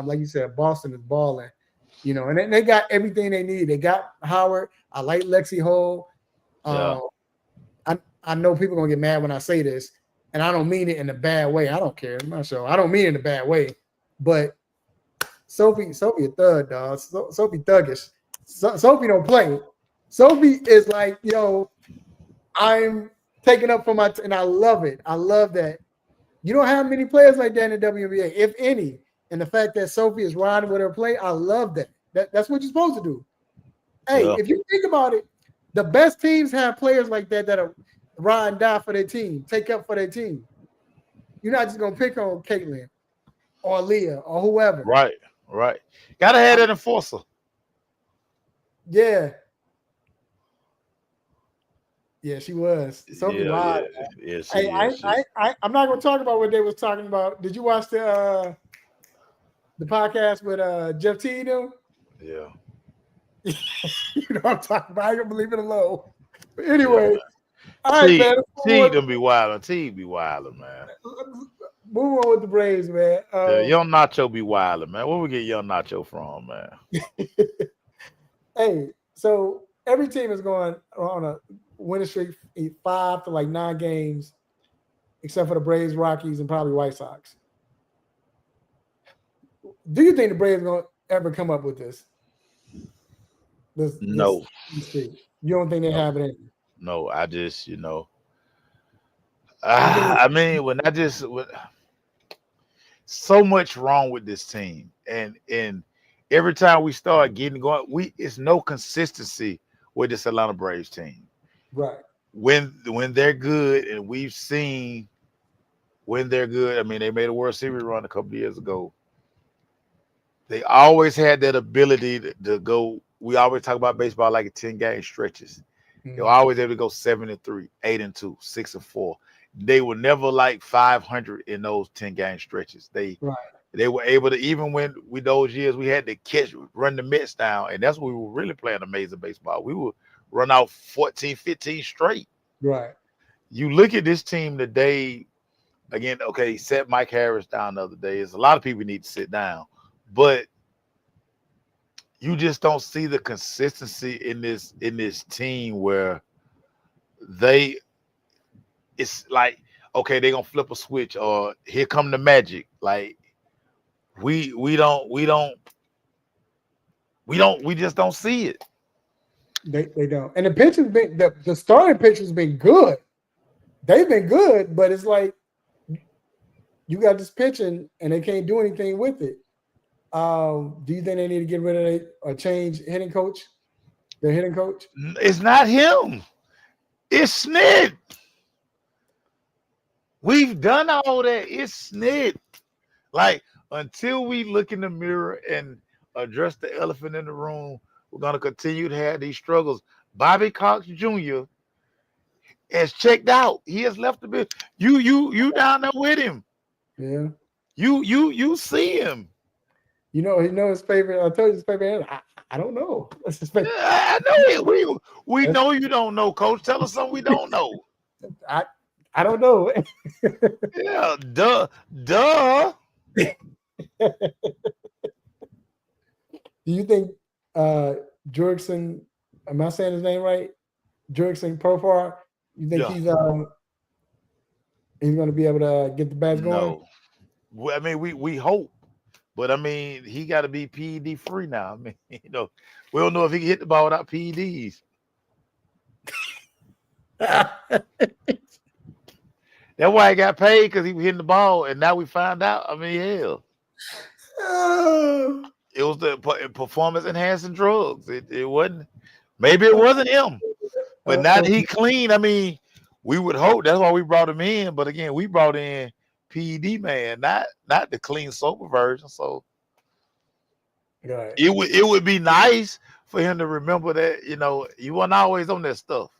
Like you said, Boston is balling, you know, and they got everything they need. They got Howard. I like Lexi Hole. I know people are gonna get mad when I say this, and I don't mean it in a bad way. I don't care. I'm not sure. I don't mean it in a bad way, but Sophie a thug, dog. Sophie thuggish. Sophie don't play. Sophie is like, yo, I'm taking up for my and I love it. I love that. You don't have many players like that in the WNBA, if any. And the fact that Sophie is riding with her play, I love that. That's what you're supposed to do. Hey, if you think about it, the best teams have players like that are ride and die for their team, take up for their team. You're not just gonna pick on Caitlin or Leah or whoever. Right. Gotta have that enforcer. Yeah. Yeah, she was. Something wild. Yeah, I'm not gonna talk about what they was talking about. Did you watch the podcast with Jeff T? Yeah. You know what I'm talking about. I ain't gonna leave it alone. But anyway, all right, man. T gonna be wilding. T be wilding, man. Move on with the Braves, man. Young Nacho be wilding, man. Where we get Young Nacho from, man? Hey, so every team is going on a winning streak, 5 to 9 games, except for the Braves, Rockies, and probably White Sox. Do you think the Braves are going to ever come up with this? No. You don't think they have it in you? No, I just, I mean, so much wrong with this team, and every time we start getting going, it's no consistency with this Atlanta Braves team. Right. When they're good, and we've seen when they're good. I mean, they made a World Series run a couple of years ago. They always had that ability to go. We always talk about baseball like a 10-game stretches. Mm-hmm. They're always able to go 7-3, 8-2, 6-4. They were never like 500 in those 10-game stretches. They were able to, even when those years we had to run the Mets down, and that's when we were really playing amazing baseball. We would run out 14, 15 straight. Right. You look at this team today, again, okay, set Mike Harris down the other day. There's a lot of people need to sit down, but you just don't see the consistency in this team where it's like, okay, they're gonna flip a switch, or here come the magic. Like we just don't see it. They don't. And the pitcher's been the starting pitcher's been good. They've been good, but it's like you got this pitching and they can't do anything with it. Do you think they need to get rid of it or change hitting coach? Their hitting coach? It's not him. It's Snit. We've done all that. It's Snit. Like, until we look in the mirror and address the elephant in the room, we're gonna continue to have these struggles. Bobby Cox Jr. has checked out. He has left the bit. You down there with him. Yeah. You see him. You know his favorite. I told you his favorite. I don't know. That's his favorite. I know it. We know you don't know, Coach. Tell us something we don't know. I don't know. Yeah, duh. Do you think Jurickson, am I saying his name right? Jurickson Profar, you think he's going to be able to get the bats going? No. I mean, we hope. But I mean, he got to be PED free now. I mean, we don't know if he can hit the ball without PEDs. That's why he got paid, because he was hitting the ball, and now we find out. I mean, hell, it was the performance enhancing drugs. It wasn't. Maybe it wasn't him, but now that he clean, I mean, we would hope. That's why we brought him in. But again, we brought in PED man, not the clean sober version. So it would be nice for him to remember that, you weren't always on that stuff.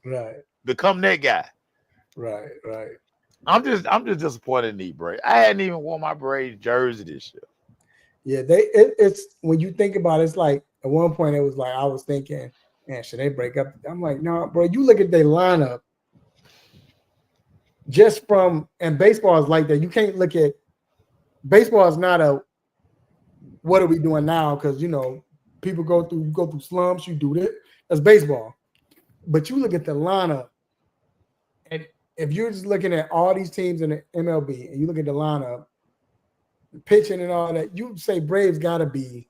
Right, Become that guy. right. I'm just disappointed in these Braves. I hadn't even worn my Braves jersey this year. Yeah, it's when you think about it, it's like at one point it was like I was thinking, man, should they break up? I'm like, no, bro. You look at their lineup, just from and baseball is like that. You can't look at baseball is not a what are we doing now? Because people go through slumps. You do that. That's baseball. But you look at the lineup, and if you're just looking at all these teams in the MLB, and you look at the lineup, pitching and all that, you say Braves got to be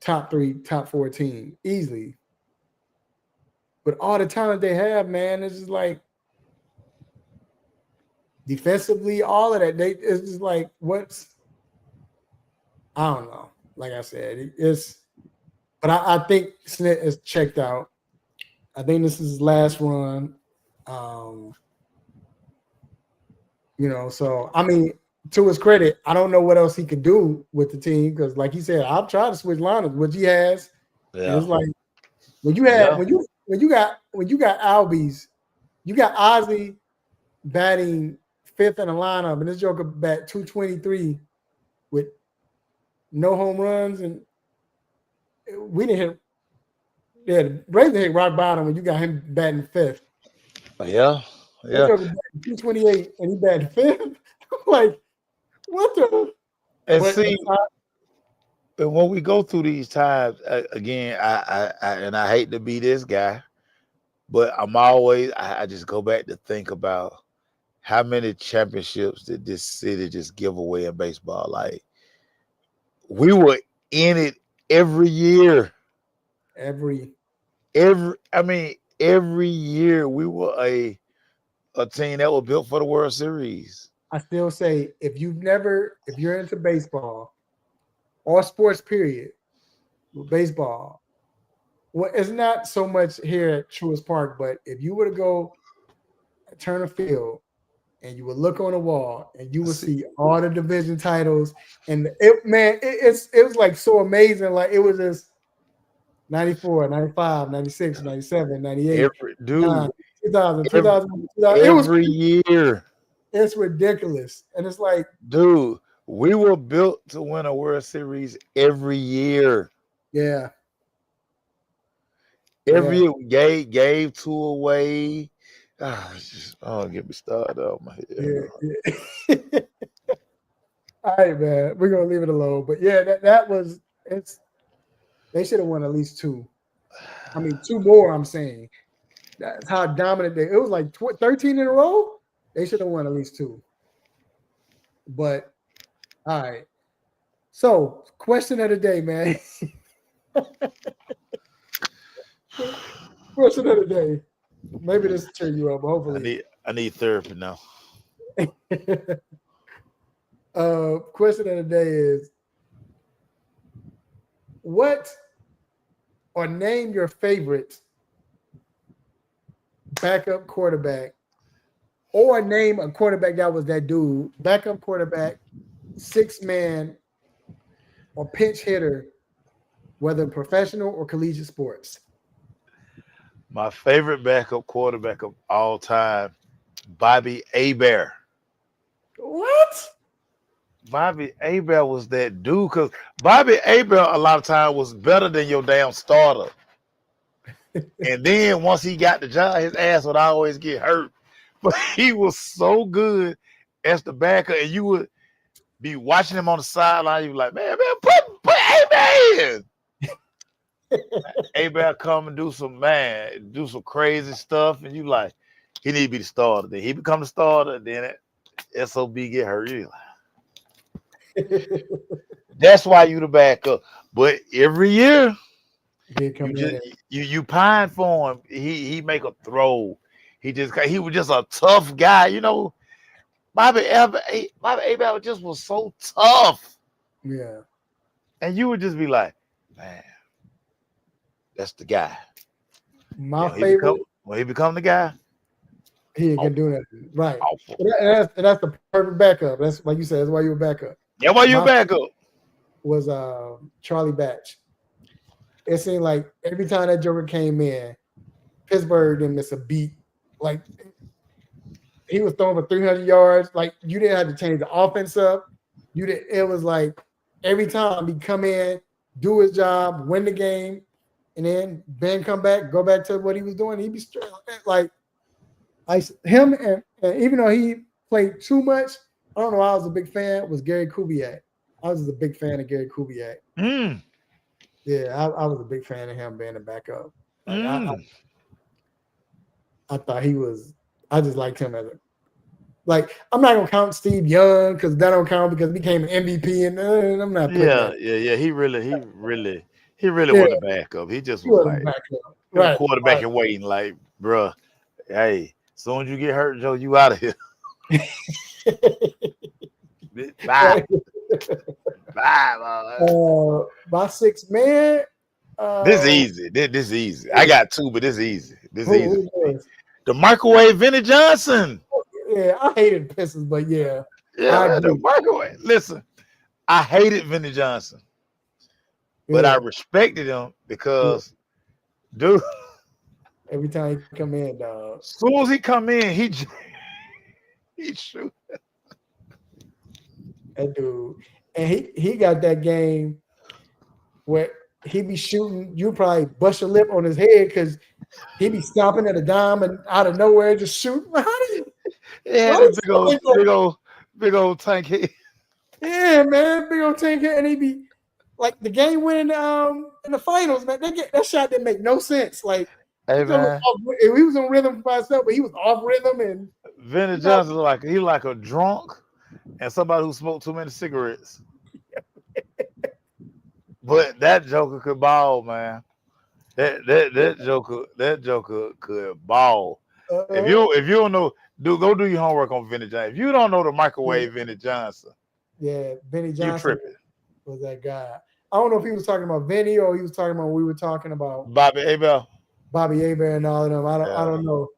top 3, top 4 team easily. But all the talent they have, man, it's just like defensively, all of that. It's just like I don't know. Like I said, but I think Snit is checked out. I think this is his last run. So I mean, to his credit, I don't know what else he could do with the team because, like he said, I've tried to switch lineups, which he has. Yeah. And it's like when you got Albies, you got Ozzy batting 5th in the lineup, and this Joker bat 223 with no home runs, and we didn't hit. Yeah, the Braves didn't hit rock bottom when you got him batting 5th. Yeah. That Joker batting 228 and he batting 5th. Like, what the? And see, when we go through these times again, I hate to be this guy, but I just go back to think about how many championships did this city just give away in baseball. Like, we were in it every year. Every year we were a team that was built for the World Series. I still say if you're into baseball or sports period, baseball, well, it's not so much here at Truist Park, but if you were to go Turner Field and you would look on the wall and you would see all the division titles, and it was like so amazing. Like it was just 94, 95, 96, 97, 98, 2000, 2000. Every year. It's ridiculous. And it's like, dude, we were built to win a World Series every year. Yeah. Every year we gave 2 away. Don't get me started on my head. Yeah. All right, man. We're gonna leave it alone. But yeah, they should have won at least 2. I mean, 2 more, I'm saying. That's how dominant it was like 13 in a row. They should have won at least 2. But all right. So, question of the day, man. Question of the day. Maybe this will cheer you up. Hopefully, I need therapy now. Question of the day is: name your favorite backup quarterback, or name a quarterback that was that dude, backup quarterback, 6-man, or pinch hitter, whether professional or collegiate sports. My favorite backup quarterback of all time, Bobby Hebert. What? Bobby Hebert was that dude, because Bobby Hebert a lot of times was better than your damn starter. And then once he got the job, his ass would always get hurt. But he was so good as the backup, and you would be watching him on the sideline. You be like, man, put Hebert in. Hebert come and do some crazy stuff, and you like, he need to be the starter. Then he become the starter, then SOB get hurt. You like, that's why you the backup. But every year, you pine for him. He make a throw. He was just a tough guy, Bobby Hebert just was so tough. Yeah. And you would just be like, man, that's the guy. My favorite. When he become the guy, he ain't gonna do that. Right. And that's the perfect backup. That's like you said, that's why you were backup. Yeah, why you backup? Was Charlie Batch. it seemed like every time that Joker came in, Pittsburgh didn't miss a beat. Like he was throwing for 300 yards. Like you didn't have to change the offense up. You did. It was like every time he come in, do his job, win the game, and then Ben come back, go back to what he was doing. He'd be straight like him and even though he played too much, I don't know. I was a big fan. Was Gary Kubiak. I was a big fan of Gary Kubiak. Yeah, I was a big fan of him being a backup. Like, I thought he was. I just liked him as a. Like I'm not gonna count Steve Young because that don't count because he became an MVP and I'm not. Yeah. He really wasn't a backup. He just was like right, quarterback and waiting. Like, bruh, hey, as soon as you get hurt, Joe, you out of here. Bye. Bye. My sixth man. This is easy. This is easy. I got two, but this is easy. This is easy. Who the microwave Vinny Johnson. Yeah, I hated the Pistons, but yeah. Yeah, the microwave. Listen, I hated Vinny Johnson, but I respected him because, dude, every time he come in, dog. As soon as he come in, he shoot. That dude, and he got that game where he be shooting. You probably bust your lip on his head because he be stopping at a dime and out of nowhere just shooting. How do you? Yeah, big old tank head. Yeah, man, big old tank head, and he be like the game winning in the finals, man. That shot didn't make no sense. Like, hey man, he was on rhythm by himself, but he was off rhythm. And Vinny Johnson like a drunk and somebody who smoked too many cigarettes. But that Joker could ball, man. That Joker could ball. If you don't know, go do your homework on Vinny Johnson. If you don't know the microwave Vinny Johnson, Vinny Johnson, you tripping. Was that guy? I don't know if he was talking about Vinny or he was talking about we were talking about Bobby Abel and all of them. I don't know.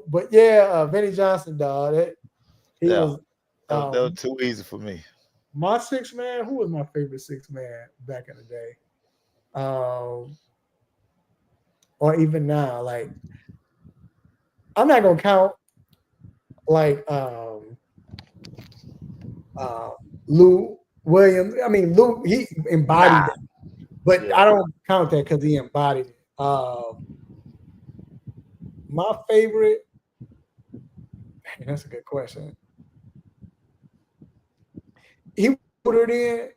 But yeah, Vinny Johnson, dog. That was too easy for me. My sixth man, who was my favorite sixth man back in the day? Or even now, like I'm not gonna count like Lou Williams. I mean, Lou, he embodied it, but I don't count that because he embodied it. My favorite, that's a good question. He put it in,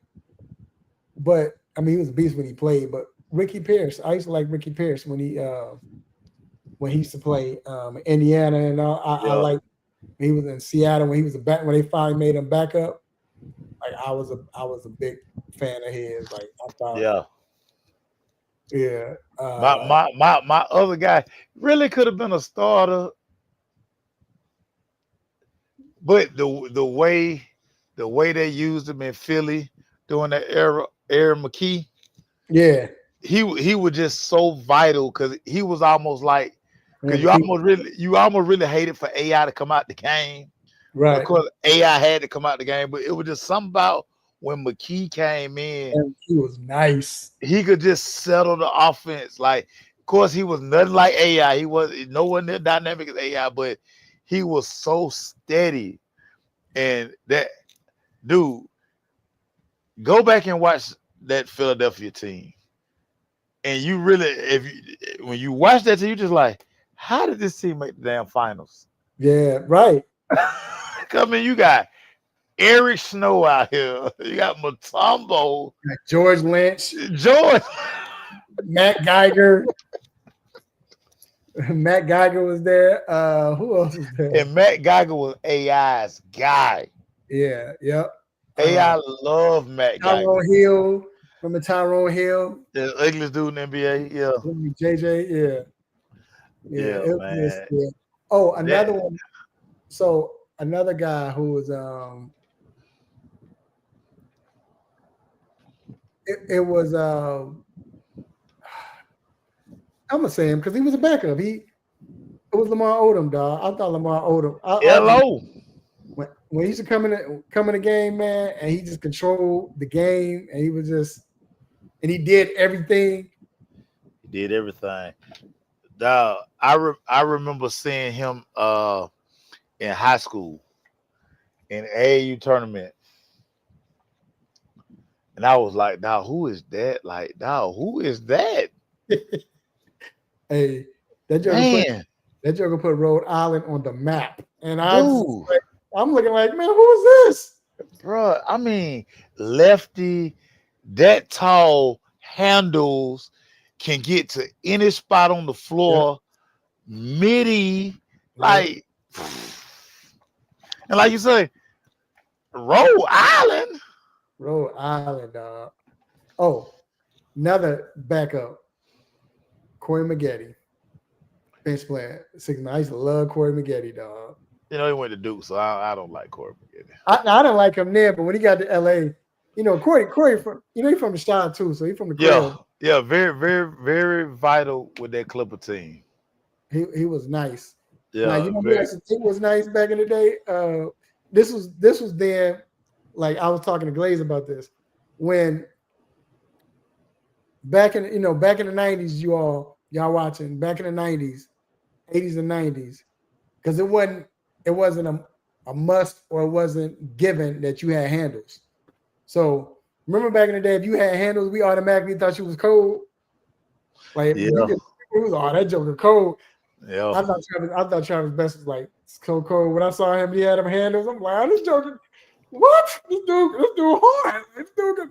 but I mean, he was a beast when he played. But Ricky Pierce, I used to like Ricky Pierce when he used to play Indiana, and I like when he was in Seattle when he was when they finally made him back up. Like I was a big fan of his. Like I thought, my other guy really could have been a starter, but the way they used him in Philly during that era, Aaron McKee, he was just so vital because he was almost like because you almost really hated for AI to come out the game. Right. Of course, AI had to come out the game, but it was just something about when McKee came in. And he was nice. He could just settle the offense. Like, of course, he was nothing like AI. He was no one near dynamic as AI, but he was so steady. And that dude, go back and watch that Philadelphia team. And you really, when you watch that team, you just like, how did this team make the damn finals? Yeah, right. Come in, you got Eric Snow out here. You got Mutombo. George Lynch. Matt Geiger. Matt Geiger was there. Who else was there? And Matt Geiger was AI's guy. Yeah, yep. AI loved Matt Geiger. Tyrone Hill. Remember Tyrone Hill? The ugliest dude in the NBA, JJ, yeah, man. Oh, another one. So another guy who was it was I'm gonna say him because he was a backup. It was Lamar Odom, dog. I thought Lamar Odom. Hello. When he used to come in the game, man, and he just controlled the game, and he was just and he did everything. He did everything. Dog, I remember seeing him in high school in AAU tournament. And I was like, dog, who is that? Like, dog, who is that? Hey, that Man, Joker put Rhode Island on the map. And dude, I'm looking like, man, who is this? bro. I mean, lefty, that tall, handles, can get to any spot on the floor, midi, like, and like you say, Rhode Island. Rhode Island, dog. Oh, another backup. Corey Maggette. Bench player. 6'9". I used to love Corey Maggette, dog. You know, he went to Duke, so I don't like Corey Maggette. I didn't like him there, but when he got to LA, you know, Corey from, you know, he's from the Shine too, so he's from the crib. Yeah, very, very, very vital with that Clipper team. He was nice. Yeah, now, you know what else it was nice back in the day? This was then, like I was talking to Glaze about this, when back in the 90s, y'all watching back in the 90s, 80s and 90s, because it wasn't a must, or it wasn't given that you had handles. So remember back in the day, if you had handles, we automatically thought you was cold. Like it was that Joker cold. Yeah, I thought Travis Best was like so cold. When I saw him, he had him handles. I'm like, oh, this Joker, what? This dude hard. This dude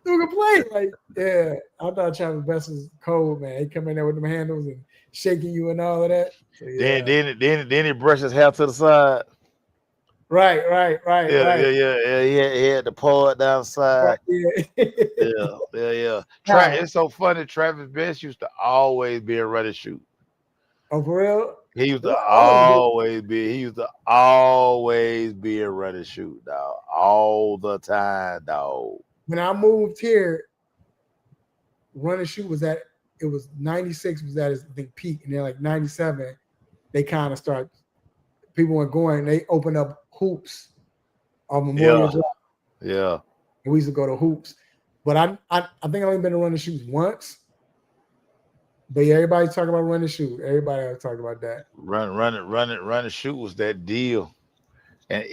can play. Like, yeah, I thought Travis Best was cold, man. He come in there with them handles and shaking you and all of that. So, yeah. Then he brushed his hair to the side. Right. Yeah. He had to pull it down the side. Yeah. It's so funny. Travis Best used to always be a running shoot. Oh, for real? He used to always be a running shoot, dog. All the time, dog. When I moved here, run and shoot was 96 was at its peak, and then like 97, they kind of start. People were going. They opened up hoops on Memorial Drive. Yeah. And we used to go to hoops, but I think I only been to run and shoot once. But yeah, everybody's talking about run and shoot. Everybody else talking about that. Run and shoot was that deal, and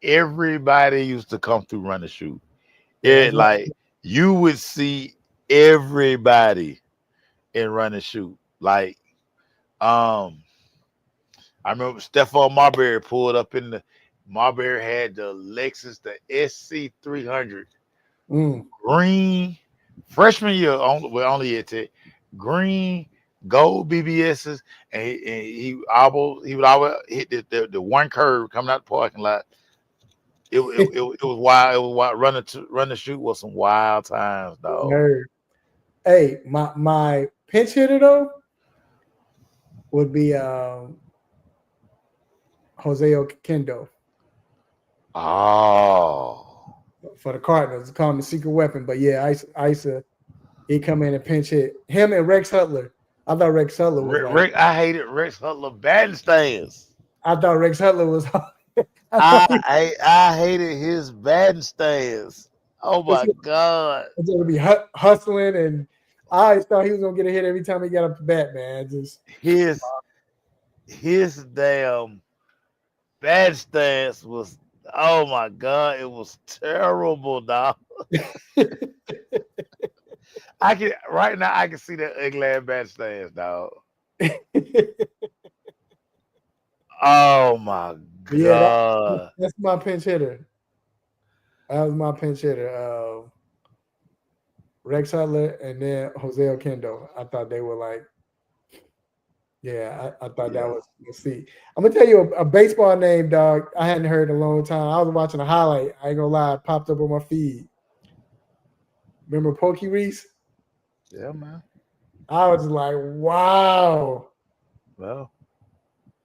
everybody used to come through run and shoot. Like you would see everybody in run and shoot. Like, I remember Stephon Marbury pulled up in the. Marbury had the Lexus, the SC 300, green, freshman year only at green, gold BBSs, and he would always hit the one curve coming out the parking lot. It was wild. It was wild. Run the shoot was some wild times, dog. Hey, my pinch hitter though would be Jose Oquendo. Oh, for the Cardinals, call him the secret weapon. But yeah, he come in and pinch hit him and Rex Hutler. I thought Rex Hutler was I hated Rex Hutler batting stance. I thought Rex Hutler was. I hated his batting stance. Oh my god! It's gonna be hustling, and I always thought he was gonna get a hit every time he got up to bat. Man, just his damn bat stance was. Oh my god! It was terrible, dog. I can see that ugly bat stance, dog. Oh my god! Yeah, that's my pinch hitter. That was my pinch hitter. Rex Hutler and then Jose Oquendo. I thought they were like, I thought that was. Let's see. I'm gonna tell you a baseball name, dog. I hadn't heard in a long time. I was watching a highlight. I ain't gonna lie, it popped up on my feed. Remember Pokey Reese? Yeah, man. I was like, wow. Well.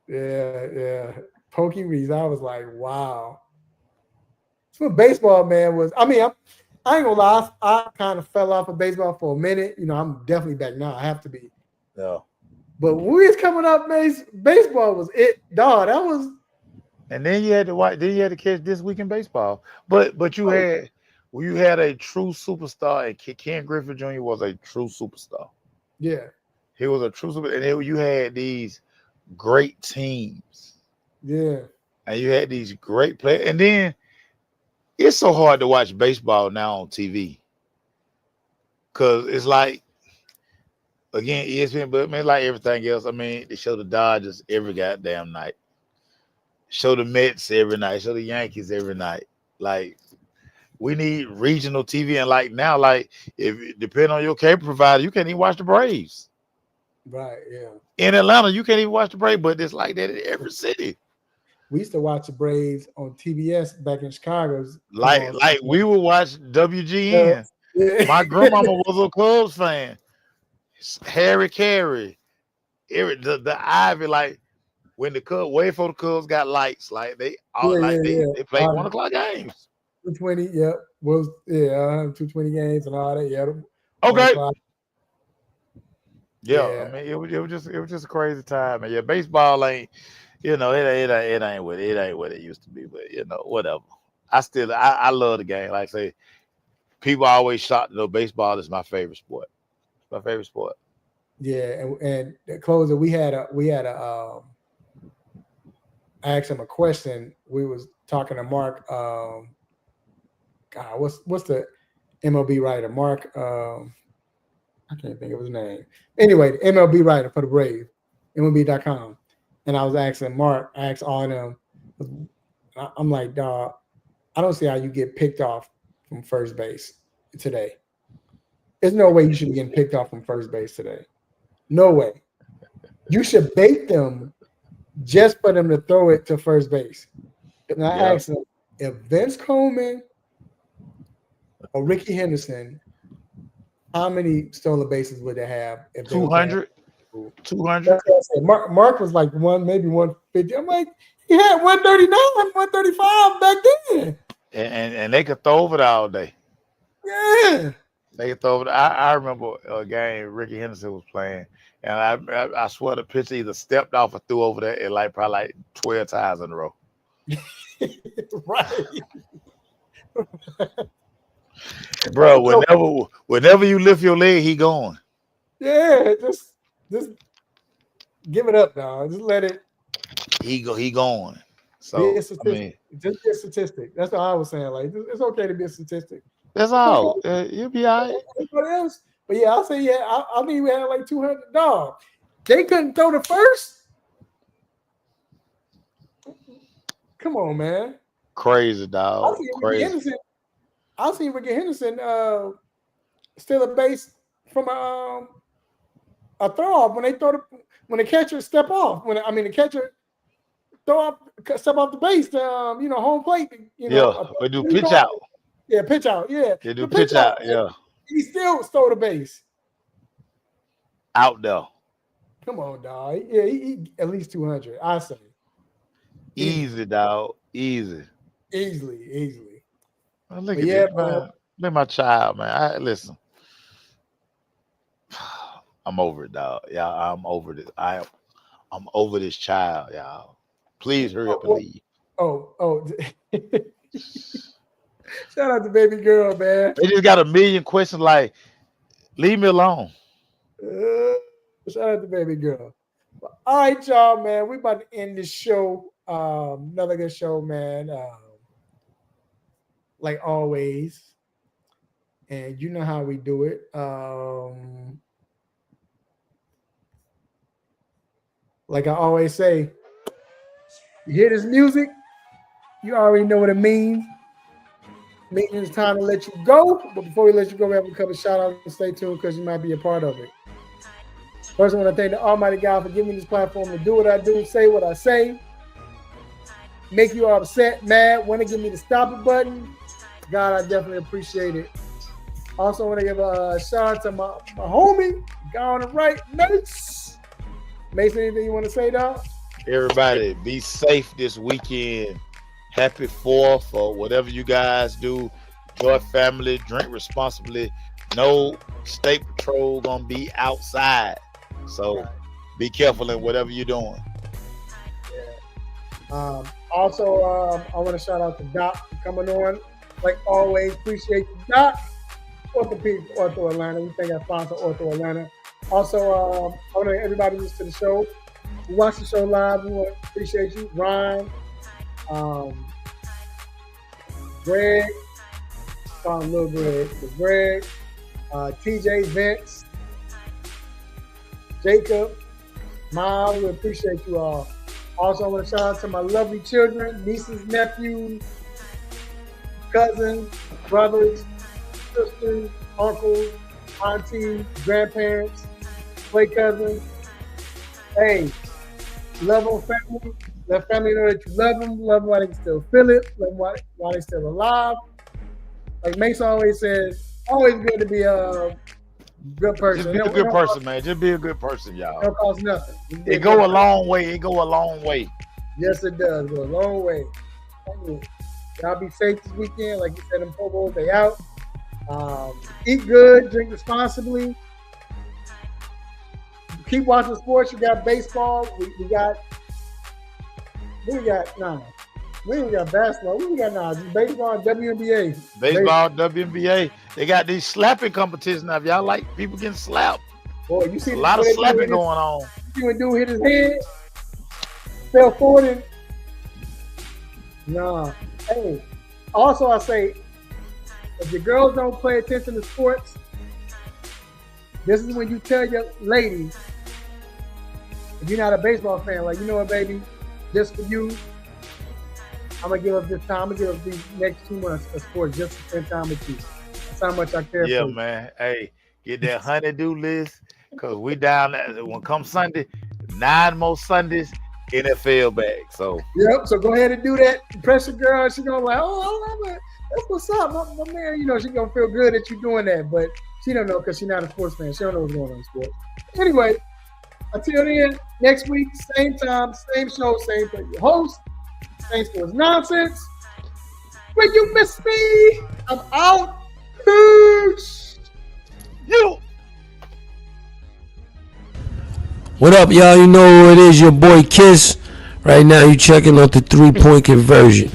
Yeah. Pokey Reese. I was like, wow. So baseball, man, was. I mean, I ain't gonna lie. I kind of fell off of baseball for a minute. You know, I'm definitely back now. I have to be. Yeah. But when we was coming up, baseball was it, dog. That was. And then you had to watch. Then you had to catch This Week in Baseball. But you had Well, you had a true superstar, and Ken Griffey Jr. was a true superstar. Yeah. He was a true superstar, and you had these great teams, Yeah. and you had these great players. And then it's so hard to watch baseball now on TV because it's like, again, ESPN, but man, like everything else. I mean, they show the Dodgers every goddamn night, show the Mets every night, show the Yankees every night. Like, we need regional TV, and like now, like if depending on your cable provider, you can't even watch the Braves. Right. Yeah. In Atlanta, you can't even watch the Braves, but it's like that in every city. We used to watch the Braves on TBS back in Chicago. Like we would watch WGN. Yeah. My grandmama was a Cubs fan. Harry Carey, the Ivy, like when the Cubs, way before the Cubs got lights, like they they played 1 o'clock games. 220, yep. Was 220 games and all that. Yeah. Okay. Yeah. I mean, it was just a crazy time, man. Yeah, baseball ain't, it ain't what it used to be, but whatever. I love the game. Like I say, people always shocked to know baseball is my favorite sport. It's my favorite sport. Yeah, and the closer we had a I asked him a question. We was talking to Mark. God, what's the MLB writer? Mark. I can't think of his name. Anyway, the MLB writer for the Braves, MLB.com. And I was asking Mark, I asked all of them. I'm like, dog, I don't see how you get picked off from first base today. There's no way you should be getting picked off from first base today. No way. You should bait them just for them to throw it to first base. And I asked them, if Vince Coleman or Ricky Henderson, how many stolen bases would they have? If 200? 200? Mark was like maybe 150. I'm like, he had 139, 135 back then. And they could throw over it all day. Yeah. They could throw over it. I remember a game Ricky Henderson was playing, and I swear the pitcher either stepped off or threw over there and probably 12 times in a row. Right. Bro, whenever you lift your leg, he going. Yeah, just give it up, dog. Just let it. He going. So be a statistic. Just be a statistic. That's what I was saying. Like, it's okay to be a statistic. That's all. You'll be all right. Everybody else, but yeah, I'll say I mean we had like 200. Dog, they couldn't throw the first. Come on, man. Crazy, dog. I seen Ricky Henderson steal a base from a throw off when the catcher step off. The catcher step off the base to home plate. We do pitch out. Yeah, pitch out. Yeah, they do pitch out. Yeah, he still stole the base out there. Come on, dog. Yeah, he at least 200. I say. Easy, dog. Easily. Well, look at this, man. Look at my child, man. Listen. I'm over it, dog. Y'all, I'm over this. I'm over this child, y'all. Please hurry up and leave. Oh. Shout out to baby girl, man. They just got a million questions like, leave me alone. Shout out to baby girl. All right, y'all, man. We about to end this show. Another good show, man. Like always. And you know how we do it. Like I always say, you hear this music, you already know what it means. Meaning it's time to let you go. But before we let you go, we have a couple shout outs and stay tuned because you might be a part of it. First, I want to thank the Almighty God for giving me this platform to do what I do, say what I say, make you upset, mad, want to give me the stop it button. God, I definitely appreciate it. Also, want to give a shout out to my homie, guy on the right, Mace. Mace, anything you want to say, dog? Everybody, be safe this weekend. Happy 4th or whatever you guys do. Enjoy family, drink responsibly. No state patrol gonna be outside. So be careful in whatever you're doing. Yeah. Also, I want to shout out to Doc for coming on. like always. Appreciate you, Doc. Orthopedic Ortho Atlanta. We thank our sponsor, Ortho Atlanta. Also, I want to everybody who's to the show. We watch the show live. We want to appreciate you, Ryan, Greg, little Greg, Greg, TJ, Vince, Jacob, Miles. We appreciate you all. Also, I want to shout out to my lovely children, nieces, nephews, cousins, brothers, sisters, uncles, aunties, grandparents, play cousins. Hey, love on family. Let family know that you love them while they can still feel it, love them while they're still alive. Like Mason always says, always good to be a good person. Just be a good person, man. Just be a good person, y'all. It don't cost nothing. It go a long way. It go a long way. Yes, it does. Go a long way. Y'all be safe this weekend. Like you said, them Pobos, they out. Eat good, drink responsibly. Keep watching sports. You got baseball. We got nah. We ain't got basketball. What we got now? Just baseball and WNBA. Baseball, WNBA. They got these slapping competitions now. If y'all like people getting slapped. Boy, you see a lot of slapping going on. You see when dude hit his head, fell forward and nah. Hey. Also I say, if your girls don't pay attention to sports, this is when you tell your lady, if you're not a baseball fan, like, you know what, baby, just for you, I'm gonna give up this time. I'm gonna give up these next 2 months of sports just to spend time with you. That's how much I care for you. Yeah, man. Hey, get that honey-do list, because we down there. When come Sunday, 9 more Sundays, NFL back. So yep. So go ahead and do that. Pressure girl. She gonna like, that's what's up, my man. You know, she gonna feel good that you doing that, but she don't know because she's not a sports fan. She don't know what's going on in sports. Anyway, until then, next week, same time, same show, same thing. Your host, same sports nonsense. When you miss me, I'm out. Peace. you. What up, y'all? You know who it is, your boy Kiss. Right now, you checking out the 3-point conversion.